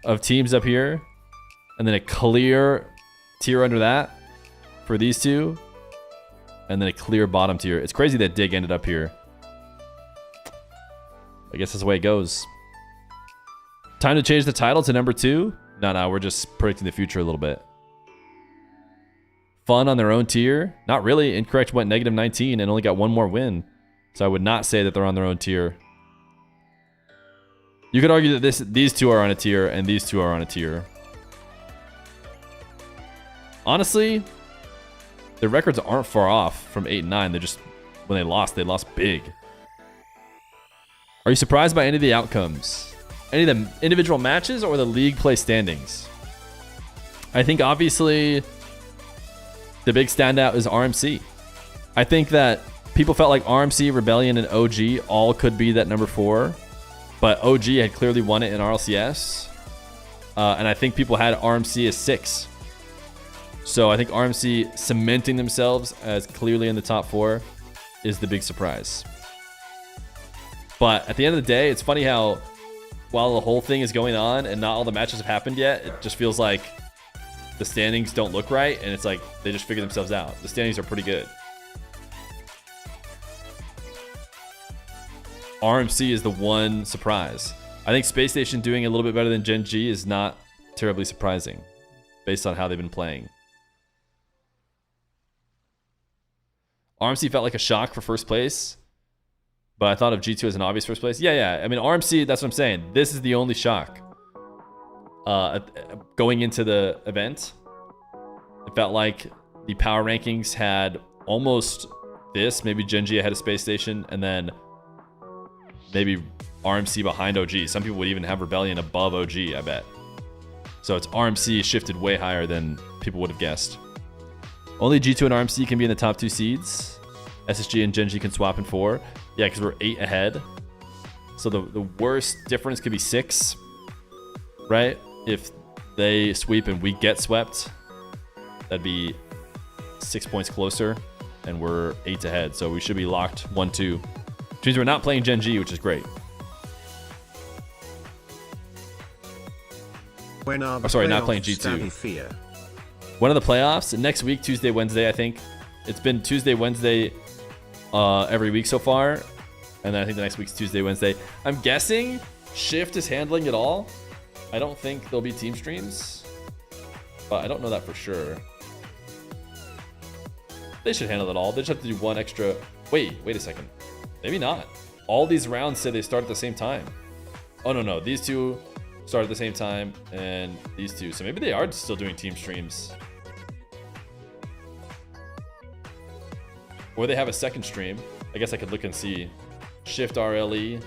of teams up here, and then a clear tier under that for these two, and then a clear bottom tier. It's crazy that Dig ended up here. I guess that's the way it goes. Time to change the title to number 2? No, we're just predicting the future a little bit. Fun on their own tier? Not really. Incorrect went -19 and only got 1 more win. So I would not say that they're on their own tier. You could argue that these two are on a tier and these two are on a tier. Honestly, their records aren't far off from 8 and 9. They just, when they lost big. Are you surprised by any of the outcomes? Any of the individual matches or the league play standings? I think obviously the big standout is RMC. I think that people felt like RMC, Rebellion, and OG all could be that number 4. But OG had clearly won it in RLCS. And I think people had RMC as 6. So I think RMC cementing themselves as clearly in the top 4 is the big surprise. But at the end of the day, it's funny how while the whole thing is going on and not all the matches have happened yet, it just feels like the standings don't look right, and it's like they just figure themselves out. The standings are pretty good. RMC is the one surprise. I think Space Station doing a little bit better than Gen G is not terribly surprising based on how they've been playing. RMC felt like a shock for first place, but I thought of G2 as an obvious first place. Yeah. I mean, RMC, that's what I'm saying. This is the only shock. Going into the event, it felt like the power rankings had almost this, maybe Gen G ahead of Space Station, and then maybe RMC behind OG. Some people would even have Rebellion above OG, I bet. So it's RMC shifted way higher than people would have guessed. Only G2 and RMC can be in the top 2 seeds. SSG and Gen G can swap in 4. Yeah, because we're 8 ahead. So the worst difference could be 6, right? If they sweep and we get swept, that'd be 6 points closer, and we're 8 ahead. So we should be locked 1-2. Which means we're not playing Gen G, which is great. When are the not playing playoffs, G2. Feer? When are the playoffs? Next week, Tuesday, Wednesday, I think. It's been Tuesday, Wednesday every week so far. And then I think the next week's Tuesday, Wednesday. I'm guessing Shift is handling it all. I don't think there'll be team streams, but I don't know that for sure. They should handle it all. They just have to do one extra. Wait a second. Maybe not. all these rounds say they start at the same time. Oh, no. These two start at the same time, and these two. So maybe they are still doing team streams. Or they have a second stream. I guess I could look and see. Shift RLE.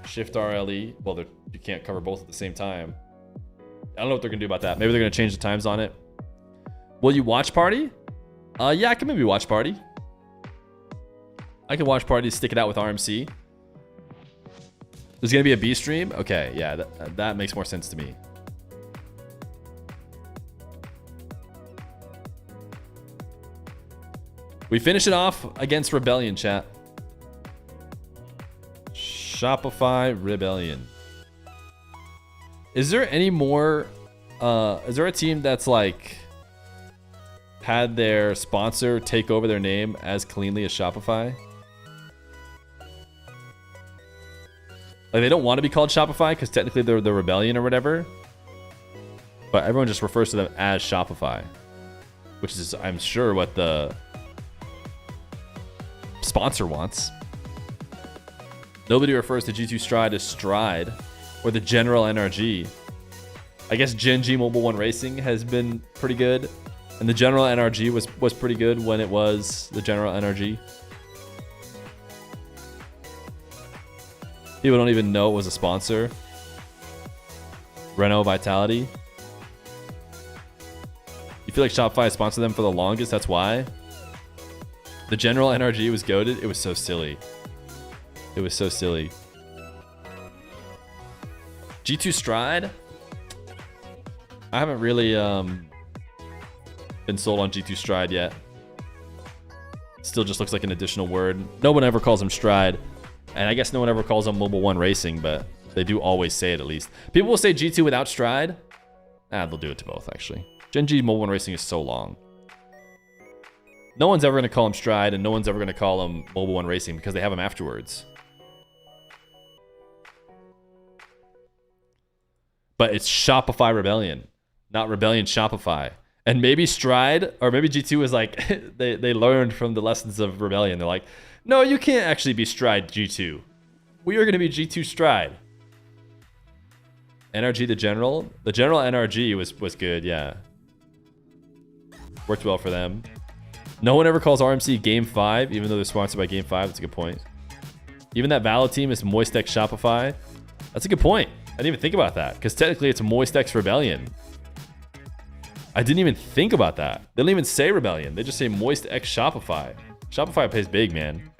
Shift RLE. Well, you can't cover both at the same time. I don't know what they're going to do about that. Maybe they're going to change the times on it. Will you watch party? Yeah, I can maybe watch party. I can watch party, stick it out with RMC. There's going to be a B stream? Okay, yeah, that makes more sense to me. We finish it off against Rebellion, chat. Shopify Rebellion. Is there any more... is there a team that's like... had their sponsor take over their name as cleanly as Shopify? Like, they don't want to be called Shopify because technically they're the Rebellion or whatever. But everyone just refers to them as Shopify. Which is, I'm sure, what the sponsor wants. Nobody refers to G2 Stride as Stride or the general NRG. I guess Gen G Mobile 1 Racing has been pretty good. And the general NRG was pretty good when it was the general NRG. People don't even know it was a sponsor. Renault Vitality. You feel like Shopify sponsored them for the longest, that's why? The general NRG was goated. It was so silly. It was so silly. G2 Stride? I haven't really been sold on G2 Stride yet. Still just looks like an additional word. No one ever calls him Stride. And I guess no one ever calls him Mobile 1 Racing, but they do always say it at least. People will say G2 without Stride. They'll do it to both, actually. Gen G Mobile 1 Racing is so long. No one's ever going to call him Stride, and no one's ever going to call him Mobile 1 Racing because they have him afterwards. But it's Shopify Rebellion, not Rebellion Shopify. And maybe Stride, or maybe G2 is like, they learned from the lessons of Rebellion. They're like, no, you can't actually be Stride G2. We are going to be G2 Stride. NRG the general NRG was good, yeah. Worked well for them. No one ever calls RMC Game 5, even though they're sponsored by Game 5. That's a good point. Even that Valor team is Moist X Shopify. That's a good point. I didn't even think about that, because technically it's Moist X Rebellion. I didn't even think about that. They don't even say Rebellion. They just say Moist X Shopify. Shopify pays big, man.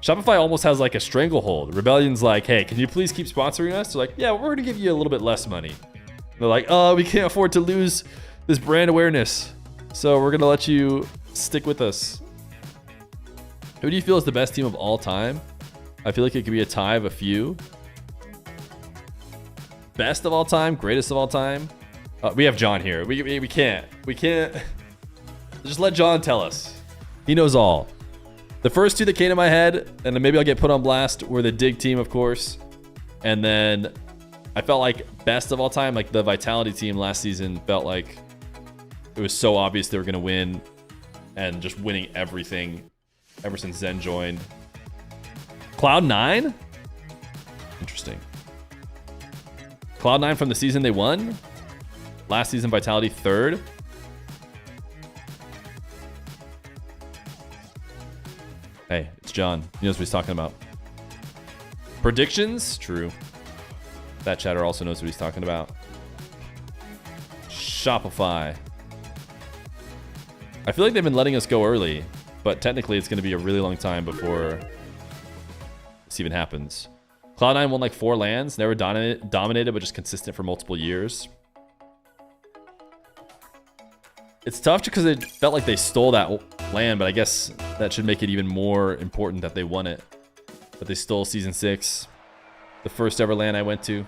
Shopify almost has like a stranglehold. Rebellion's like, hey, can you please keep sponsoring us? They're like, yeah, we're going to give you a little bit less money. They're like, oh, we can't afford to lose this brand awareness. So we're going to let you stick with us. Who do you feel is the best team of all time? I feel like it could be a tie of a few. Best of all time, greatest of all time. We have John here. We can't. Just let John tell us. He knows all. The first two that came to my head, and then maybe I'll get put on blast, were the Dig team, of course. And then I felt like best of all time, like the Vitality team last season, felt like it was so obvious they were going to win, and just winning everything ever since Zen joined. Cloud9? Interesting. Cloud9 from the season they won? Last season, Vitality third. Hey, it's John. He knows what he's talking about. Predictions? True. That chatter also knows what he's talking about. Shopify. I feel like they've been letting us go early, but technically it's going to be a really long time before this even happens. Cloud9 won like 4 lands, never dominated, but just consistent for multiple years. It's tough because it felt like they stole that land, but I guess that should make it even more important that they won it. But they stole Season 6, the first ever land I went to.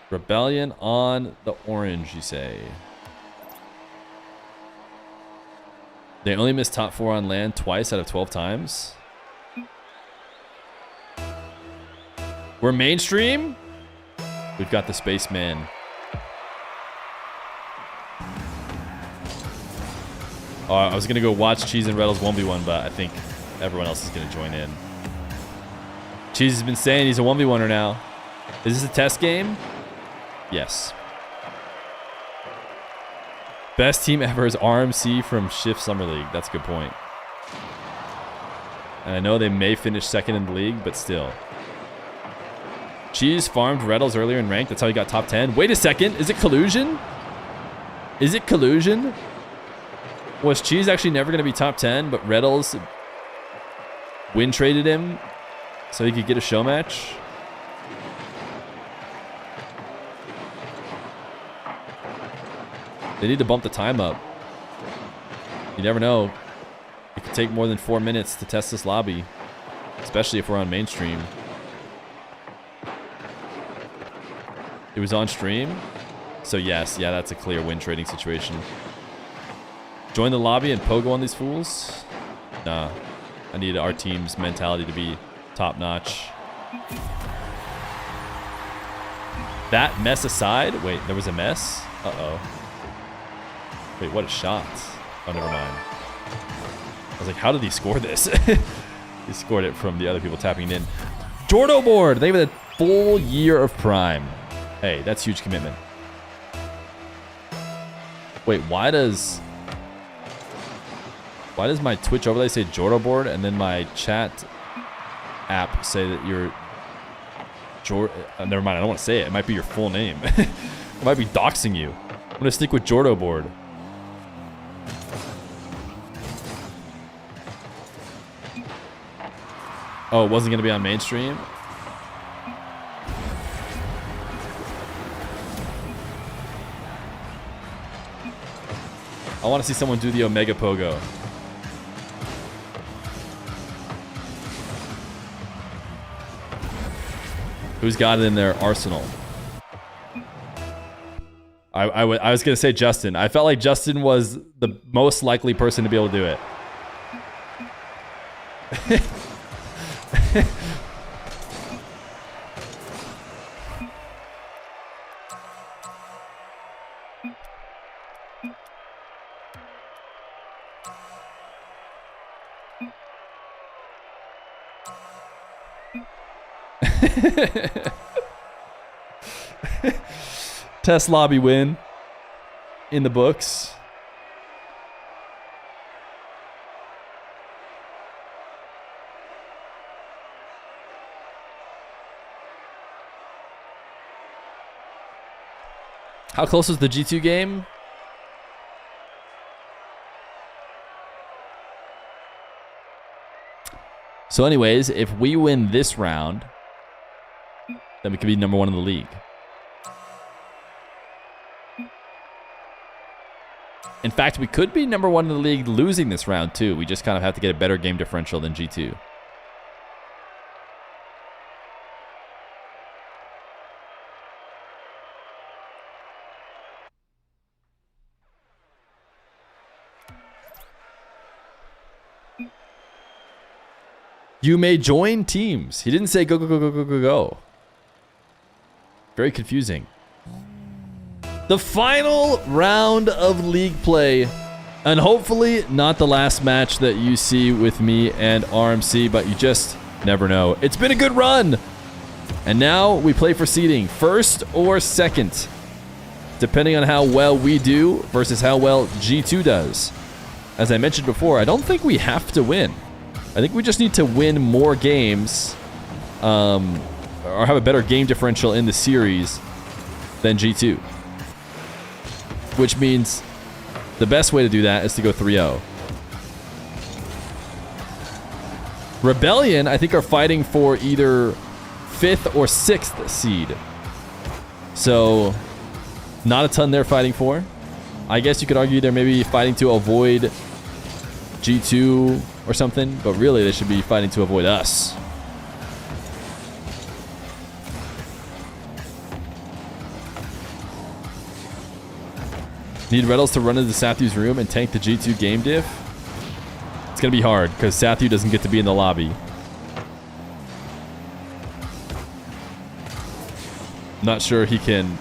Rebellion on the orange, you say. They only missed top 4 on land twice out of 12 times. We're mainstream? We've got the Spaceman. I was going to go watch Cheese and Retals 1v1, but I think everyone else is going to join in. Cheese has been saying he's a 1v1er now. Is this a test game? Yes. Best team ever is RMC from Shift Summer League. That's a good point. And I know they may finish second in the league, but still. Cheese farmed Retals earlier in rank. That's how he got top 10. Wait a second. Is it collusion? Is it collusion? Was Cheese actually never going to be top 10, but Retals win traded him so he could get a show match? They need to bump the time up. You never know. It could take more than 4 minutes to test this lobby, especially if we're on mainstream. It was on stream, so yes, yeah, that's a clear win trading situation. Join the lobby and pogo on these fools? Nah, I need our team's mentality to be top notch. That mess aside, wait, there was a mess? Uh-oh. Wait, what a shot. Oh, never mind. I was like, how did he score this? He scored it from the other people tapping it in. Jordo board! They have a full year of Prime. Hey, that's huge commitment. Wait, why does my Twitch overlay say Jordo board and then my chat app say that you're never mind, I don't want to say it. It might be your full name. It might be doxing you. I'm gonna stick with Jordo board. Oh, it wasn't gonna be on mainstream? I want to see someone do the Omega Pogo. Who's got it in their arsenal? I was going to say Justin. I felt like Justin was the most likely person to be able to do it. Test lobby win in the books. How close was the G2 game? So anyways, if we win this round, then we could be number 1 in the league. In fact, we could be number 1 in the league losing this round too. We just kind of have to get a better game differential than G2. You may join teams. He didn't say go, go, go, go, go, go, go. Very confusing. The final round of league play. And hopefully not the last match that you see with me and RMC, but you just never know. It's been a good run. And now we play for seeding. First or second. Depending on how well we do versus how well G2 does. As I mentioned before, I don't think we have to win. I think we just need to win more games, or have a better game differential in the series than G2. Which means the best way to do that is to go 3-0. Rebellion, I think, are fighting for either 5th or 6th seed. So, not a ton they're fighting for. I guess you could argue they're maybe fighting to avoid G2 or something, but really they should be fighting to avoid us. Need Retals to run into Sathu's room and tank the G2 game diff? It's gonna be hard because Sathu doesn't get to be in the lobby. Not sure he can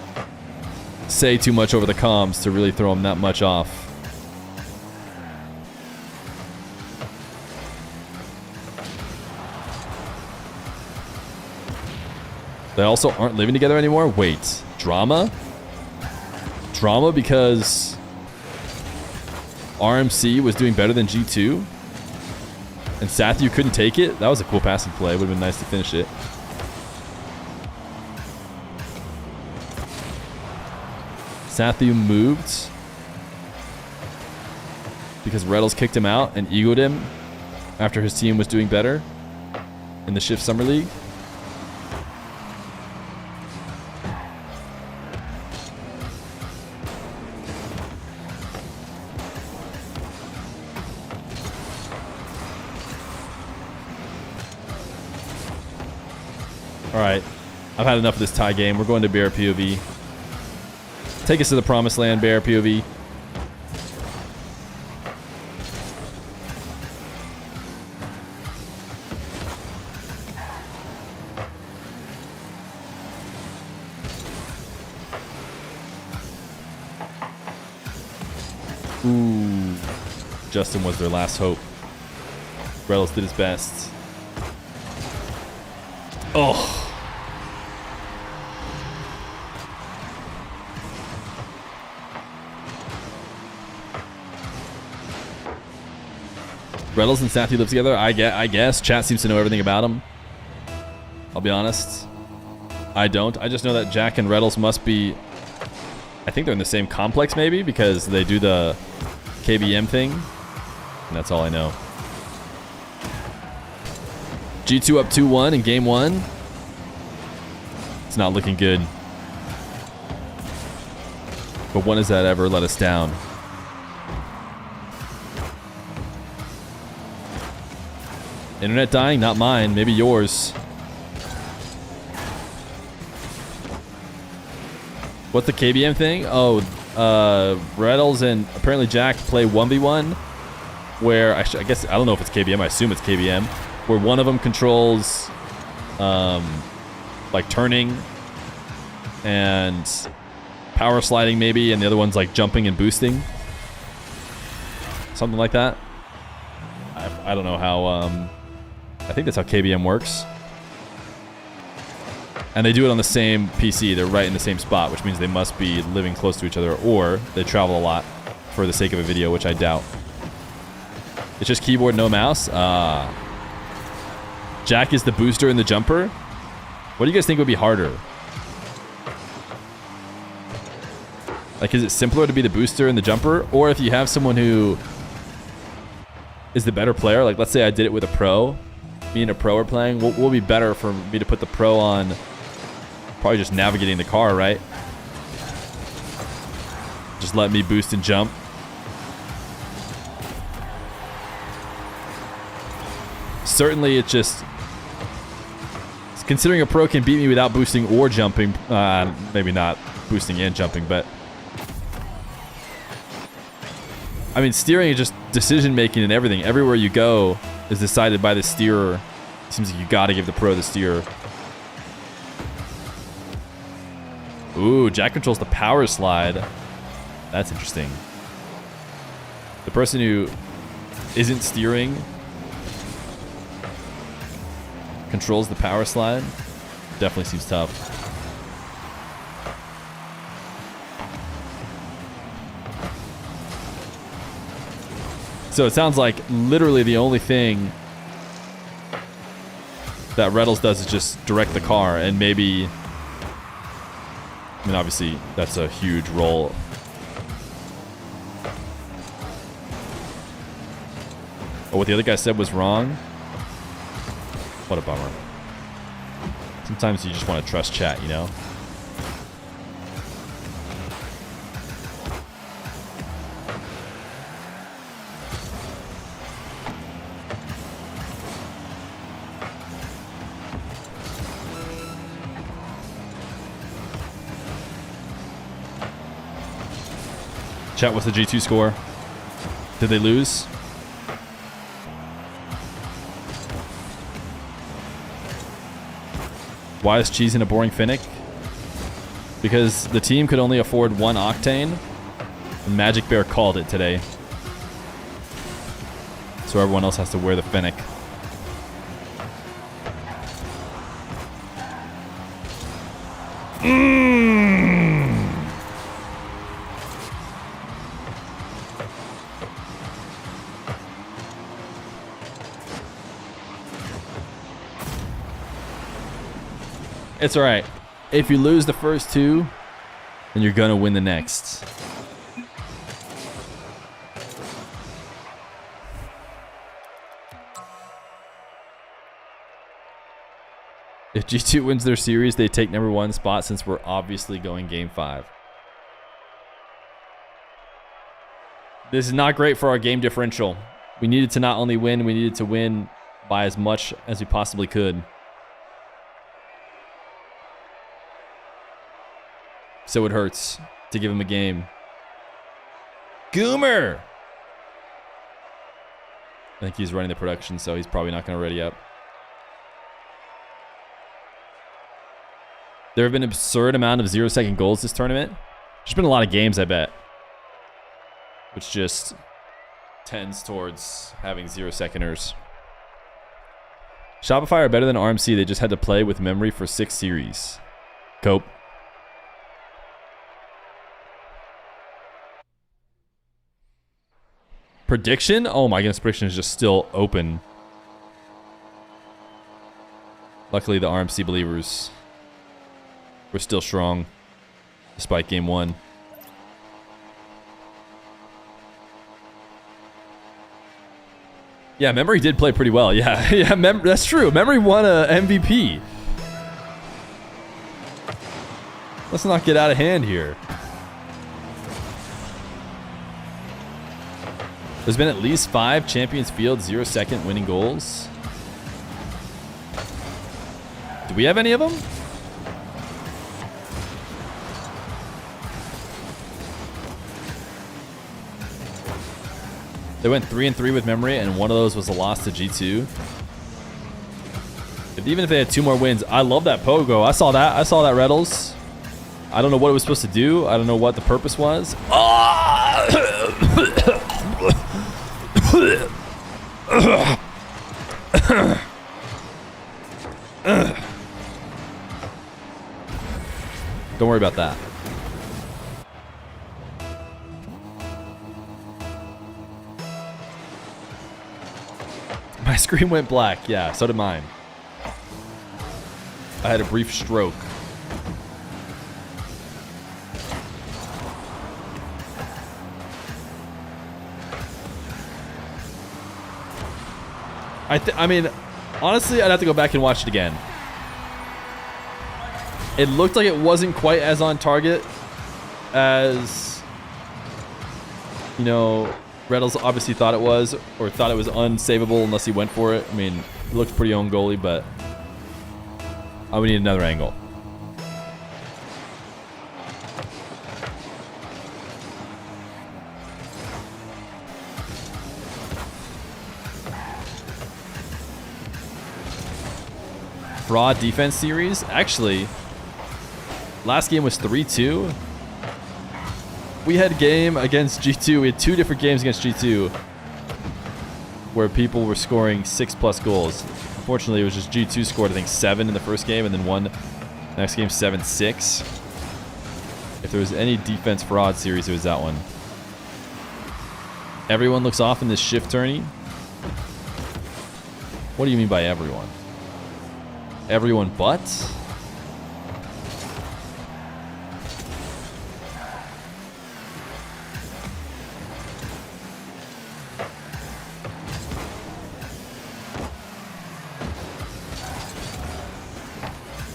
say too much over the comms to really throw him that much off. They also aren't living together anymore? Wait, drama? Drama because RMC was doing better than G2? And Sathu couldn't take it? That was a cool passing play. Would have been nice to finish it. Sathu moved because Retals kicked him out and egoed him after his team was doing better in the Shift Summer League. All right, I've had enough of this tie game. We're going to Bear POV. Take us to the promised land, Bear POV. Ooh, Justin was their last hope. Retals did his best. Oh. Retals and Sathu live together? I guess. Chat seems to know everything about him. I'll be honest. I don't. I just know that Jack and Retals must be... I think they're in the same complex maybe because they do the KBM thing. And that's all I know. G2 up 2-1 in game 1. It's not looking good. But when has that ever let us down? Internet dying? Not mine. Maybe yours. What's the KBM thing? Oh, Retals and apparently Jack play 1v1 where I guess I don't know if it's KBM. I assume it's KBM. Where one of them controls like turning and power sliding maybe, and the other one's like jumping and boosting. Something like that. I don't know how I think that's how KBM works. And they do it on the same PC. They're right in the same spot, which means they must be living close to each other, or they travel a lot for the sake of a video, which I doubt. It's just keyboard, no mouse? Jack is the booster and the jumper? What do you guys think would be harder? Like, is it simpler to be the booster and the jumper? Or if you have someone who is the better player, like let's say I did it with a pro, me and a pro are playing, what will be better for me to put the pro on? Probably just navigating the car, right? Just let me boost and jump. Certainly it's just... Considering a pro can beat me without boosting or jumping, maybe not boosting and jumping, but... I mean, steering is just decision making and everything. Everywhere you go is decided by the steerer. It seems like you gotta give the pro the steerer. Ooh, Jack controls the power slide. That's interesting. The person who isn't steering controls the power slide. Definitely seems tough. So it sounds like literally the only thing that Retals does is just direct the car, and maybe... I mean, obviously, that's a huge role. Oh, what the other guy said was wrong? What a bummer. Sometimes you just want to trust chat, you know? Chat, what's the G2 score? Did they lose? Why is Cheese in a boring Finnick? Because the team could only afford 1 Octane, and Majicbear called it today. So everyone else has to wear the Finnick. It's all right. If you lose the first two, then you're gonna win the next. If G2 wins their series, they take #1 spot since we're obviously going game 5. This is not great for our game differential. We needed to not only win, we needed to win by as much as we possibly could. So it hurts to give him a game. Goomer! I think he's running the production, so he's probably not going to ready up. There have been an absurd amount of 0-second goals this tournament. There's been a lot of games, I bet, which just tends towards having 0-seconders. Shopify are better than RMC. They just had to play with memory for 6 series. Cope. Prediction? Oh my goodness, prediction is just still open. Luckily, the RMC believers were still strong despite game 1. Yeah, Memory did play pretty well. Yeah, yeah, that's true. Memory won a MVP. Let's not get out of hand here. There's been at least 5 Champions Field 0-second winning goals. Do we have any of them? They went 3-3 with Memory, and one of those was a loss to G2. Even if they had 2 more wins, I love that pogo. I saw that. I saw that Retals. I don't know what it was supposed to do. I don't know what the purpose was. Don't worry about that. My screen went black. Yeah, so did mine. I had a brief stroke. I mean, honestly, I'd have to go back and watch it again. It looked like it wasn't quite as on target as, you know, Retals obviously thought it was, or thought it was unsavable unless he went for it. I mean, it looked pretty own goalie, but I would need another angle. Fraud defense series. Actually, last game was 3-2. We had a game against G2. We had 2 different games against G2 where people were scoring 6+ goals. Unfortunately, it was just G2 scored, I think, 7 in the first game and then won the next game 7-6. If there was any defense fraud series, it was that one. Everyone looks off in this shift tourney. What do you mean by everyone? Everyone but?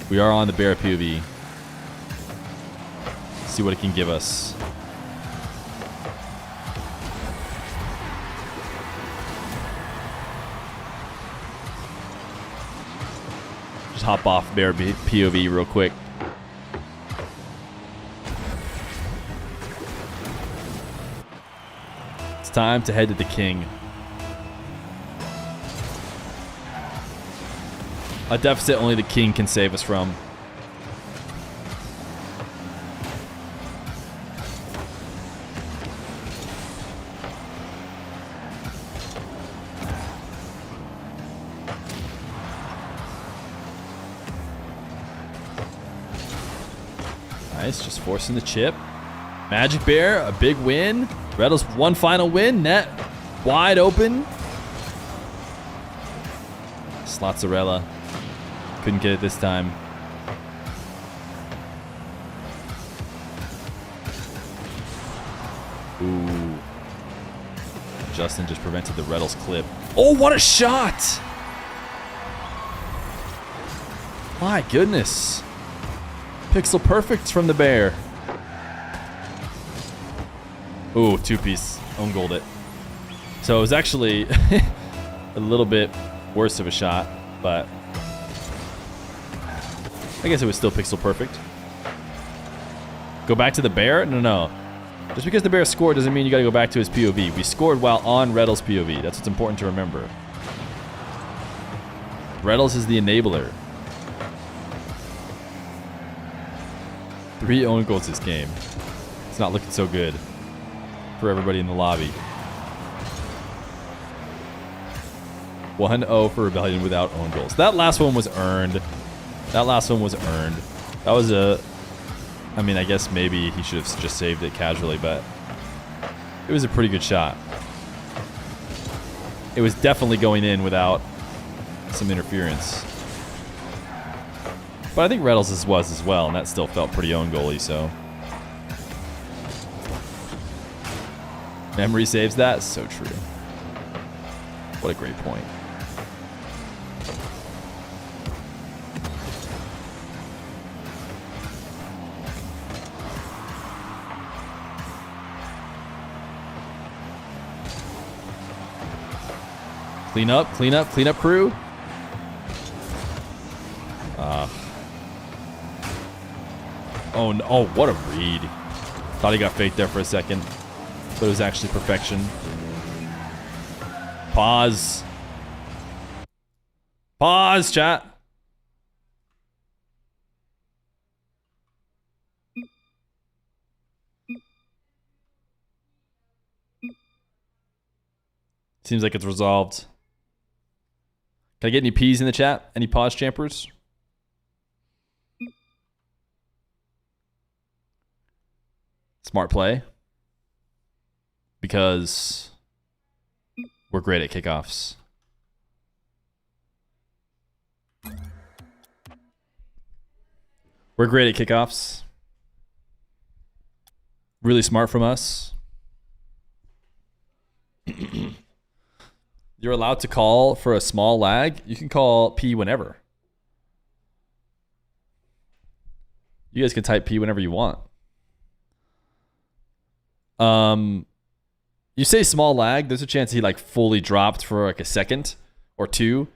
We are on the Bear POV. See what it can give us. Just hop off Bear POV real quick. It's time to head to the King. A deficit only the King can save us from. Nice, just forcing the chip. Majicbear, a big win. Retals, one final win. Net wide open. Slotzarella. Couldn't get it this time. Ooh. Justin just prevented the Retals clip. Oh, what a shot! My goodness. Pixel perfect from the bear. Ooh, two-piece. Own goaled it. So it was actually a little bit worse of a shot, but I guess it was still pixel perfect. Go back to the bear? No. Just because the bear scored doesn't mean you gotta go back to his POV. We scored while on Retals' POV. That's what's important to remember. Retals is the enabler. 3 own goals this game. It's not looking so good for everybody in the lobby. 1-0 for Rebellion without own goals. That last one was earned. That was a... I mean, I guess maybe he should have just saved it casually, but it was a pretty good shot. It was definitely going in without some interference. But I think Retals' was as well, and that still felt pretty own goalie, so. Memory saves that? So true. What a great point. Clean up, crew. Oh, no. Oh, what a read. Thought he got faked there for a second, but it was actually perfection. Pause. Pause, chat. Seems like it's resolved. Can I get any P's in the chat? Any pause champers? Smart play. Because we're great at kickoffs. We're great at kickoffs. Really smart from us. You're allowed to call for a small lag. You can call P whenever. You guys can type P whenever you want. You say small lag, there's a chance he like fully dropped for like a second or two.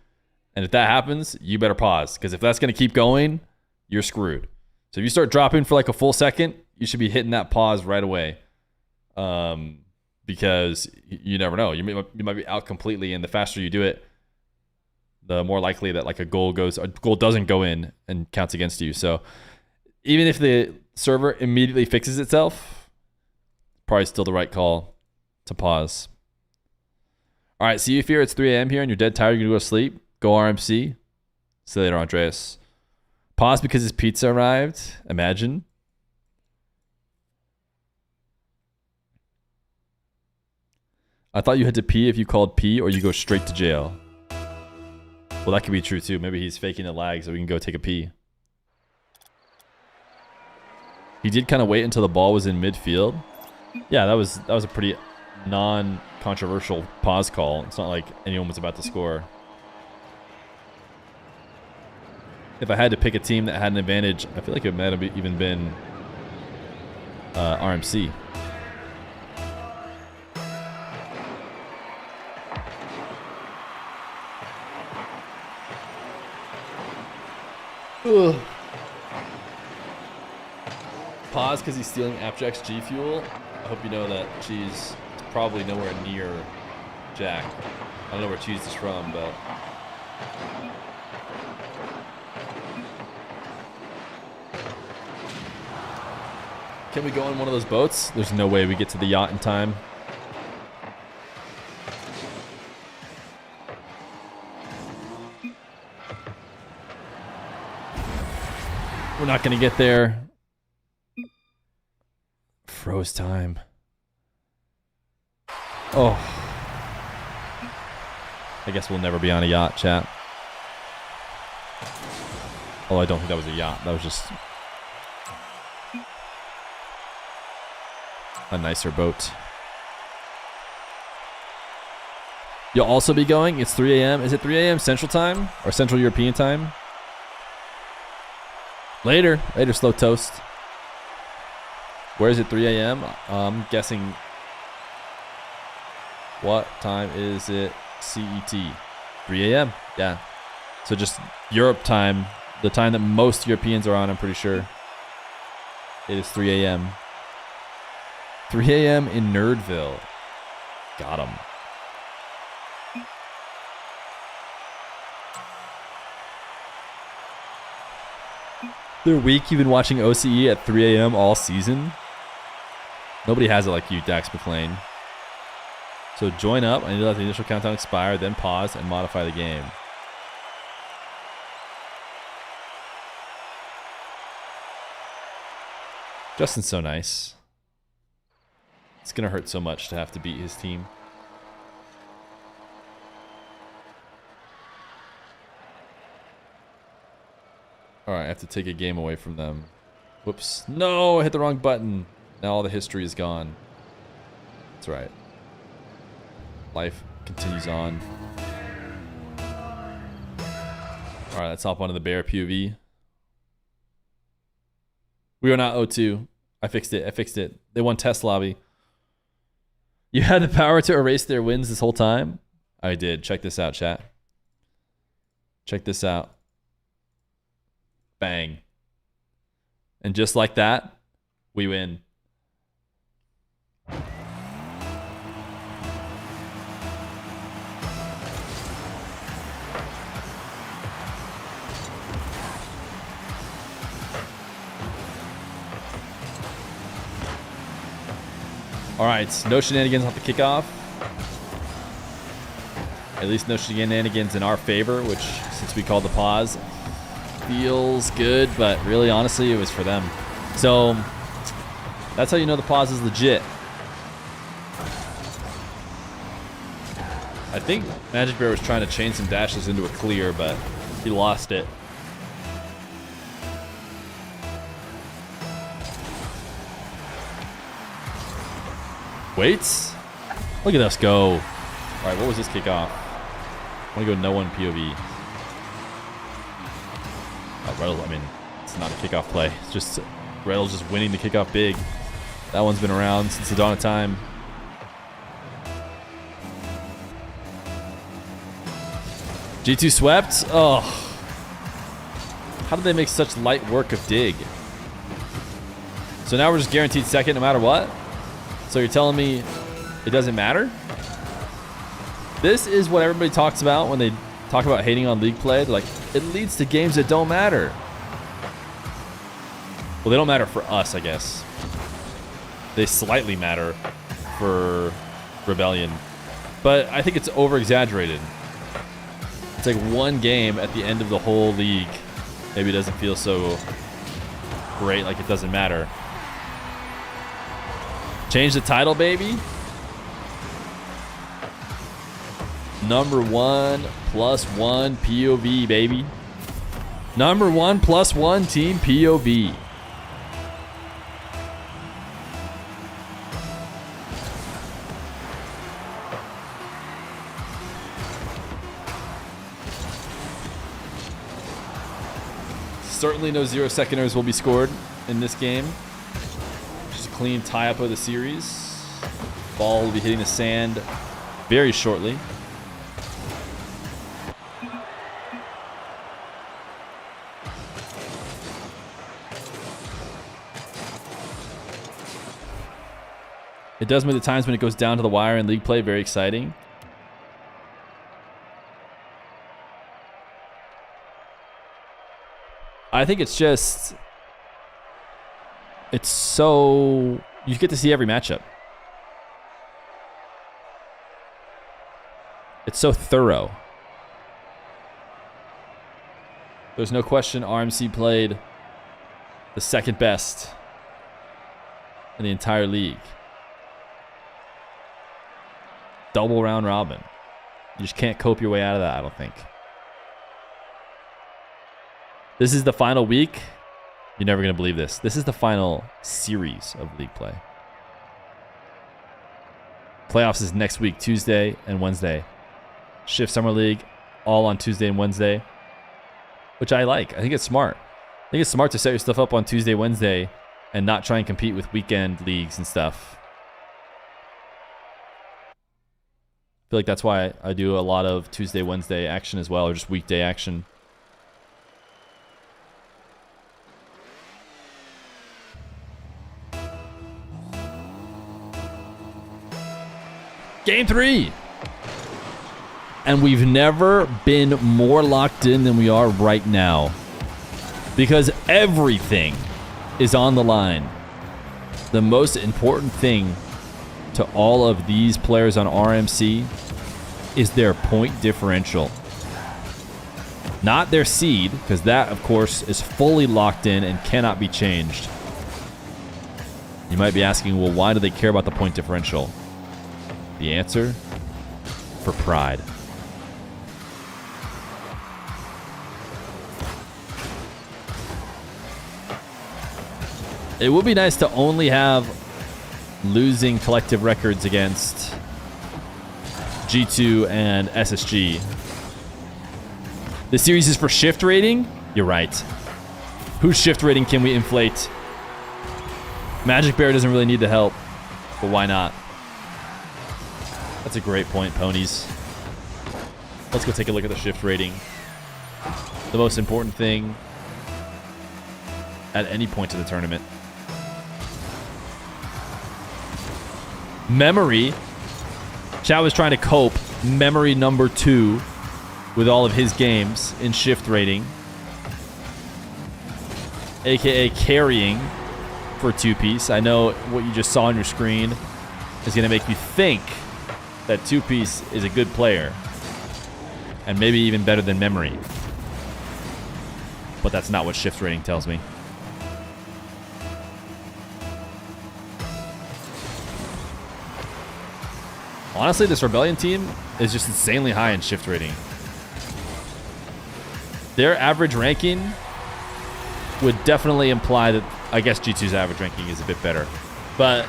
And if that happens, you better pause. Because if that's going to keep going, you're screwed. So if you start dropping for like a full second, you should be hitting that pause right away. Because you never know. You might be out completely, and the faster you do it, the more likely that like a goal doesn't go in and counts against you. So even if the server immediately fixes itself, probably still the right call to pause. All right, see you, Fear. It's 3 a.m. here, and you're dead tired. You're gonna go to sleep. Go RMC. See you later, Andreas. Pause because his pizza arrived. Imagine. I thought you had to pee if you called P, or you go straight to jail. Well, that could be true too. Maybe he's faking a lag so we can go take a pee. He did kind of wait until the ball was in midfield. Yeah, that was a pretty non-controversial pause call. It's not like anyone was about to score. If I had to pick a team that had an advantage, I feel like it might have even been RMC. Ugh. Pause because he's stealing Apjack's G Fuel. I hope you know that Cheese is probably nowhere near Jack. I don't know where Cheese is from, but... Can we go on one of those boats? There's no way we get to the yacht in time. We're not going to get there. it's time. Oh. I guess we'll never be on a yacht, chat. Oh, I don't think that was a yacht. That was just a nicer boat. You'll also be going? It's 3 a.m. Is it 3 a.m. Central Time? Or Central European Time? Later. Later, Slow Toast. Where is it 3 a.m.? I'm guessing... What time is it? CET. 3 a.m. Yeah. So just Europe time. The time that most Europeans are on, I'm pretty sure. It is 3 a.m. 3 a.m. in Nerdville. Got him. They're weak. You've been watching OCE at 3 a.m. all season. Nobody has it like you, Dax McClain. So join up. I need to let the initial countdown expire, then pause and modify the game. Justin's so nice. It's going to hurt so much to have to beat his team. Alright, I have to take a game away from them. Whoops. No, I hit the wrong button. Now all the history is gone. That's right. Life continues on. Alright, let's hop onto the bear POV. We are not O2. I fixed it. I fixed it. They won test lobby. You had the power to erase their wins this whole time? I did. Check this out, chat. Check this out. Bang. And just like that, we win. All right, no shenanigans off the kickoff. At least no shenanigans in our favor, which, since we called the pause, feels good, but really, honestly, it was for them. So, that's how you know the pause is legit. I think Majicbear was trying to chain some dashes into a clear, but he lost it. Waits? Look at us go. Alright, what was this kickoff? I want to go no one POV. Retals, I mean, it's not a kickoff play. It's just Retals just winning the kickoff big. That one's been around since the dawn of time. G2 swept? Oh. How did they make such light work of Dig? So now we're just guaranteed second no matter what? So you're telling me it doesn't matter? This is what everybody talks about when they talk about hating on league play. They're like, it leads to games that don't matter. Well, they don't matter for us, I guess. They slightly matter for Rebellion. But I think it's over-exaggerated. It's like one game at the end of the whole league. Maybe it doesn't feel so great, like it doesn't matter. Change the title, baby. Number 1+1 POV, baby. Number 1+1 team POV. Certainly no 0-seconders will be scored in this game. Just a clean tie-up of the series. Ball will be hitting the sand very shortly. It does make the times when it goes down to the wire in league play very exciting. I think it's just... It's so... You get to see every matchup. It's so thorough. There's no question RMC played the second best in the entire league. Double round robin. You just can't cope your way out of that, I don't think. This is the final week. You're never going to believe this. This is the final series of league play. Playoffs is next week, Tuesday and Wednesday. Shift Summer League, all on Tuesday and Wednesday, which I like. I think it's smart. I think it's smart to set your stuff up on Tuesday, Wednesday, and not try and compete with weekend leagues and stuff. I feel like that's why I do a lot of Tuesday, Wednesday action as well, or just weekday action. Game 3. And we've never been more locked in than we are right now. Because everything is on the line. The most important thing to all of these players on RMC is their point differential. Not their seed, because that, of course, is fully locked in and cannot be changed. You might be asking, well, why do they care about the point differential? The answer? For pride. It would be nice to only have losing collective records against G2 and SSG. The series is for shift rating? You're right. Whose shift rating can we inflate? Majicbear doesn't really need the help, but why not? That's a great point, ponies. Let's go take a look at the shift rating. The most important thing at any point in the tournament. Memory. Chao was trying to cope. Memory number 2 with all of his games in shift rating. AKA carrying for 2-piece. I know what you just saw on your screen is going to make you think that 2-piece is a good player. And maybe even better than Memory. But that's not what shift rating tells me. Honestly, this Rebellion team is just insanely high in shift rating. Their average ranking would definitely imply that, I guess G2's average ranking is a bit better. But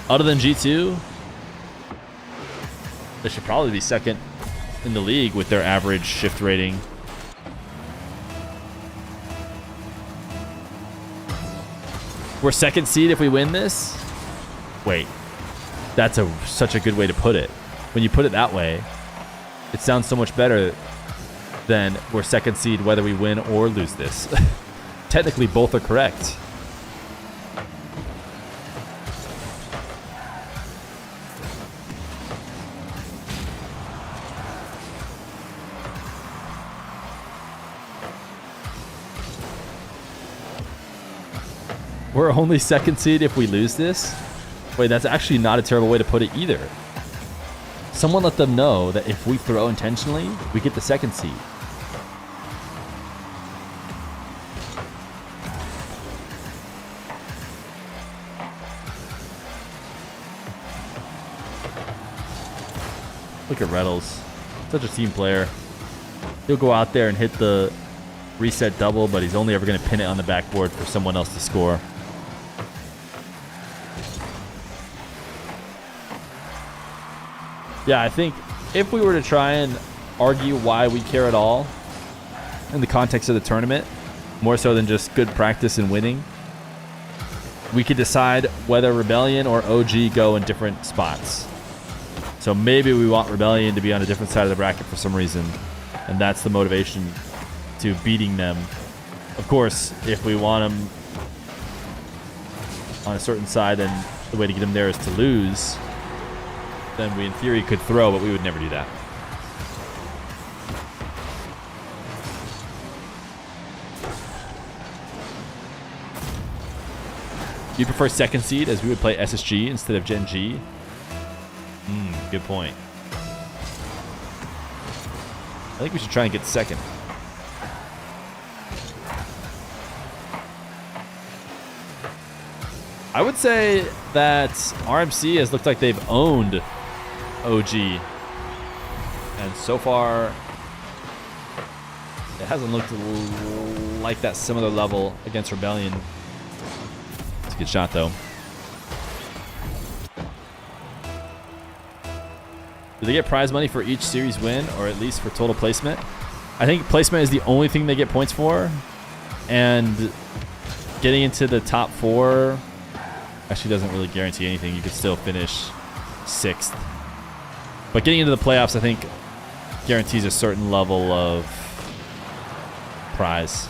other than G2, they should probably be second in the league with their average shift rating. We're second seed if we win this? Wait. That's such a good way to put it. When you put it that way, it sounds so much better than we're second seed whether we win or lose this. Technically, both are correct. We're only second seed if we lose this? Wait, that's actually not a terrible way to put it either. Someone let them know that if we throw intentionally, we get the second seed. Look at Retals. Such a team player. He'll go out there and hit the reset double, but he's only ever going to pin it on the backboard for someone else to score. Yeah, I think if we were to try and argue why we care at all in the context of the tournament, more so than just good practice and winning, we could decide whether Rebellion or OG go in different spots. So maybe we want Rebellion to be on a different side of the bracket for some reason, and that's the motivation to beating them. Of course, if we want them on a certain side, then the way to get them there is to lose. Then we, in theory, could throw, but we would never do that. You prefer second seed, as we would play SSG instead of Gen G? Good point. I think we should try and get second. I would say that RMC has looked like they've owned OG. And so far, it hasn't looked like that similar level against Rebellion. It's a good shot, though. Do they get prize money for each series win, or at least for total placement? I think placement is the only thing they get points for. And getting into the top 4 actually doesn't really guarantee anything. You could still finish 6th. But getting into the playoffs, I think, guarantees a certain level of prize.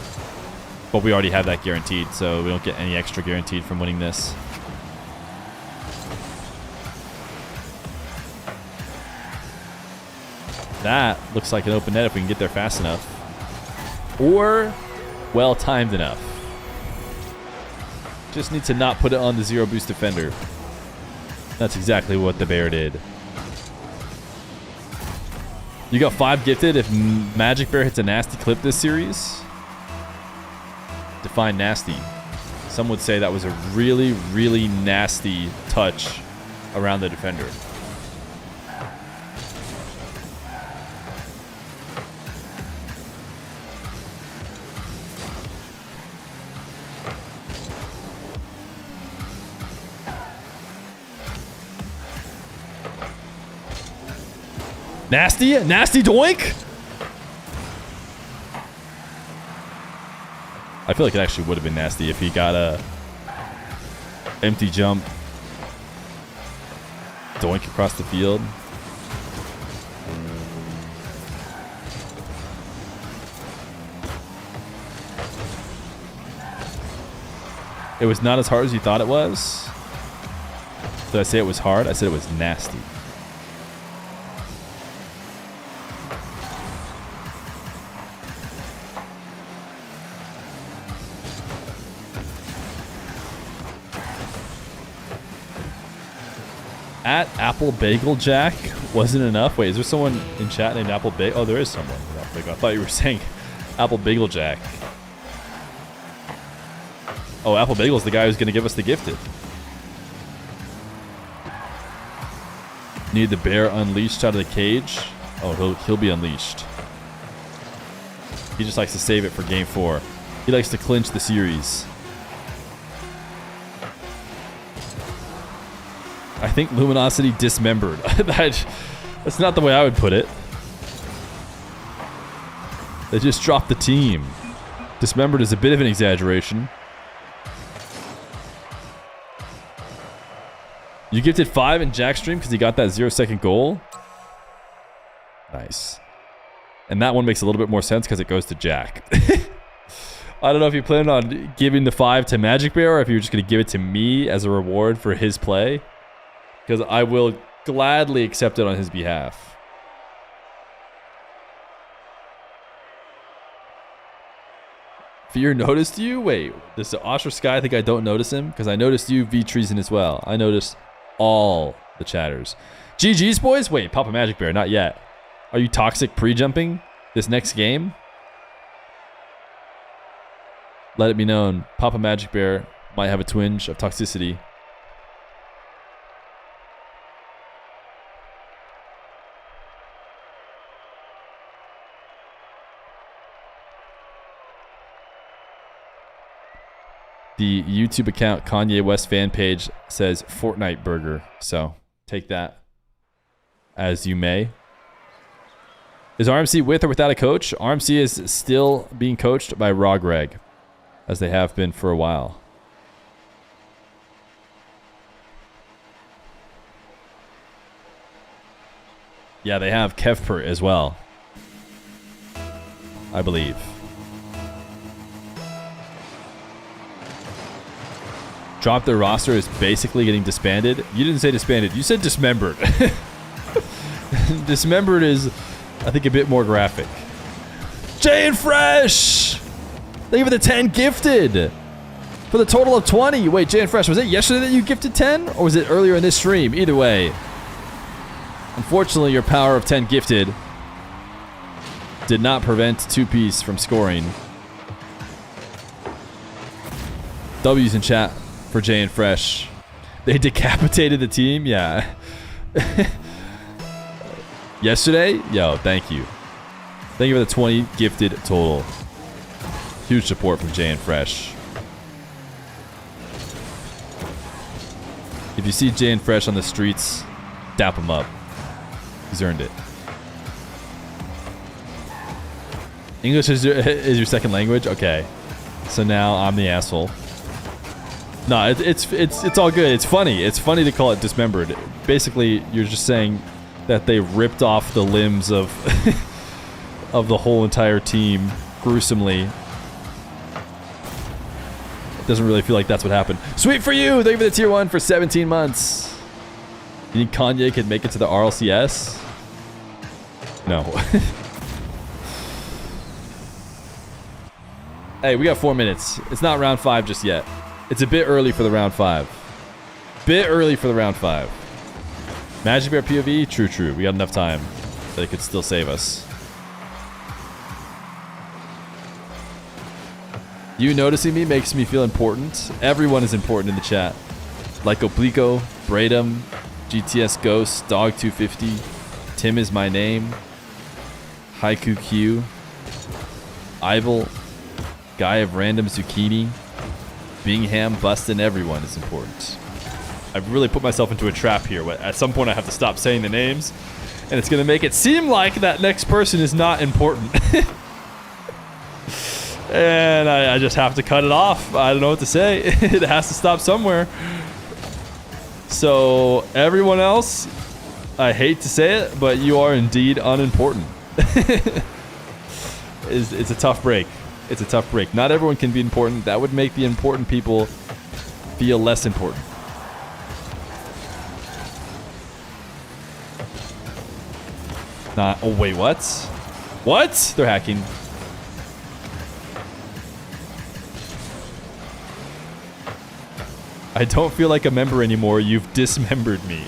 But we already have that guaranteed, so we don't get any extra guaranteed from winning this. That looks like an open net if we can get there fast enough. Or well-timed enough. Just need to not put it on the 0 boost defender. That's exactly what the Bear did. You got 5 gifted if Majicbear hits a nasty clip this series. Define nasty. Some would say that was a really, really nasty touch around the defender. Nasty? Nasty doink? I feel like it actually would have been nasty if he got a empty jump doink across the field. It was not as hard as you thought it was. Did I say it was hard? I said it was nasty. At Apple Bagel Jack wasn't enough. Wait, is there someone in chat named Apple Bagel? Oh, there is someone named Apple Bagel. I thought you were saying Apple Bagel Jack. Oh, Apple Bagel is the guy who's going to give us the gifted. Need the Bear unleashed out of the cage. Oh, he'll be unleashed. He just likes to save it for game 4. He likes to clinch the series. I think Luminosity dismembered. That's not the way I would put it. They just dropped the team. Dismembered is a bit of an exaggeration. You gifted 5 in Jack's stream because he got that 0-second goal. Nice. And that one makes a little bit more sense because it goes to Jack. I don't know if you planned on giving the 5 to Majicbear or if you were just going to give it to me as a reward for his play. Because I will gladly accept it on his behalf. Fear noticed you? Wait, does the Osher Sky think I don't notice him? Because I noticed you, V-Treason, as well. I noticed all the chatters. GG's, boys? Wait, Papa Majicbear, not yet. Are you toxic pre-jumping this next game? Let it be known, Papa Majicbear might have a twinge of toxicity. The YouTube account Kanye West fan page says Fortnite burger. So take that as you may. Is RMC with or without a coach? RMC is still being coached by Raw Greg, as they have been for a while. Yeah, they have Kevper as well, I believe. Drop their roster is basically getting disbanded. You didn't say disbanded. You said dismembered. Dismembered is, I think, a bit more graphic. Jay and Fresh! They give it the 10 gifted. For the total of 20. Wait, Jay and Fresh, was it yesterday that you gifted 10? Or was it earlier in this stream? Either way. Unfortunately, your power of 10 gifted did not prevent 2-piece from scoring. W's in chat for Jay and Fresh. They decapitated the team? Yeah. Yesterday? Yo, thank you. Thank you for the 20 gifted total. Huge support from Jay and Fresh. If you see Jay and Fresh on the streets, dap him up. He's earned it. English is your second language? Okay. So now I'm the asshole. No, it's all good. It's funny. It's funny to call it dismembered. Basically, you're just saying that they ripped off the limbs of of the whole entire team gruesomely. It doesn't really feel like that's what happened. Sweet for you! Thank you for the tier 1 for 17 months. You think Kanye could make it to the RLCS? No. Hey, we got 4 minutes. It's not round 5 just yet. It's a bit early for the round 5. Bit early for the round 5. Majicbear POV? True. We got enough time that it could still save us. You noticing me makes me feel important. Everyone is important in the chat. Like Oblico, Bradum, GTS Ghost, Dog250, Tim is my name, Haiku Q, Ivel, Guy of Random Zucchini, Bingham, Bustin', everyone is important. I've really put myself into a trap here. At some point I have to stop saying the names, and it's going to make it seem like that next person is not important. And I just have to cut it off. I don't know what to say. It has to stop somewhere. So everyone else, I hate to say it, but you are indeed unimportant. It's a tough break. It's a tough break. Not everyone can be important. That would make the important people feel less important. Oh wait, what? What? They're hacking. I don't feel like a member anymore. You've dismembered me.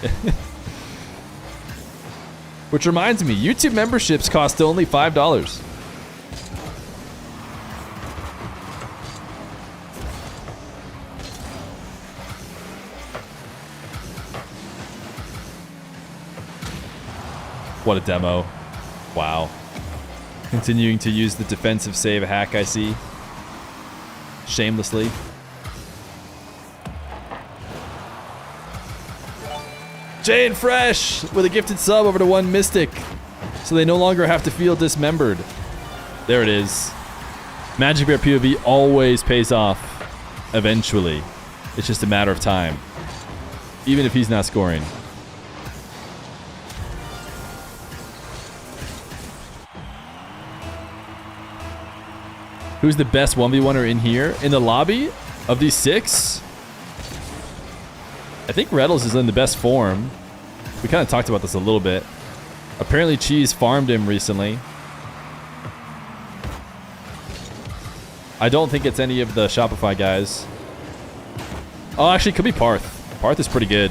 Which reminds me, YouTube memberships cost only $5. What a demo. Wow. Continuing to use the defensive save hack, I see. Shamelessly. Jay and Fresh with a gifted sub over to 1 Mystic. So they no longer have to feel dismembered. There it is. Majicbear POV always pays off eventually. It's just a matter of time. Even if he's not scoring. Who's the best 1v1er in here? In the lobby of these 6? I think Retals is in the best form. We kind of talked about this a little bit. Apparently Cheese farmed him recently. I don't think it's any of the Shopify guys. Oh, actually, it could be Parth. Parth is pretty good.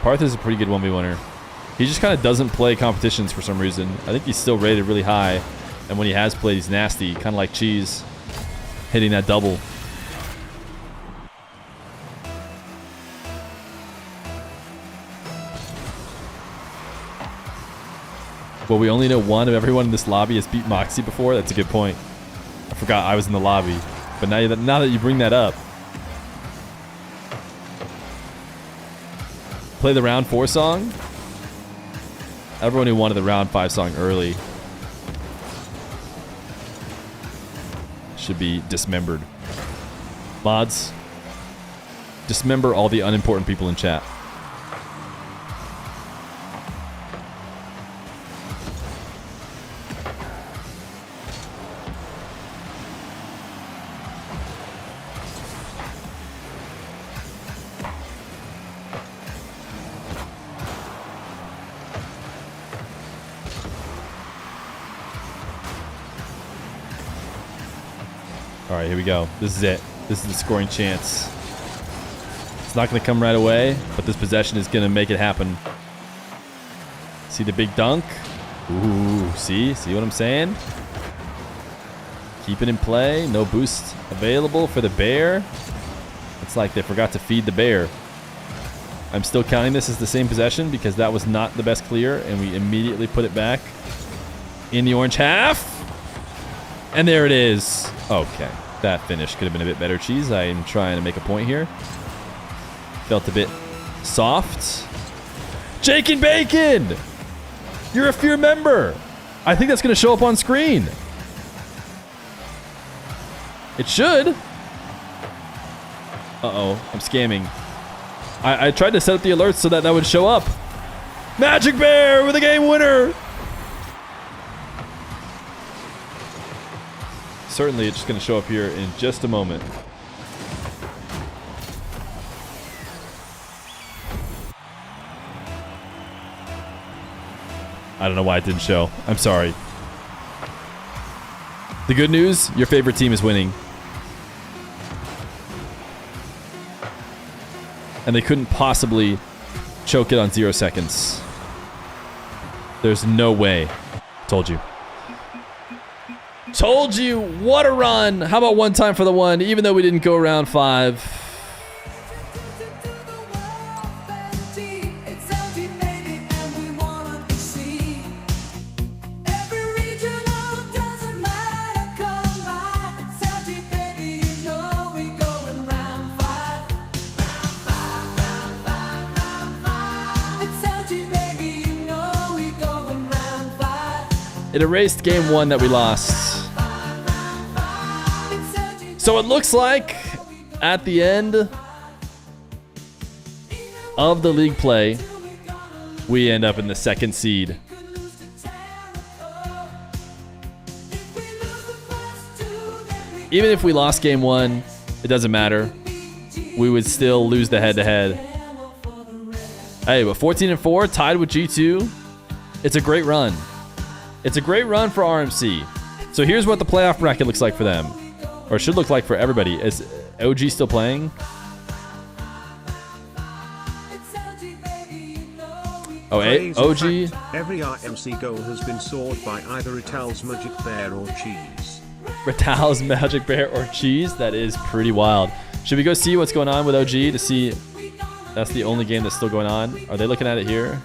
Parth is a pretty good 1v1er. He just kind of doesn't play competitions for some reason. I think he's still rated really high. And when he has played, he's nasty. Kind of like Cheese. Hitting that double. Well, we only know one of everyone in this lobby has beat Moxie before. That's a good point. I forgot I was in the lobby. But now that you bring that up. Play the round 4 song. Everyone who wanted the round 5 song early should be dismembered. Mods, dismember all the unimportant people in chat. All right, here we go. This is it. This is the scoring chance. It's not going to come right away, but this possession is going to make it happen. See the big dunk? Ooh, see? See what I'm saying? Keep it in play. No boost available for the bear. It's like they forgot to feed the bear. I'm still counting this as the same possession because that was not the best clear, and we immediately put it back in the orange half. And there it is. Okay. That finish could have been a bit better, Cheese. I am trying to make a point here. Felt a bit soft. Jake and Bacon! You're a Fear member. I think that's going to show up on screen. It should. Uh-oh. I'm scamming. I tried to set up the alerts so that would show up. Majicbear with a game winner. Certainly, it's just going to show up here in just a moment. I don't know why it didn't show. I'm sorry. The good news, your favorite team is winning. And they couldn't possibly choke it on 0 seconds. There's no way. Told you. Told you. What a run. How about one time for the one, even though we didn't go round 5. It erased game 1 that we lost. So it looks like at the end of the league play, we end up in the 2nd seed. Even if we lost game 1, it doesn't matter. We would still lose the head-to-head. Hey, but 14-4, tied with G2. It's a great run. It's a great run for RMC. So here's what the playoff bracket looks like for them. Or should look like for everybody. Is OG still playing? Oh, OG. Every RMC goal has been scored by either Retals, Majicbear, or Cheese. Retals, Majicbear, or Cheese? That is pretty wild. Should we go see what's going on with OG to see? That's the only game that's still going on. Are they looking at it here?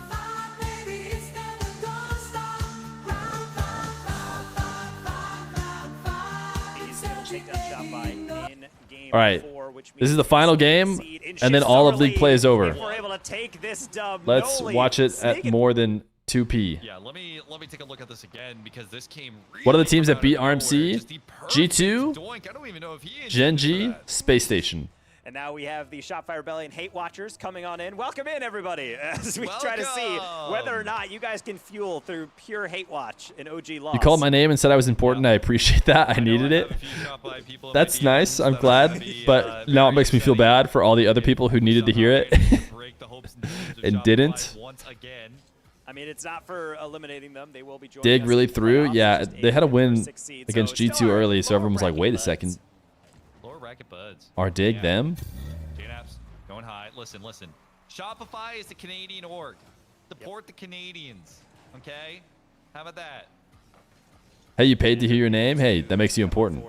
All right, this is the final game, and then all of league play is over. Let's watch it at more than 2p. Yeah, let me take a look at this again because this came. What are the teams that beat RMC? G2, Gen G, Space Station. And now we have the Shopify Rebellion Hate Watchers coming on in. Welcome in, everybody, as we try to see whether or not you guys can fuel through pure hate watch in OG loss. You called my name and said I was important. I appreciate that. I needed it. That's nice. I'm glad. But now it makes me feel bad for all the other people who needed to hear it and didn't. I mean, it's not for eliminating them. They will be joining Dig us really in the through. playoffs, Yeah, just they had a win seed. against So G2 still early, so lower everyone was like, bracket wait a buds. second. Lower bracket buds. Are Dig them? JNAPS going high. Listen. Shopify is the Canadian org. Support the Canadians. Okay? How about that? Hey, you paid to hear your name? Hey, that makes you important.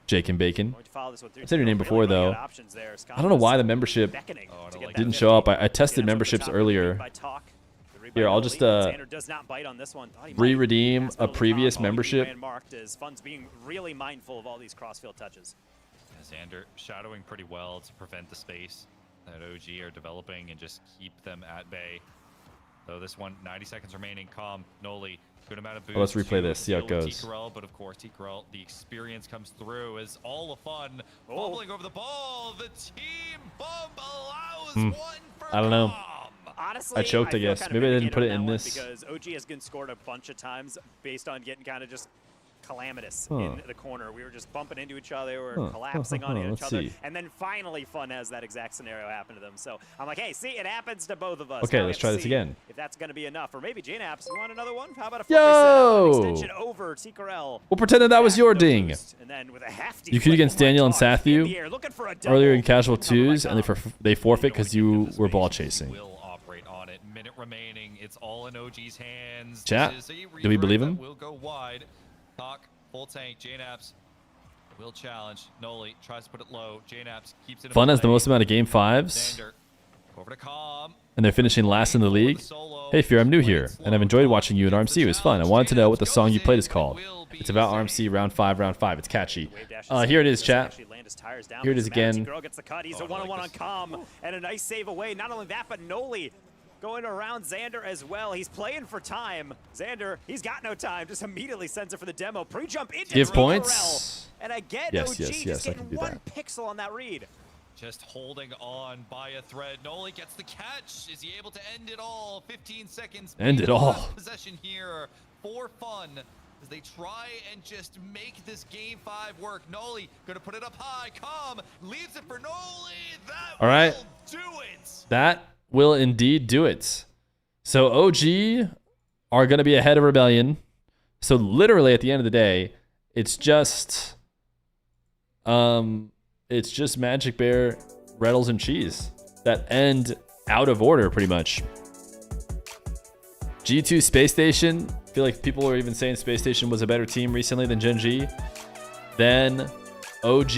Jake and Bacon. I said your name before, though. I don't know why the membership didn't show up. I tested memberships earlier. Here, I'll just re-redeem a previous membership. Fun's being really mindful of all these crossfield touches. Xander shadowing pretty well to prevent the space that OG are developing and just keep them at bay. So this one, 90 seconds remaining. Calm, Noli, good amount of boost. Well, let's replay this, see how it goes. T-Corral, but of course, T-Corral, the experience comes through as all the fun. Bubbling over the ball. The team bump allows one for I don't know. Honestly, I choked, I feel guess. kind of Maybe I didn't put it vindicated in on that this. one because OG has been scored a bunch of times based on getting kind of just calamitous in the corner. We were just bumping into each other, we were collapsing on each other, and then finally Fun has that exact scenario happen to them. So I'm like, hey, see, it happens to both of us. Okay, Now we let's have try to this see again. If that's going to be enough, or maybe JNAPS, you want another one? How about a Yo! an extension over T-Corral? We'll pretend that was your ding. And then with a hefty You could against Daniel and Sathu double earlier in casual twos, and they forfeit because you were ball chasing. Will operate on it. Minute remaining. It's all in OG's hands. Chat, This is a do we revert believe that him? will go wide. Talk, full tank, JNAPS. Will challenge. Noli tries to put it low. JNAPS keeps it. Fun has the most amount of game 5s. Xander, over to Calm. And they're finishing last in the league. Hey Fear, I'm new here, and I've enjoyed watching you in RMC. It was fun. I wanted to know what the song you played is called. It's about RMC round 5. It's catchy. Here it is, chat. Here it is again. Girl gets the cut. He's a one-on-one on Calm, and a nice save away. Not only that, but Noli going around Xander as well. He's playing for time. Xander, he's got no time. Just immediately sends it for the demo. Pre-jump into Give Drew points. Morel. And again, Yes, OG yes, just yes, I getting can do one that. pixel on that read. Just holding on by a thread. Noli gets the catch. Is he able to end it all? 15 seconds. End it all. Possession here for fun as they try and just make this game 5 work. Noli gonna put it up high. Calm leaves it for Noli. That All right. will do it. That will indeed do it. So OG are going to be ahead of Rebellion. So literally at the end of the day, it's just Majicbear, Retals, and Cheese that end out of order pretty much. G2 Space Station. I feel like people were even saying Space Station was a better team recently than Gen G. Then OG,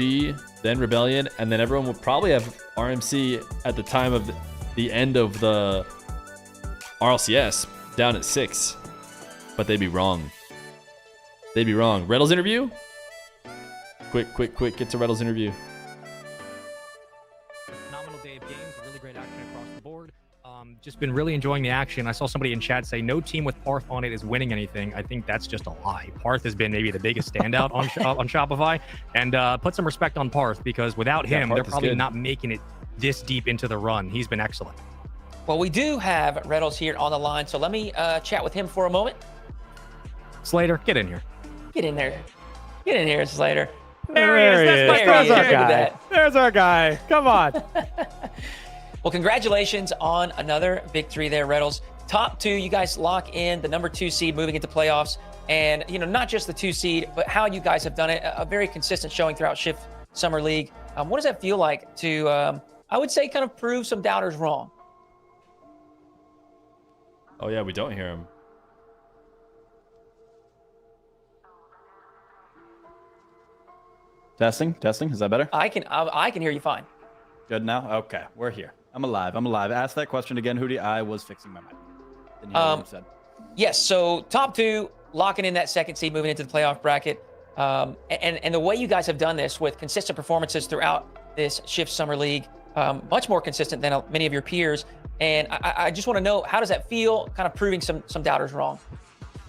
then Rebellion, and then everyone will probably have RMC at the time of the end of the RLCS down at 6. But they'd be wrong. They'd be wrong. Retals interview? Quick, get to Retals interview. Phenomenal day of games, really great action across the board. Just been really enjoying the action. I saw somebody in chat say no team with Parth on it is winning anything. I think that's just a lie. Parth has been maybe the biggest standout on on Shopify, and put some respect on Parth, because without him, Parth they're is probably good. not making it this deep into the run. He's been excellent. Well, we do have Retals here on the line, so let me chat with him for a moment. Slater, get in here. Get in there. Get in here, Slater. There he is. There's our Look at guy. that. There's our guy. Come on. Well, congratulations on another victory there, Retals. Top 2, you guys lock in the number 2 seed moving into playoffs. And, you know, not just the 2 seed, but how you guys have done it. A very consistent showing throughout Shift Summer League. What does that feel like to, I would say, kind of prove some doubters wrong? Oh yeah, we don't hear him. Testing. Is that better? I can hear you fine. Good now? Okay, we're here. I'm alive. Ask that question again, Hootie. I was fixing my mic. Didn't hear what you said. Yes, so top 2, locking in that 2nd seed, moving into the playoff bracket. And the way you guys have done this with consistent performances throughout this Shift Summer League, much more consistent than many of your peers. And I just want to know, how does that feel, kind of proving some doubters wrong?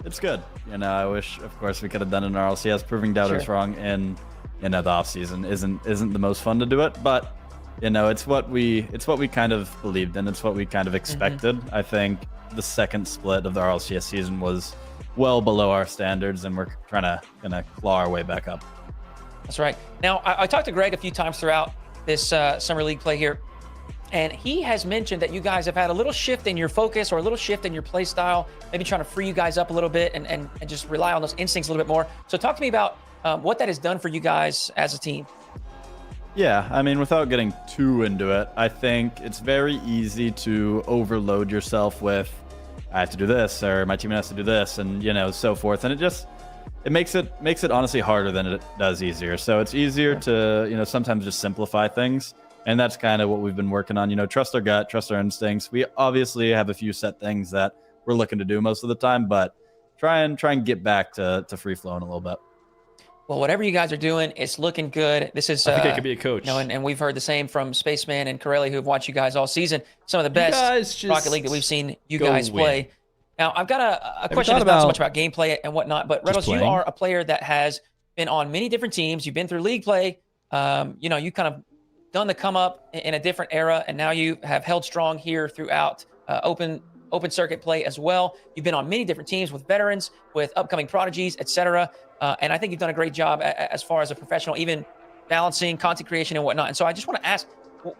It's good. You know, I wish, of course, we could have done an RLCS. Proving doubters wrong in the off season isn't the most fun to do it, but you know, it's what we kind of believed in. It's what we kind of expected. I think the second split of the RLCS season was well below our standards, and we're gonna claw our way back up. That's right. Now, I talked to Greg a few times throughout this Summer League play here, and he has mentioned that you guys have had a little shift in your focus or a little shift in your play style, maybe trying to free you guys up a little bit and just rely on those instincts a little bit more. So talk to me about what that has done for you guys as a team. Yeah, I mean, without getting too into it, I think it's very easy to overload yourself with, I have to do this, or my team has to do this, and you know, so forth. And it makes it honestly harder than it does easier. So it's easier to, you know, sometimes just simplify things. And that's kind of what we've been working on. You know, trust our gut, trust our instincts. We obviously have a few set things that we're looking to do most of the time, but try and get back to free flowing a little bit. Well, whatever you guys are doing, it's looking good. This is, I think I could be a coach. You know, and we've heard the same from Spaceman and Corelli, who have watched you guys all season. Some of the best Rocket League that we've seen you guys play. Now, I've got a question that's not so much about gameplay and whatnot, but Retals, you are a player that has been on many different teams. You've been through league play. You know, you kind of done the come up in a different era, and now you have held strong here throughout open circuit play as well. You've been on many different teams with veterans, with upcoming prodigies, etc. And I think you've done a great job as far as a professional, even balancing content creation and whatnot. And so I just want to ask,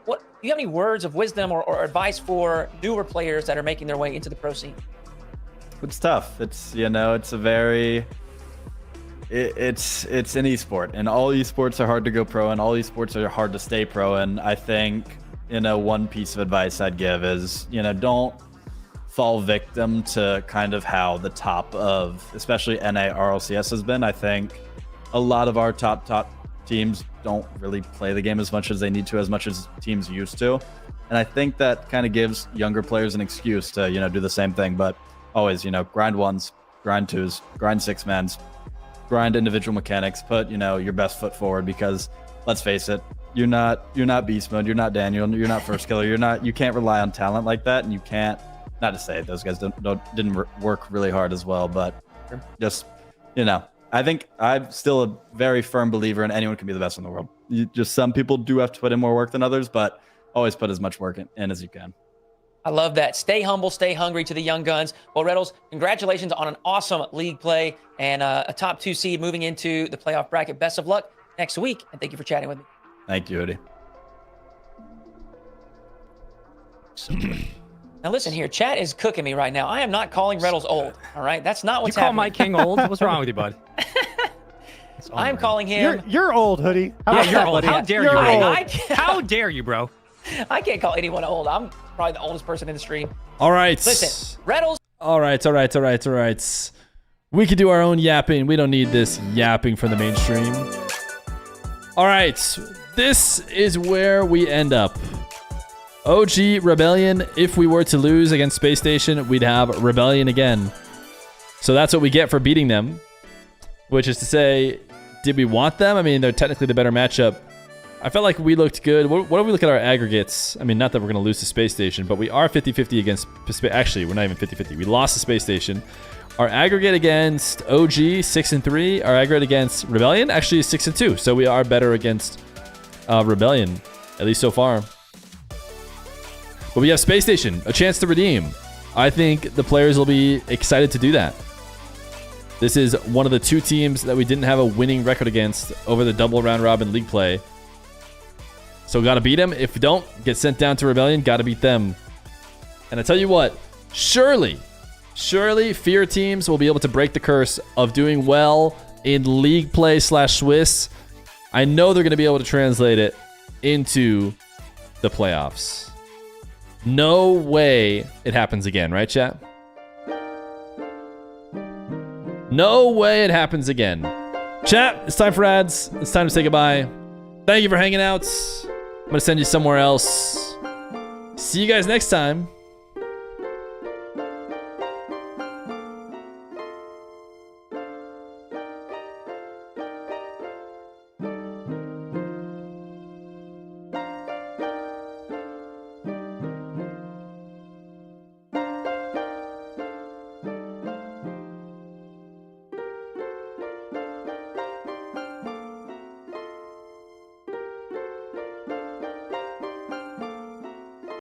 what do you have any words of wisdom or advice for newer players that are making their way into the pro scene? It's tough. It's, you know, it's a very, it's an esport, and all esports are hard to go pro, and all esports are hard to stay pro. And I think, you know, one piece of advice I'd give is, you know, don't fall victim to kind of how the top of especially NA RLCS has been. I think a lot of our top teams don't really play the game as much as they need to, as much as teams used to. And I think that kind of gives younger players an excuse to, do the same thing. But always, grind ones, grind twos, grind six mans, grind individual mechanics, put, your best foot forward, because let's face it, you're not beast mode, you're not Daniel, you're not first killer, you can't rely on talent like that, and you can't, not to say those guys didn't work really hard as well, but just, I think I'm still a very firm believer in anyone can be the best in the world. Some people do have to put in more work than others, but always put as much work in as you can. I love that. Stay humble, stay hungry to the young guns. Well, Retals, congratulations on an awesome league play and a top 2 seed moving into the playoff bracket. Best of luck next week, and thank you for chatting with me. Thank you, Hoodie. Now listen here, chat is cooking me right now. I am not calling Retals old, all right? That's not what's you call happening. Mike King old? What's wrong with you, bud? I'm calling him. You're old, Hoodie. How about You're that, old. buddy? How dare You're you? old. How dare you, bro? I can't call anyone old. I'm probably the oldest person in the stream. All right. Listen, Retals. All right. We can do our own yapping. We don't need this yapping from the mainstream. All right. This is where we end up. OG Rebellion. If we were to lose against Space Station, we'd have Rebellion again. So that's what we get for beating them. Which is to say, did we want them? I mean, they're technically the better matchup. I felt like we looked good. What do we look at our aggregates? I mean, not that we're going to lose to Space Station, but we are 50-50 against... Actually, we're not even 50-50. We lost to Space Station. Our aggregate against OG, 6-3. Our aggregate against Rebellion, actually, is 6-2. So we are better against Rebellion, at least so far. But we have Space Station, a chance to redeem. I think the players will be excited to do that. This is one of the 2 teams that we didn't have a winning record against over the double round robin league play. So got to beat them. If we don't, get sent down to Rebellion, got to beat them. And I tell you what, surely Fear teams will be able to break the curse of doing well in league play / Swiss. I know they're going to be able to translate it into the playoffs. No way it happens again, right, chat? No way it happens again. Chat, it's time for ads. It's time to say goodbye. Thank you for hanging out. I'm going to send you somewhere else. See you guys next time.